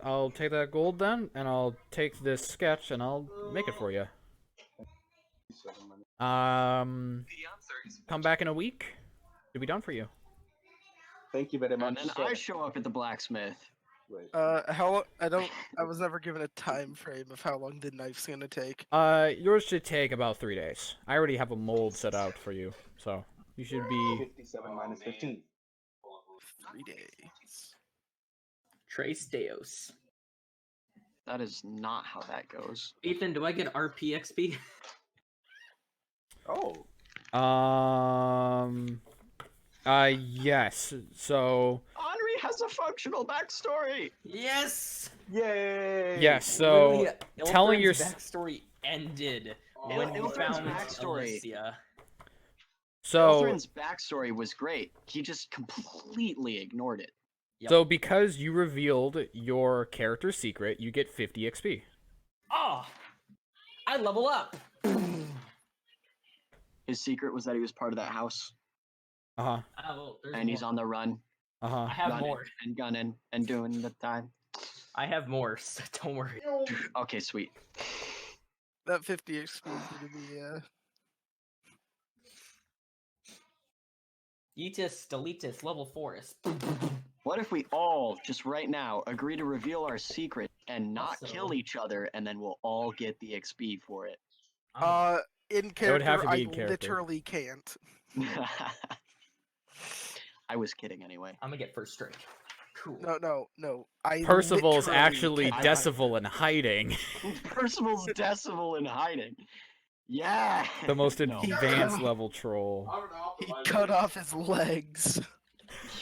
I'll take that gold then, and I'll take this sketch and I'll make it for you. Come back in a week. It'll be done for you. Thank you very much. And then I show up at the blacksmith. How I was never given a time frame of how long the knife's gonna take. Yours should take about 3 days. I already have a mold set out for you, so you should be 57 minus 15. 3 days. Trace Deos. That is not how that goes. Ethan, do I get RP XP? Oh. Yes. So. Henri has a functional backstory. Yes. Yay. Yes. So Literally, telling your backstory ended when you Ilthrin's found backstory. Alicia. So. Ilthrin's backstory was great. He just completely ignored it. So because you revealed your character's secret, you get 50 XP. Oh, I level up. His secret was that he was part of that house, Uh-huh. Well, there's and he's more. on the run, Uh-huh. I have running more. and gunning and doing the time. I have more, so don't worry. Okay, sweet. That 50 XP is gonna be Yeetus, deletus, level 4. What if we all, just right now, agree to reveal our secret and not Also- kill each other, and then we'll all get the XP for it? in It would have character. to be I in character. literally can't. I was kidding anyway. I'm gonna get first strike. Cool. No. I Percival's literally actually cannot. Decibel in hiding. Percival's Decibel in hiding. Yeah. The most No. advanced level troll. He cut off his legs.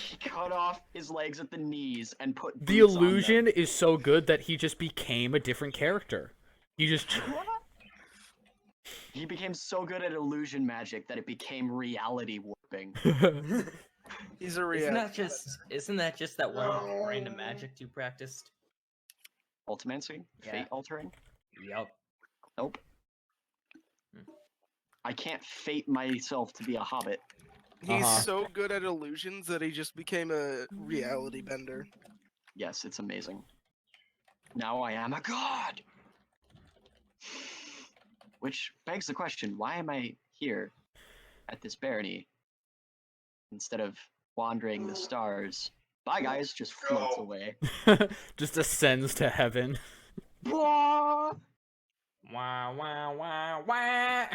He cut off his legs at the knees and put The boots on them. illusion is so good that he just became a different character. He just He became so good at illusion magic that it became reality warping. He's a Isn't reality. that just that one random magic you practiced? Ultimancy? Yeah. Fate altering? Yup. Nope. I can't fate myself to be a hobbit. He's so good at illusions that he just became a reality bender. Yes, it's amazing. Now I am a god! Which begs the question, why am I here at this barony instead of wandering the stars? Bye guys, just floats away. just ascends to heaven. Blah! Wah wah wah wah.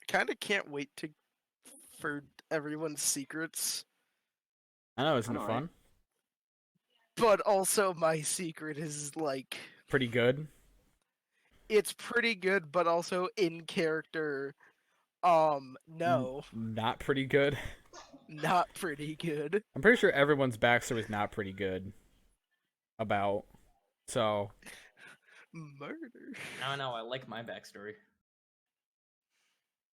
Kind of can't wait for everyone's secrets, I know, isn't it I know, fun? but also my secret is like Pretty good. it's pretty good, but also in character. No, Not pretty good. not pretty good. I'm pretty sure everyone's backstory is not pretty good. So Murder. No, I like my backstory.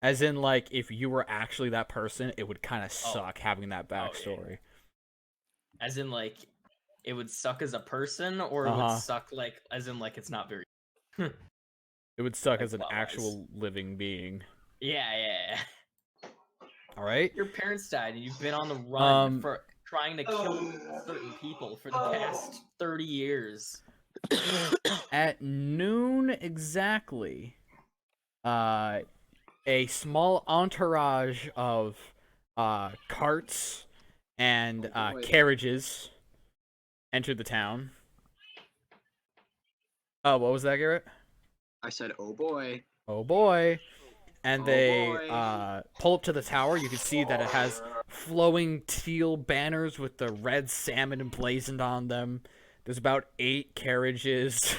as in, like, if you were actually that person, it would kind of suck having that yeah. backstory. As in, like, it would suck as a person, or it would suck like, as in, like, it's not very. It would suck Like, as an plot-wise. actual living being. Yeah. All right. Your parents died, and you've been on the run for trying to kill certain people for the past 30 years. At noon exactly, a small entourage of carts and carriages entered the town. Oh, what was that, Garrett? I said, oh boy. Oh boy. And Oh they boy. pull up to the tower. You can see that it has flowing teal banners with the red salmon emblazoned on them. There's about 8 carriages,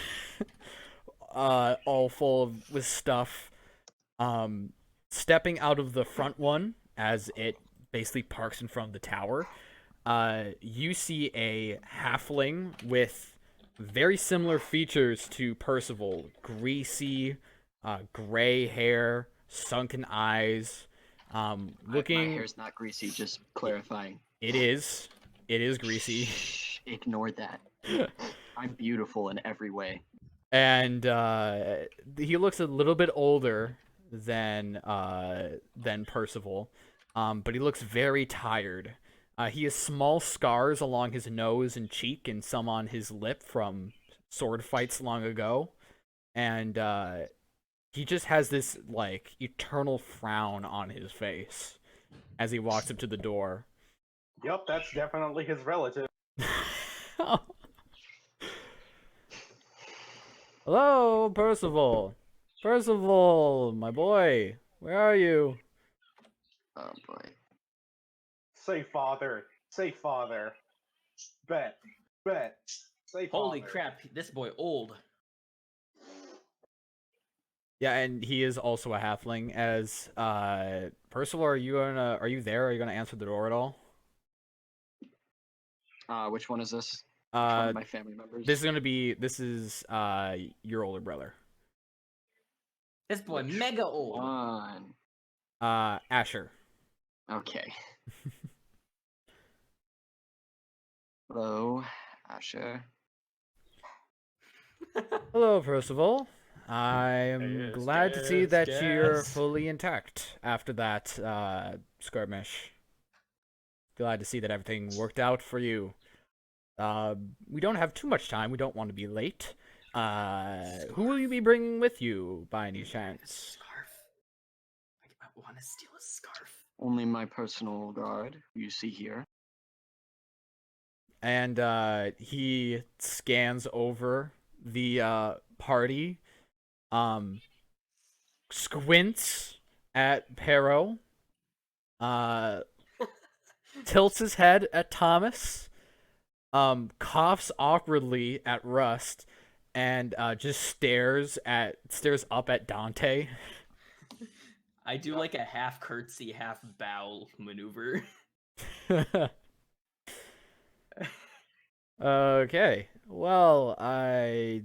all full with stuff. Stepping out of the front one, as it basically parks in front of the tower, you see a halfling with very similar features to Percival. Greasy, gray hair, sunken eyes. Looking. My hair's not greasy, just clarifying. It is greasy. Shh, ignore that. I'm beautiful in every way. And he looks a little bit older than Percival, but he looks very tired. He has small scars along his nose and cheek, and some on his lip from sword fights long ago. And he just has this like eternal frown on his face as he walks up to the door. Yep, that's definitely his relative. Hello, Percival. Percival, my boy. Where are you? Oh boy. Say father. Say father. Bet. Say father. Holy crap, this boy old. Yeah, and he is also a halfling. As Percival, are you there? Are you gonna answer the door at all? Which one is this? Which one of my family members? This is your older brother. This boy mega old. One. Asher. Okay. Hello, Asher. Hello, Percival. I'm Yes, glad to see yes, that you're yes. fully intact after that skirmish. Glad to see that everything worked out for you. We don't have too much time. We don't want to be late. Who will you be bringing with you, by any chance? Scarf. I want to steal a scarf. Only my personal guard, who you see here. And he scans over the party, squints at Pero, tilts his head at Thomas, coughs awkwardly at Rust, and just stares up at Dante. I do like a half curtsy, half bow maneuver. Okay, well, I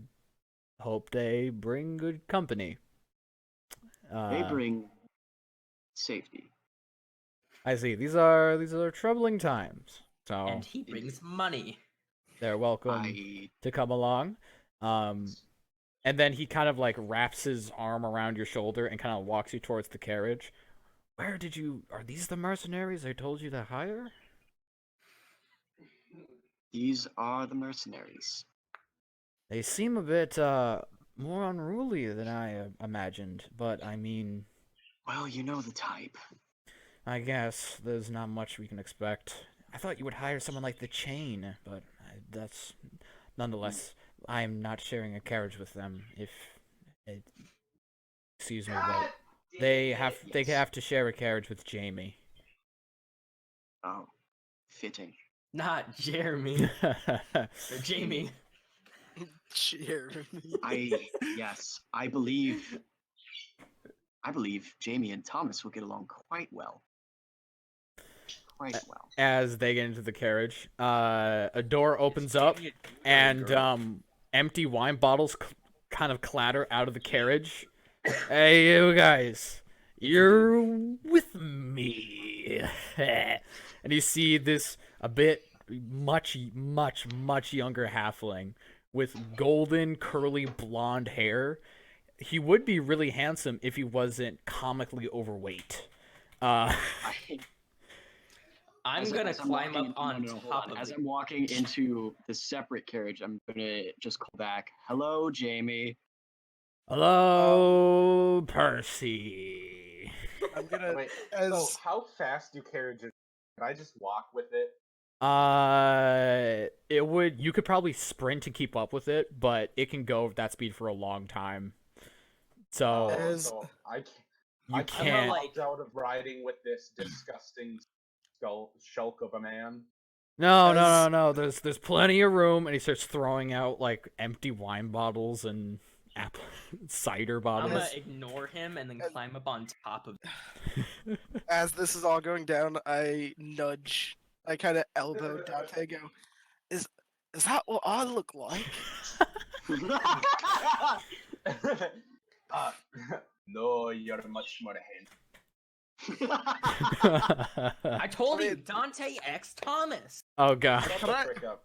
hope they bring good company. They bring safety. I see. These are troubling times. So And he brings money. they're welcome to come along. And then he kind of like wraps his arm around your shoulder and kind of walks you towards the carriage. Are these the mercenaries I told you to hire? These are the mercenaries. They seem a bit more unruly than I imagined, but I mean, Well, you know the type. I guess there's not much we can expect. I thought you would hire someone like the Chain, but that's nonetheless. I'm not sharing a carriage with them. Excuse me, but they have to share a carriage with Jamie. Oh, fitting. Not Jeremy. Or Jamie. Jeremy. I believe Jamie and Thomas will get along quite well. Quite well. As they get into the carriage, a door opens up, and empty wine bottles kind of clatter out of the carriage. Hey, you guys, you're with me. And you see this a bit much younger halfling with golden curly blonde hair. He would be really handsome if he wasn't comically overweight. I'm gonna climb up on top of As it. I'm walking into the separate carriage, I'm gonna just call back, "Hello, Jamie." Hello, Percy. I'm gonna. Wait, As so how fast do carriages? Can I just walk with it? You could probably sprint to keep up with it, but it can go at that speed for a long time. So So I you can't can't. opt out of riding with this disgusting shulk of a man. No. There's plenty of room, and he starts throwing out like empty wine bottles and apple cider I'm bottles. gonna ignore him and then climb up on top of it. as this is all going down, I nudge. I kind of elbow Dante. Go, is that what I look like? No, you're much more handsome. I told you, Dante X Thomas. Oh god. Shut the frick up.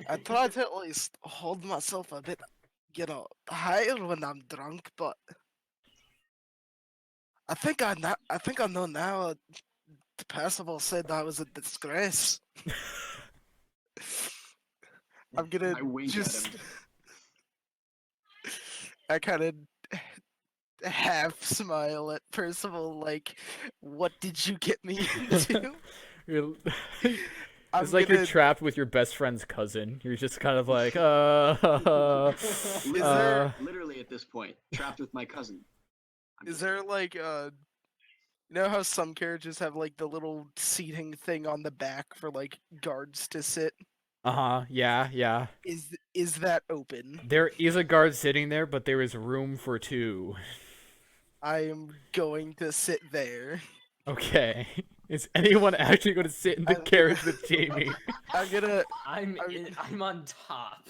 I try to at least hold myself a bit, higher when I'm drunk, but I think I know now. Percival said I was a disgrace. I'm gonna I wink at him. I kind of half smile at Percival, like, "What did you get me into?" It's like you're trapped with your best friend's cousin. You're just kind of like, Literally at this point, trapped with my cousin. Is there like you know how some carriages have like the little seating thing on the back for like guards to sit? Yeah. Is that open? There is a guard sitting there, but there is room for two. I am going to sit there. Okay. Is anyone actually going to sit in the carriage with Jamie? I'm on top.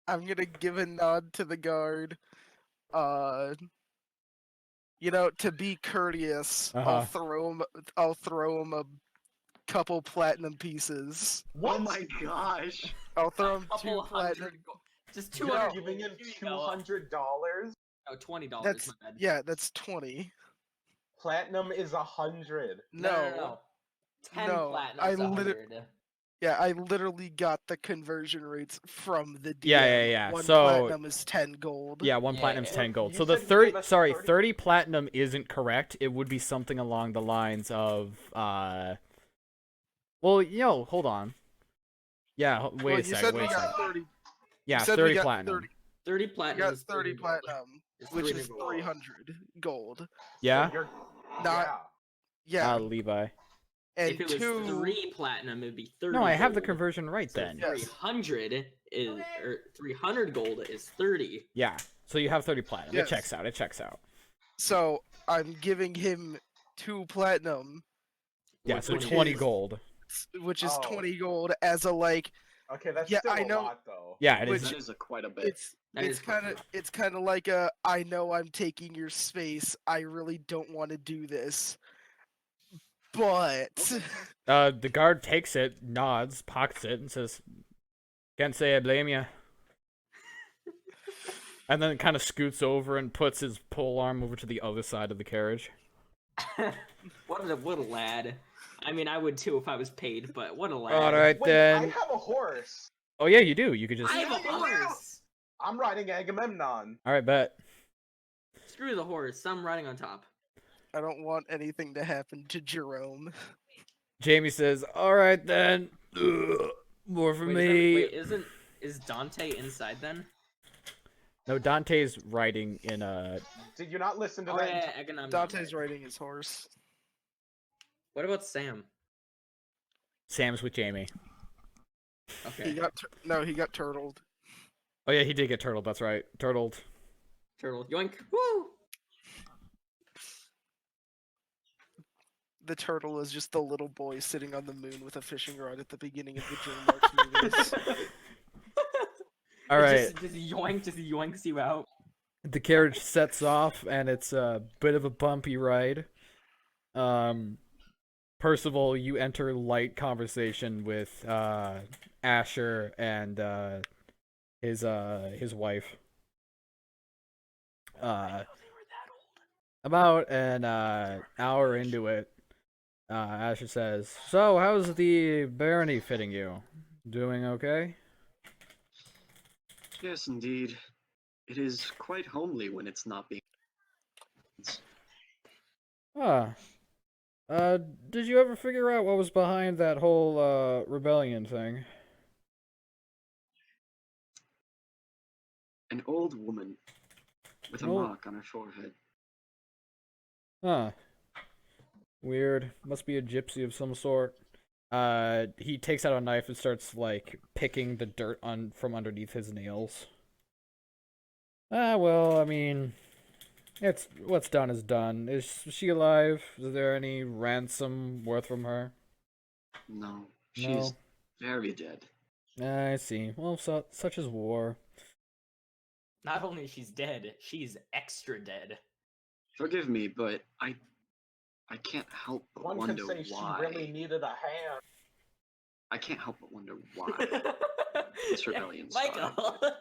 I'm gonna give a nod to the guard. To be courteous, I'll throw him a couple platinum pieces. What? Oh my gosh! I'll throw him 2 platinum. Just You're $200. giving him $200? Oh, $20. That's My bad. yeah, that's 20. Platinum is 100. No. 10 No, platinum I is 100. Yeah, I literally got the conversion rates from the DM. Yeah. One So platinum is 10 gold. yeah, one Yeah, platinum's yeah. 10 gold. You So the said you gave 30, us sorry, 30? 30 platinum isn't correct. It would be something along the lines of well, hold on. Yeah, wait Well, a you second. said Wait we a got second. 30. Yeah, You said 30 we got platinum. 30. 30 We platinum got is 30 gold. platinum, It's which 300 is gold. 300 gold. Yeah. You're, Not yeah, Levi. and If it was 2. 3 platinum, it'd be 30 No, I have the gold. conversion right So then. Yeah. 300 is, or 300 gold is 30. Yeah. So you have 30 platinum. Yes. It checks out. It checks out. So I'm giving him 2 platinum, Yeah, so Which 20 is- gold. which is Oh. 20 gold as a like. okay, that's Yeah, still I a know. lot though. Yeah, it Which- is. That is quite a bit. It's That it's is quite kind of rough. it's kind of like a I know I'm taking your space. I really don't want to do this, but The guard takes it, nods, pockets it, and says, "Can't say I blame you." And then kind of scoots over and puts his pole arm over to the other side of the carriage. What a lad. I mean, I would too if I was paid, but what a lad. All right Wait, I then. have a horse. Oh yeah, you do. You could just. I have a horse! I'm riding Agamemnon. All right, bet. Screw the horse. I'm riding on top. I don't want anything to happen to Jerome. Jamie says, "All right then. Ugh, more for me." Is Dante inside then? No, Dante's riding in a. Did you not listen to Oh that? yeah, Agamemnon. Dante's riding his horse. What about Sam? Sam's with Jamie. Okay. He got turtled. Oh yeah, he did get turtled. That's right, turtled. Turtle. Yoink. Woo! The turtle is just the little boy sitting on the moon with a fishing rod at the beginning of the DreamWorks movies. All right. Just yoinks you out. The carriage sets off, and it's a bit of a bumpy ride. Percival, you enter light conversation with Asher and his wife. About an hour into it, Asher says, "So, how's the barony fitting you? Doing okay?" Yes, indeed. It is quite homely when it's not being. Ah. Did you ever figure out what was behind that whole rebellion thing? An old woman with a Oh. mark on her forehead. Huh. Weird. Must be a gypsy of some sort. He takes out a knife and starts, like, picking the dirt from underneath his nails. Well, I mean, it's what's done is done. Is she alive? Is there any ransom worth from her? No, she's very dead. I see. Well, such is war. Not only is she's dead, she's extra dead. Forgive me, but I can't help but One wonder could say why. she really needed a hand. I can't help but wonder why this rebellion Michael. started.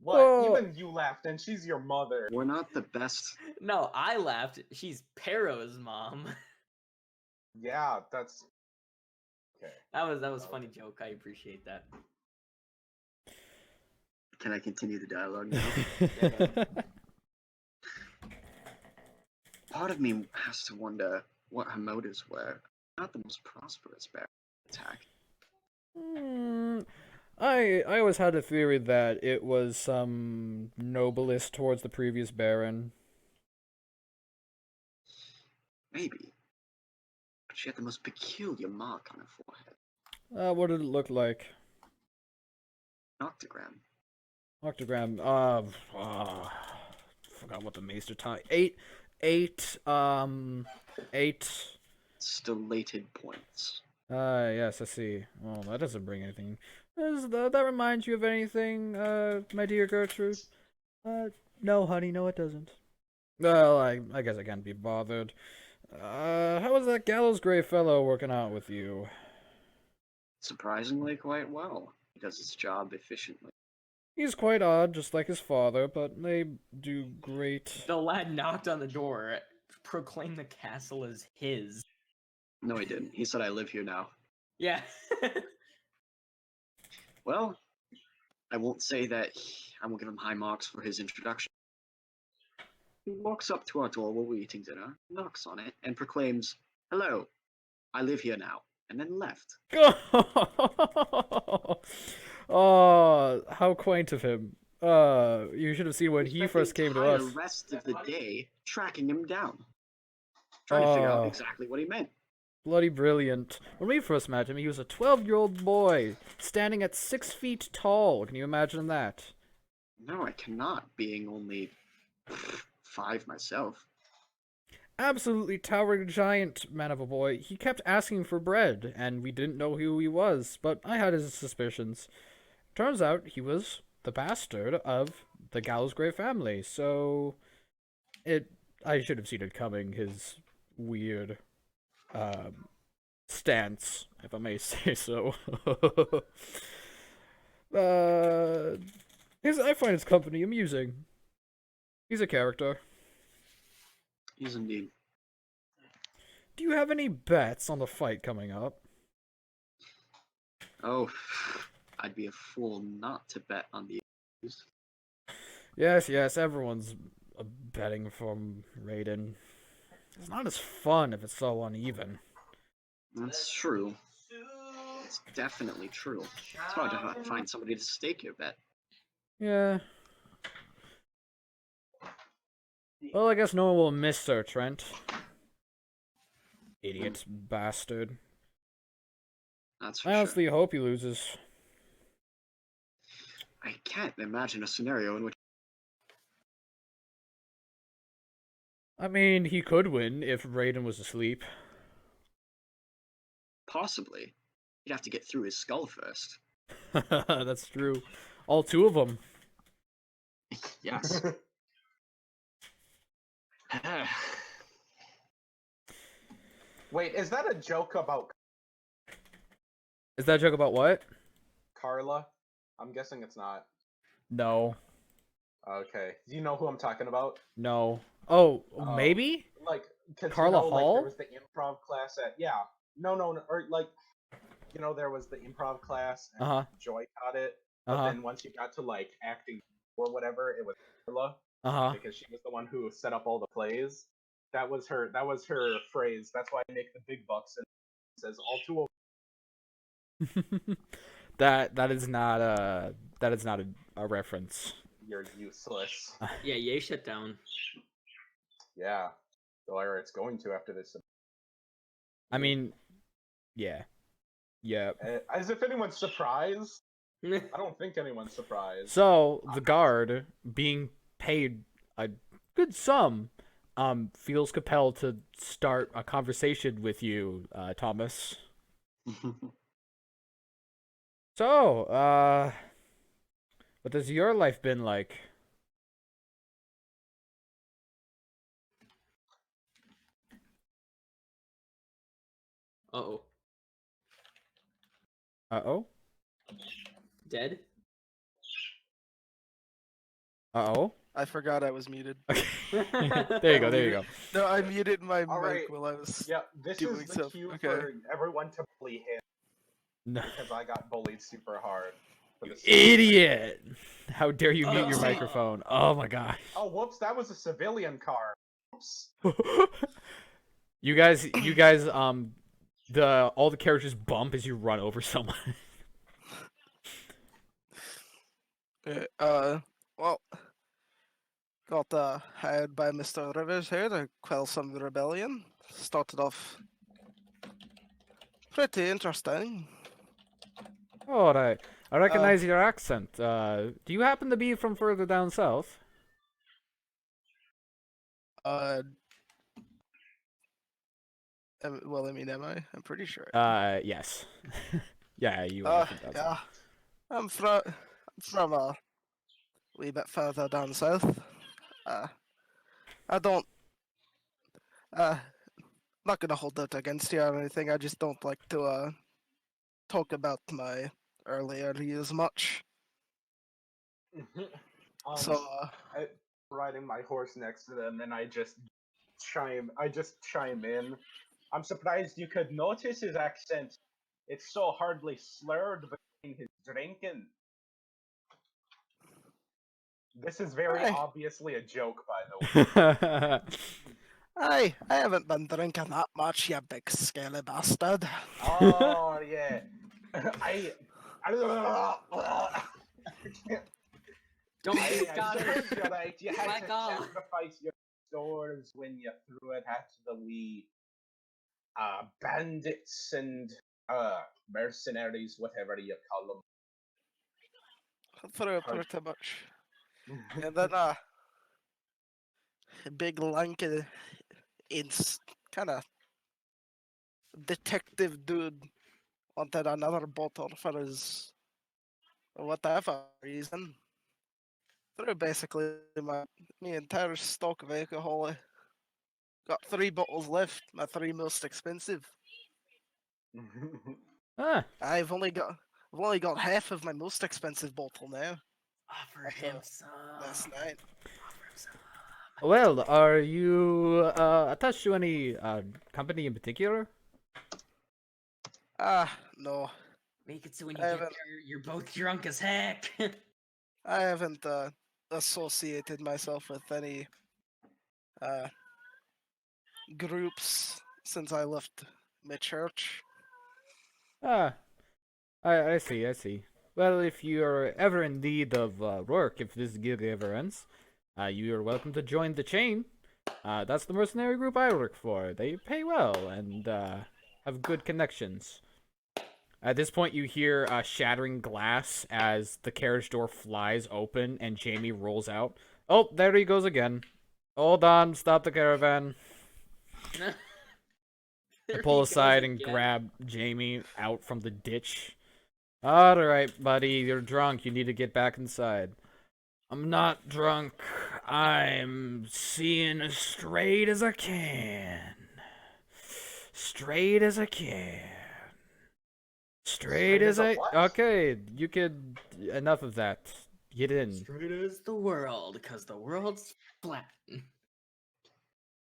What? Whoa. Even you laughed, and she's your mother. We're not the best. No, I laughed. She's Pero's mom. Yeah, that's okay. That was a funny joke. I appreciate that. Can I continue the dialogue now? Part of me has to wonder what her motives were. Not the most prosperous bear attack. I always had a theory that it was some noblest towards the previous baron. Maybe. But she had the most peculiar mark on her forehead. What did it look like? An octagram. Octagram. Forgot what the maester time. Eight. Stellated points. Yes, I see. Well, that doesn't bring anything. Does that remind you of anything, my dear Gertrude? No, honey, no, it doesn't. Well, I guess I can't be bothered. How was that gallows gray fellow working out with you? Surprisingly quite well. He does his job efficiently. He's quite odd, just like his father, but they do great. The lad knocked on the door, proclaimed the castle as his. No, he didn't. He said, I live here now. Yeah. Well, I won't say that I won't give him high marks for his introduction. He walks up to our door while we're eating dinner, knocks on it, and proclaims, Hello, I live here now, and then left. Oh, how quaint of him. You should have seen when We he spent first the came to entire us. rest of the day tracking him down, trying to figure out Oh. exactly what he meant. Bloody brilliant. When we first met him, he was a 12-year-old boy, standing at 6 feet tall. Can you imagine that? No, I cannot, being only 5 myself. Absolutely towering giant, man of a boy. He kept asking for bread, and we didn't know who he was, but I had his suspicions. Turns out he was the bastard of the Gallows-Grey family, so I should have seen it coming, his weird stance, if I may say so. I find his company amusing. He's a character. He's indeed. Do you have any bets on the fight coming up? Oh, I'd be a fool not to bet on the accused. Yes, everyone's betting from Raiden. It's not as fun if it's so uneven. That's true. It's definitely true. It's hard to find somebody to stake your bet. Yeah. Well, I guess no one will miss Sir Trent. Idiot bastard. That's for I sure. honestly hope he loses. I can't imagine a scenario in which I mean, he could win if Raiden was asleep. possibly you'd have to get through his skull first. That's true. All 2 of them. Yes. Wait, is that a joke about Is that a joke about what? Carla? I'm guessing it's not. No. Okay. Do you know who I'm talking about? No. Oh, Oh. maybe? Like, 'cause, Carla like, Hall? there was the improv class at no, or like, there was the improv class and Uh-huh. Joy taught it, but Uh-huh. then once you got to like acting or whatever, it was Carla Uh-huh. because she was the one who set up all the plays. That was her phrase. That's why I make the big bucks, and it says all 2 of that is not a reference. you're useless. Yeah, yay, shut down. Yeah. Or it's going to after this. I mean, yeah. Yeah. As if anyone's surprised. I don't think anyone's surprised. So, the guard, being paid a good sum, feels compelled to start a conversation with you, Thomas. So, what has your life been like? Uh-oh. Uh-oh? Dead? Uh-oh? I forgot I was muted. There you go. No, I muted my All mic right. while I was. Yeah, this doing is the stuff. cue Okay. for everyone to bully him No. because I got bullied super hard. For the Idiot! How dare you mute your Oh. microphone? Oh my gosh. Oh, whoops! That was a civilian car. Oops. You guys, all the characters bump as you run over someone. Well, got hired by Mr. Rivers here to quell some rebellion. Started off pretty interesting. All right. I recognize your accent. Do you happen to be from further down south? Well, I mean, am I? I'm pretty sure. Yes. Yeah, you are from down south. Yeah. I'm from a wee bit further down south. I don't. Not gonna hold it against you or anything. I just don't like to talk about my earlier years much. Um, So, riding my horse next to them, and I just chime in. I'm surprised you could notice his accent. It's so hardly slurred between his drinking. This is very Hey. obviously a joke, by the way. I haven't been drinking that much, you big scaly bastard. Oh yeah, I Don't I be Scottish. serves you right. You had My to God. sacrifice your stores when you threw it at the wee bandits and mercenaries, whatever you call Through them. pretty much. And then, a big lanky, kind of detective dude wanted another bottle for his whatever reason. Through basically my entire stock of alcohol. Got 3 bottles left, my 3 most expensive. Ah, I've only got half of my most expensive bottle now. Offer After him some. last night. Offer him some. well, are you attached to any company in particular? No. Make it so when you I get haven't- there, you're both drunk as heck. I haven't associated myself with any groups since I left my church. Ah, I see, I see. Well, if you're ever in need of work, if this gig ever ends, you are welcome to join the chain. That's the mercenary group I work for. They pay well and have good connections. At this point, you hear shattering glass as the carriage door flies open and Jamie rolls out. Oh, there he goes again. Hold on, stop the caravan. I There pull he aside goes and again. grab Jamie out from the ditch. Alright, buddy, you're drunk. You need to get back inside. I'm not drunk. I'm seeing as straight as I can. Straight as I can. Straight as I. what? Okay, you could. Enough of that. Get in. Straight as the world, because the world's flat.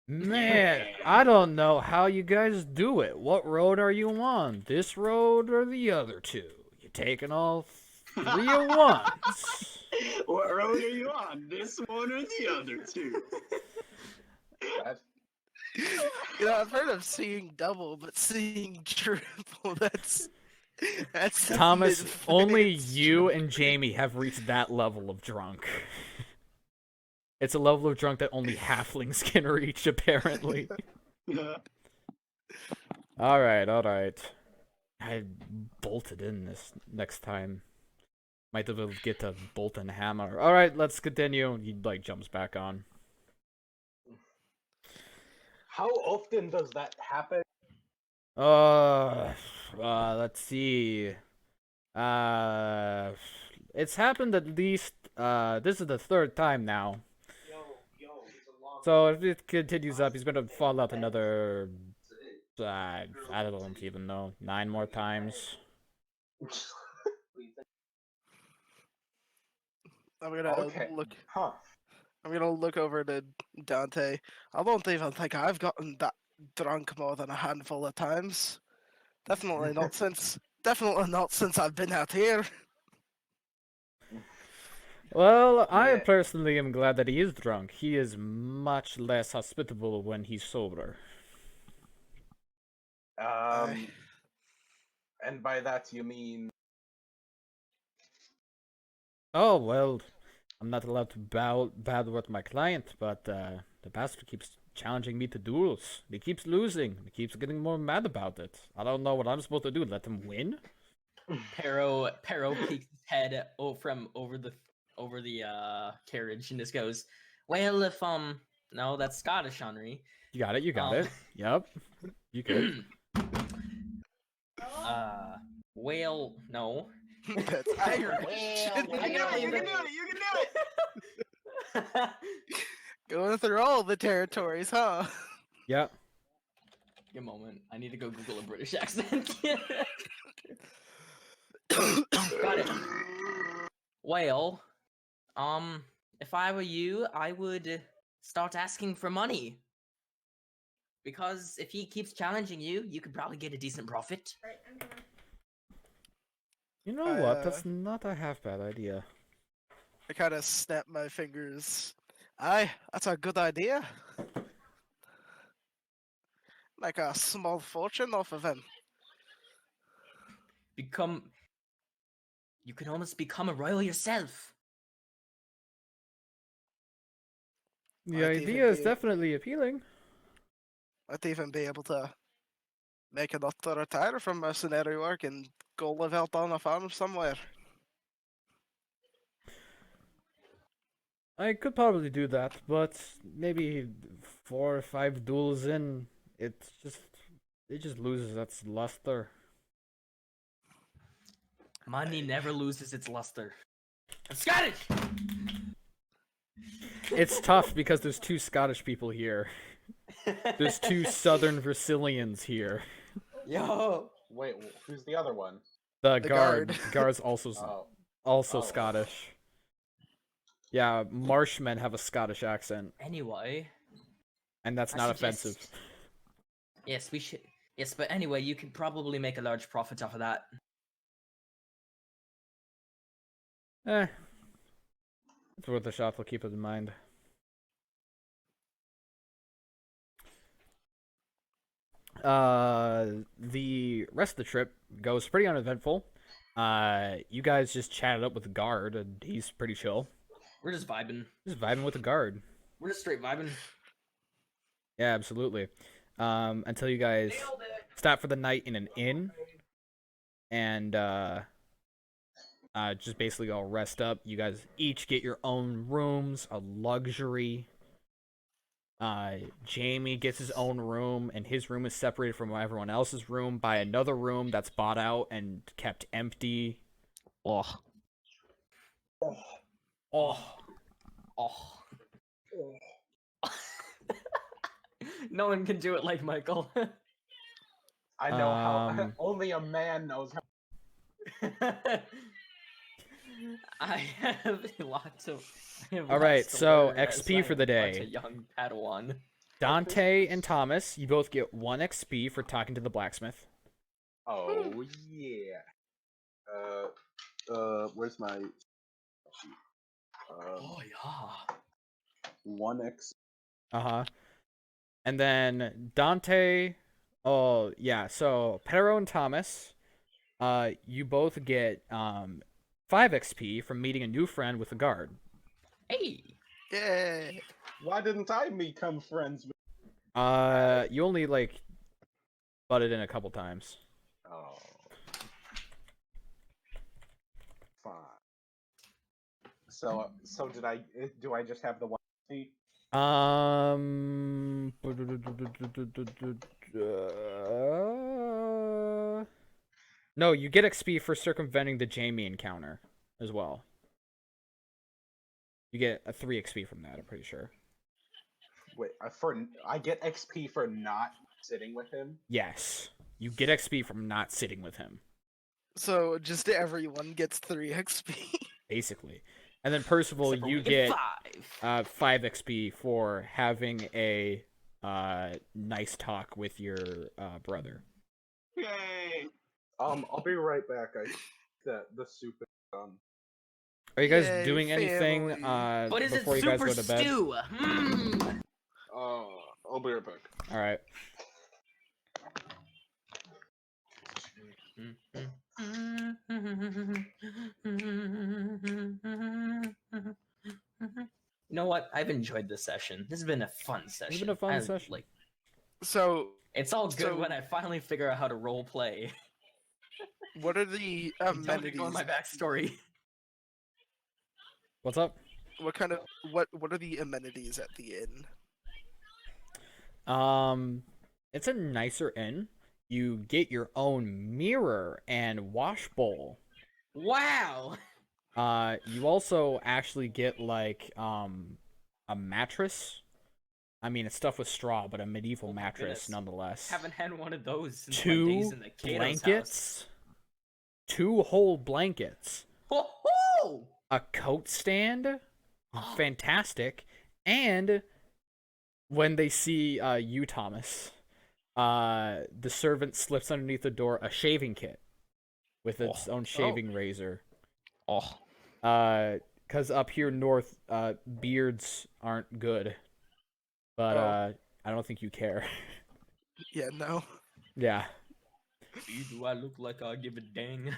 Man, I don't know how you guys do it. What road are you on? This road or the other two? You taking all 3 at once? What road are you on? This one or the other two? You know, I've heard of seeing double, but seeing triple, that's some Thomas, only advanced you drunk. and Jamie have reached that level of drunk. It's a level of drunk that only halflings can reach, apparently. Alright, alright. I bolted in this next time. Might as well get to bolt and hammer. Alright, let's continue. He, like, jumps back on. How often does that happen? Let's see. It's happened at least, this is the 3rd time now. So if it continues up, he's gonna fall out another, I don't even know, 9 more times. I'm gonna Okay. look. Huh. I'm gonna look over to Dante. I don't even think I've gotten that drunk more than a handful of times. Definitely not since. Definitely not since I've been out here. Well, I Yeah. personally am glad that he is drunk. He is much less hospitable when he's sober. And by that you mean Oh, well, I'm not allowed to bad with my client, but the bastard keeps challenging me to duels. He keeps losing. He keeps getting more mad about it. I don't know what I'm supposed to do. Let him win? Pero peeks his head from over the carriage and just goes, "Well, if no, that's Scottish, Henri. You got it. You got it. Yep. You could. Well, no. That's Irish. Well, I gotta leave it. You can do it! Going through all the territories, huh? Yep. Give a moment. I need to go Google a British accent. Got it. Well, If I were you, I would start asking for money. Because if he keeps challenging you, you could probably get a decent profit. You know I, what? That's not a half bad idea. I kind of snap my fingers. Aye, that's a good idea. Make a small fortune off of him. You can almost become a royal yourself. The I'd even idea is be- definitely appealing. I'd even be able to make enough to retire from mercenary work and go live out on a farm somewhere. I could probably do that, but maybe 4 or 5 duels in, it just loses its luster. Money never loses its luster. I'm Scottish! It's tough because there's 2 Scottish people here. There's 2 Southern Brazilians here. Yo! Wait, who's the other one? The The guard. guard. The guard's also Oh. Scottish. Yeah, Marshmen have a Scottish accent, Anyway. and that's I not suggest- offensive. Yes, we should. Yes, but anyway, you could probably make a large profit off of that. It's worth a shot. We'll keep it in mind. The rest of the trip goes pretty uneventful. You guys just chatted up with the guard, and he's pretty chill. We're just vibing. Just vibing with the guard. We're just straight vibing. Yeah, absolutely. Until you guys stop for the night in an inn, and just basically all rest up. You guys each get your own rooms, a luxury. Jamie gets his own room, and his room is separated from everyone else's room by another room that's bought out and kept empty. Oh. No one can do it like Michael. I know how. Um, Only a man knows how. I have lots of. All right, so XP for the day. A young Padawan. Dante and Thomas, you both get 1 XP for talking to the blacksmith. Oh yeah. Where's my? Oh yeah. 1x. And then Dante, oh yeah, so Pedro and Thomas, you both get 5 XP from meeting a new friend with a guard. Hey. Yeah. Why didn't I become friends with? You only like butted in a couple times. Oh. Fine. So did I? Do I just have the 1 XP? No, you get XP for circumventing the Jamie encounter as well. You get a 3 XP from that, I'm pretty sure. Wait, I get XP for not sitting with him. Yes, you get XP from not sitting with him, So just everyone gets 3 XP. basically. And then Percival, Except for you we get 5. 5 XP for having a nice talk with your brother. Yay! I'll be right back. The soup is done. Are you guys Yay, doing anything family. But is it before you guys super go to bed? stew? I'll be right back. All right. You know what? I've enjoyed this session. This has been a fun session. been a fun session. Like, So, it's all good So- when I finally figure out how to role play. what are the Don't amenities? ignore my backstory. What's up? What kind of what are the amenities at the inn? It's a nicer inn. You get your own mirror and wash bowl. Wow. You also actually get like a mattress. I mean, it's stuffed with straw, but a medieval Oh my mattress goodness. nonetheless. Haven't had one of those since my 2 days in the Kato's house. blankets. 2 whole blankets. Ho-ho! a coat stand, fantastic, and when they see you, Thomas, the servant slips underneath the door a shaving kit with its own shaving razor. Oh. Because up here north, beards aren't good. But I don't think you care. Yeah, no. Yeah. Do I look like I give a dang?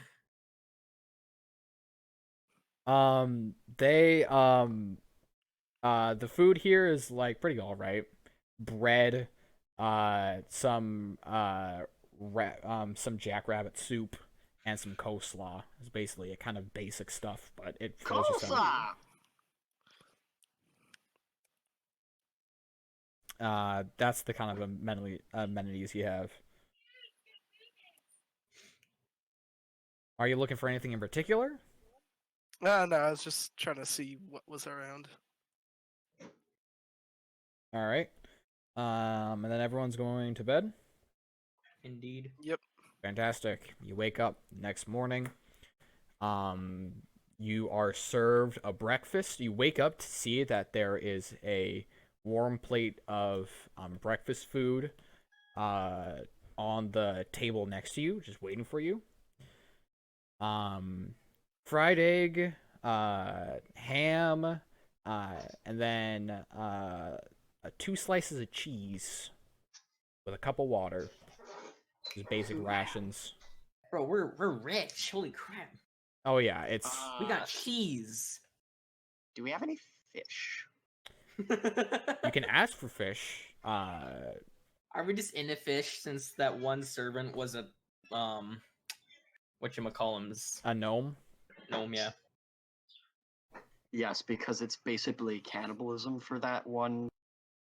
The food here is like pretty alright. Bread, some some jackrabbit soup, and some coleslaw. It's basically a kind of basic stuff, but it fills you Coleslaw! that's the kind of amenities you have. Are you looking for anything in particular? No, I was just trying to see what was around. All right. And then everyone's going to bed. Indeed. Yep. Fantastic. You wake up next morning. You are served a breakfast. You wake up to see that there is a warm plate of breakfast food on the table next to you, just waiting for you. Fried egg, ham, and then 2 slices of cheese with a cup of water. Just basic rations. Bro, we're rich. Holy crap. Oh yeah, it's We got cheese. Do we have any fish? you can ask for fish. Are we just in a fish since that one servant was a whatchamacallums? A gnome. Gnome, yeah. Yes, because it's basically cannibalism for that one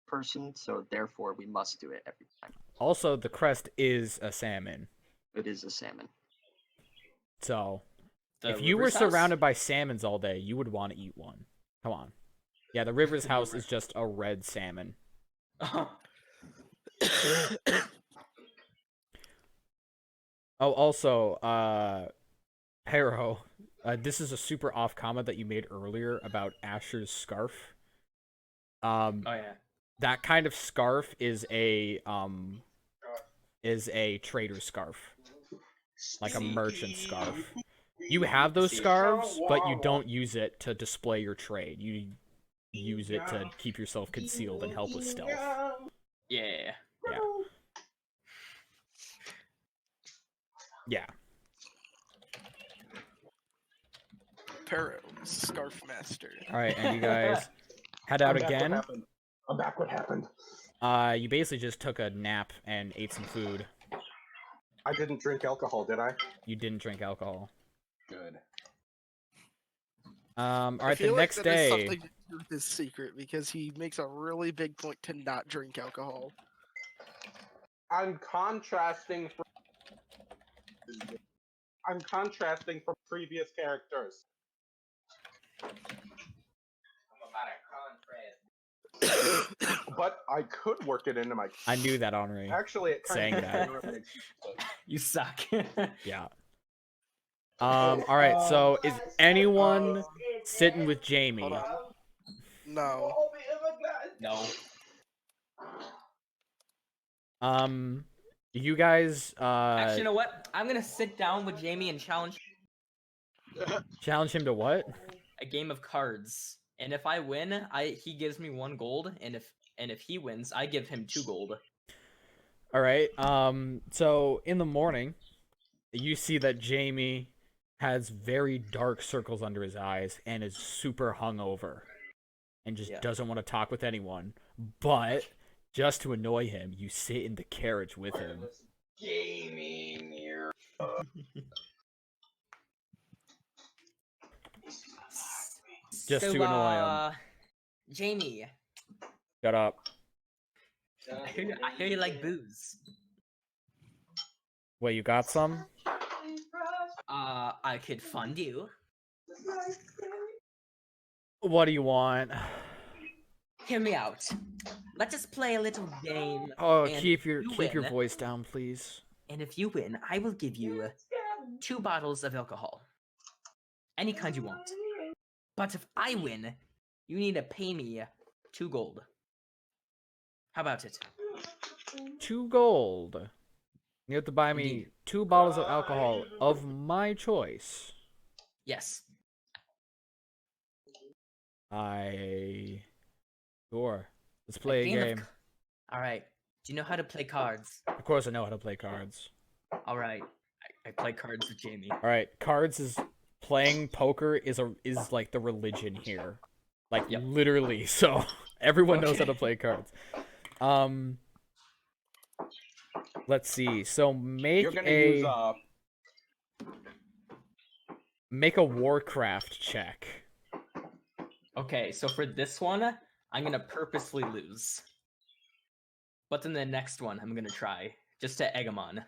person, so therefore we must do it every time. Also, the crest is a salmon. It is a salmon. So, The if you were River's House? surrounded by salmons all day, you would want to eat one. Come on. Yeah, the River's House is just a red salmon. Oh, also, Harrow, this is a super off comment that you made earlier about Asher's scarf. Oh yeah. That kind of scarf is a trader's scarf, like a merchant scarf. You have those scarves, but you don't use it to display your trade. You use it to keep yourself concealed and help with stealth. Yeah. Yeah. Yeah. Perro, Scarf Master. All right, and you guys head out again. I'm back. What happened? You basically just took a nap and ate some food. I didn't drink alcohol, did I? You didn't drink alcohol. Good. All I right, the feel like next that has day. something to do with his secret because he makes a really big point to not drink alcohol. I'm contrasting from previous characters. But I could work it into my. I knew that, Henri. Actually, it saying that. You suck. Yeah. All right. So, is anyone sitting with Jamie? Hold on. No. No. You guys Actually, you know what? I'm gonna sit down with Jamie and challenge him to what? a game of cards. And if I win, he gives me 1 gold, and if he wins, I give him 2 gold. All right. So in the morning, you see that Jamie has very dark circles under his eyes and is super hungover, and just doesn't want to talk with anyone. But just to annoy him, you sit in the carriage with him. Gaming here. Just to annoy him. Jamie, Shut up. I hear you like booze. Wait, you got some? I could fund you. What do you want? Hear me out. Let's just play a little game. Oh, and keep your if you win- voice down, please. And if you win, I will give you 2 bottles of alcohol. Any kind you want. But if I win, you need to pay me 2 gold. How about it? 2 gold. You have to buy me Indeed. 2 bottles of alcohol of my choice. Yes. Sure. Let's play a game. All right. Do you know how to play cards? Of course I know how to play cards. All right. I play cards with Jamie. All right, cards is playing poker is like the religion here. Like Yep. literally. So everyone knows how Okay. to play cards. Let's see. So You're gonna use make a Warcraft check. Okay, so for this one, I'm gonna purposely lose. But then the next one, I'm gonna try just to egg him on.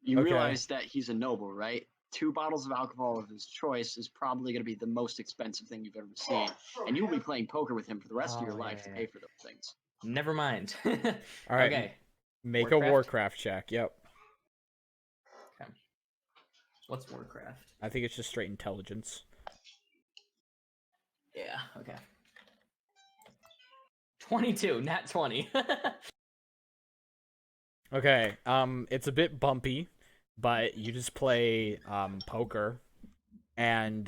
You Okay. realize that he's a noble, right? 2 bottles of alcohol of his choice is probably going to be the most expensive thing you've ever seen, and you'll be playing poker with him for the rest of your life to yeah. pay for those things. Never mind. All right. Okay. Make Warcraft? a Warcraft check. Yep. Okay. What's Warcraft? I think it's just straight intelligence. Yeah. Okay. 22, nat 20. Okay. It's a bit bumpy, but you just play poker, and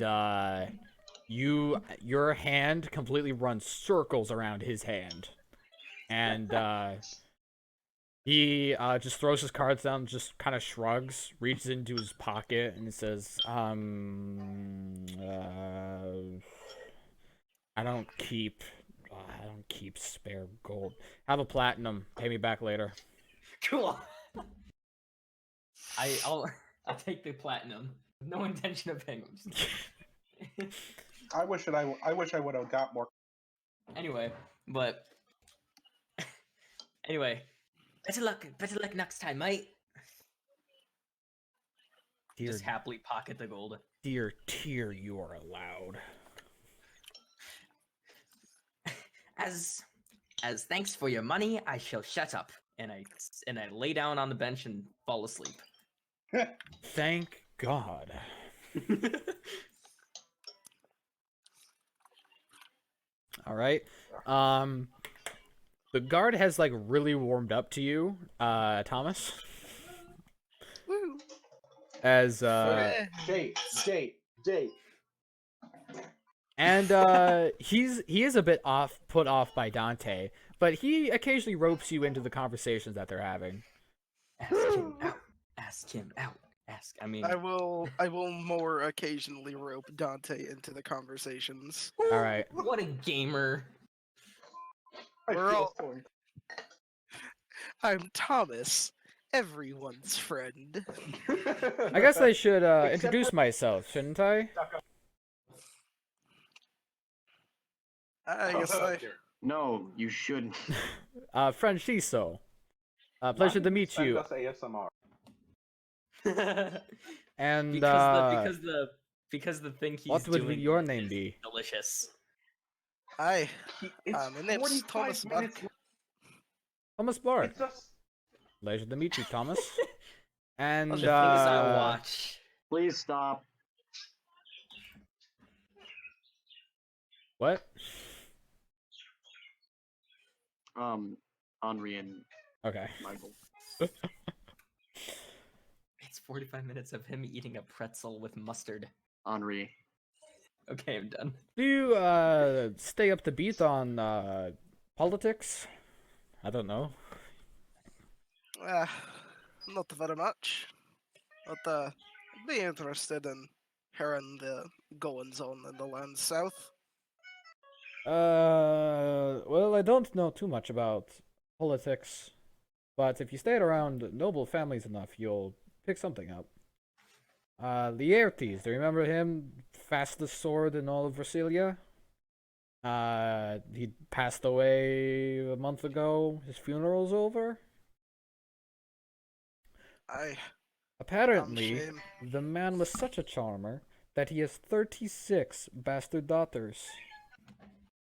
your hand completely runs circles around his hand, and he just throws his cards down, just kind of shrugs, reaches into his pocket, and says, I don't keep spare gold. Have a platinum. Pay me back later. Cool. I'll take the platinum. No intention of paying him. I wish I would have got more. Anyway, but anyway, better luck next time, mate. Dear, Just happily pocket the gold. dear tier, you are allowed. As thanks for your money, I shall shut up. And I lay down on the bench and fall asleep. Thank God. All right. The guard has like really warmed up to you, Thomas. Woo. As Date. and he is a bit put off by Dante, but he occasionally ropes you into the conversations that they're having. Ask him out. Ask him out. I mean, I will more occasionally rope Dante into the conversations. All right. what a gamer. We're all. I'm Thomas, everyone's friend. I guess I should introduce myself, shouldn't I? I guess I. No, you shouldn't. Francisco. Pleasure to meet Send you. us ASMR. And because the thing he's what would doing your name is be? delicious. Hi, It's my name's 45 Thomas minutes Buck. Thomas Bart. It's just Pleasure to meet you, Thomas. And The things I watch. Please stop. what? Henri and Okay. Michael. It's 45 minutes of him eating a pretzel with mustard. Henri. Okay, I'm done. Do you stay up to beat on politics? I don't know. Not very much, but I'd be interested in hearing the goings on in the land south. Well, I don't know too much about politics, but if you stayed around noble families enough, you'll pick something up. Laertes, do you remember him? Fastest sword in all of Versilia? He passed away a month ago. His funeral's over. Apparently, shame. the man was such a charmer that he has 36 bastard daughters.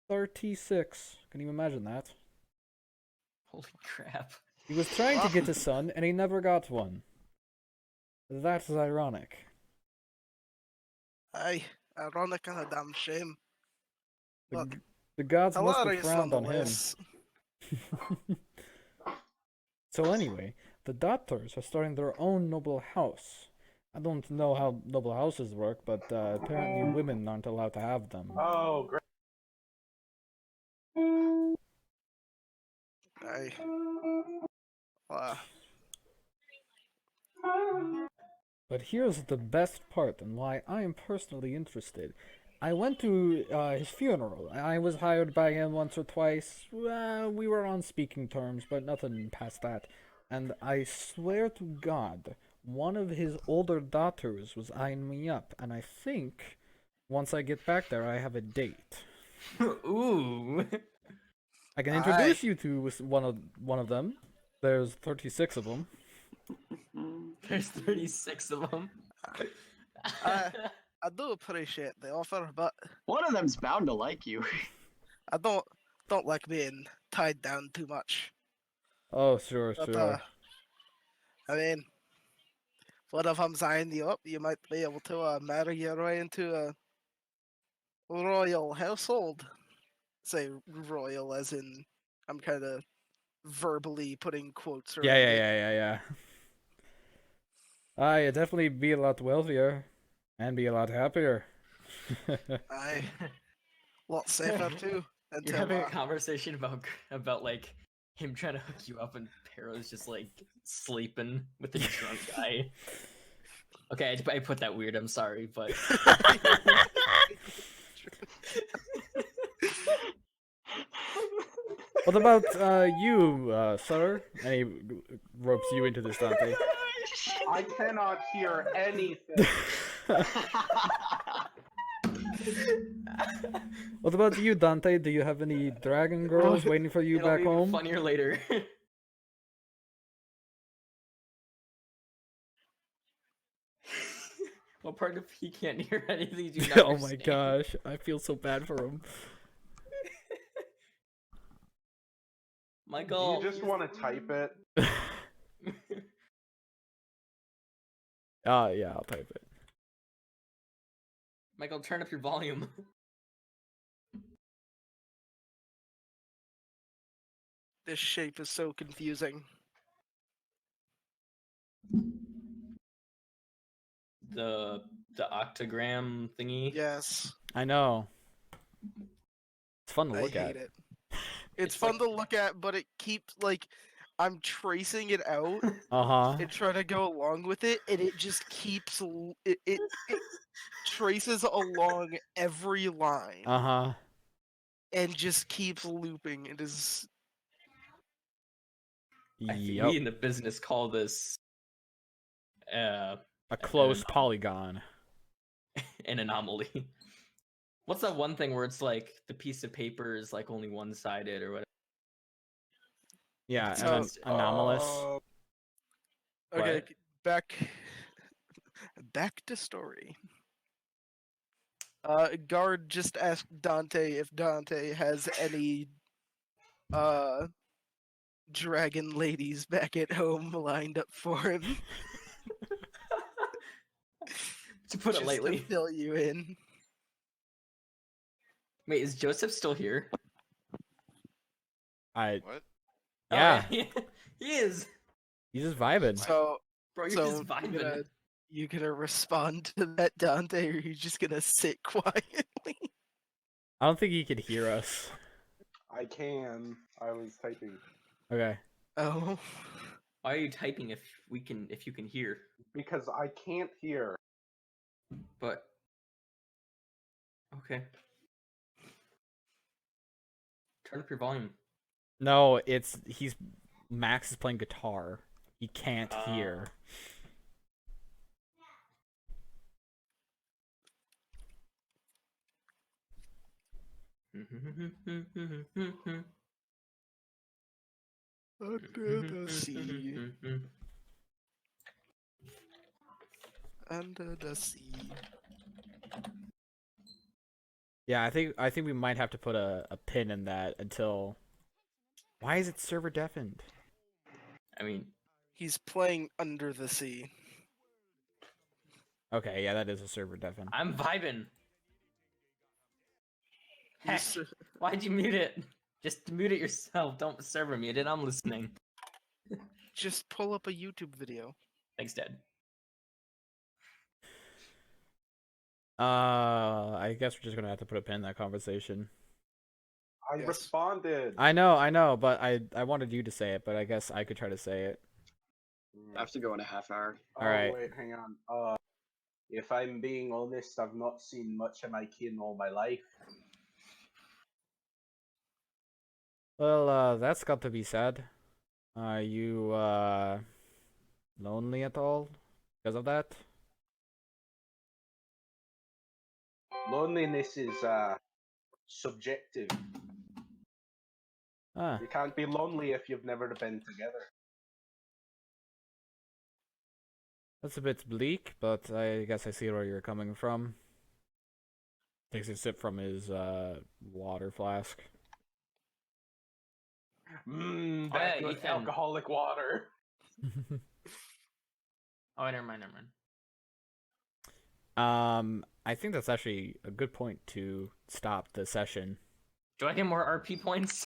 36. Can you imagine that? Holy crap. He was trying to get a son, and he never got one. That's ironic. I Ironic and a damn shame. Look, The gods must have hilarious frowned on him. nonetheless. So anyway, the Doctors are starting their own noble house. I don't know how noble houses work, but apparently women aren't allowed to have them. Oh, great. Aye. Uh, But here's the best part and why I am personally interested. I went to his funeral. I was hired by him once or twice. We were on speaking terms, but nothing past that. And I swear to God, one of his older daughters was eyeing me up, and I think once I get back there, I have a date. Ooh. I can introduce you to one of them. There's 36 of them. There's 36 of them. I do appreciate the offer, but One of them's bound to like you. I don't like being tied down too much. Oh, sure, But sure. I mean, what if I'm signing you up? You might be able to marry your way into a royal household. Say royal as in I'm kind of verbally putting quotes around it. Yeah. I'd definitely be a lot wealthier and be a lot happier. Aye, a lot safer too. You're Until having a conversation about like him trying to hook you up, and Pero's just like sleeping with the drunk guy. Okay, I put that weird. I'm sorry, but What about you, sir? And he ropes you into this, Dante. I cannot hear anything. What about you, Dante? Do you have any dragon girls waiting for you it'll back be home? funnier later. What part of he can't hear anything? Do you not Oh my understand? gosh, I feel so bad for him. Michael. Do you just want to type it? Yeah, I'll type it. Michael, turn up your volume. this shape is so confusing. The octagram thingy. Yes, I know. It's fun to I look hate at. it. It's fun to look at, but it keeps like I'm tracing it out Uh-huh. and trying to go along with it, and it just keeps it traces along every line Uh-huh. and just keeps looping. It is I think Yep. we in the business call this A close polygon. an anomaly. What's that one thing where it's like the piece of paper is like only one-sided or whatever? Yeah, So- and anomalous. okay. What? Back to story. Guard just asked Dante if Dante has any dragon ladies back at home lined up for him. To put it Just lightly. to fill you in. Wait, is Joseph still here? I What? Yeah, Oh, he is. he's just vibing. So Bro, you're so just vibing. you gonna respond to that, Dante, or are you just gonna sit quietly? I don't think he could hear us. I can. I was typing. Okay. Oh. Why are you typing if you can hear? Because I can't hear. But okay. Turn up your volume. No, Max is playing guitar. He can't hear. Under the sea. Under the sea. Yeah, I think we might have to put a pin in that until. Why is it server deafened? I mean, He's playing Under the Sea. Okay, yeah, that is a server deafen. I'm vibing. Heck, why'd you mute it? Just mute it yourself. Don't server mute it. I'm listening. Just pull up a YouTube video. Thanks, Dad. I guess we're just gonna have to put a pin in that conversation. I Yes. responded. I know, but I wanted you to say it, but I guess I could try to say it. I have to go in a half hour. Oh, Alright. wait, hang on. If I'm being honest, I've not seen much of my kin all my life. Well, that's got to be said. Are you lonely at all because of that? Loneliness is subjective. Ah, You can't be lonely if you've never been together. that's a bit bleak, but I guess I see where you're coming from. Takes a sip from his water flask. Mmm, Oh, that yeah, good Ethan. alcoholic water. Oh, never mind, never mind. I think that's actually a good point to stop the session. Do I get more RP points?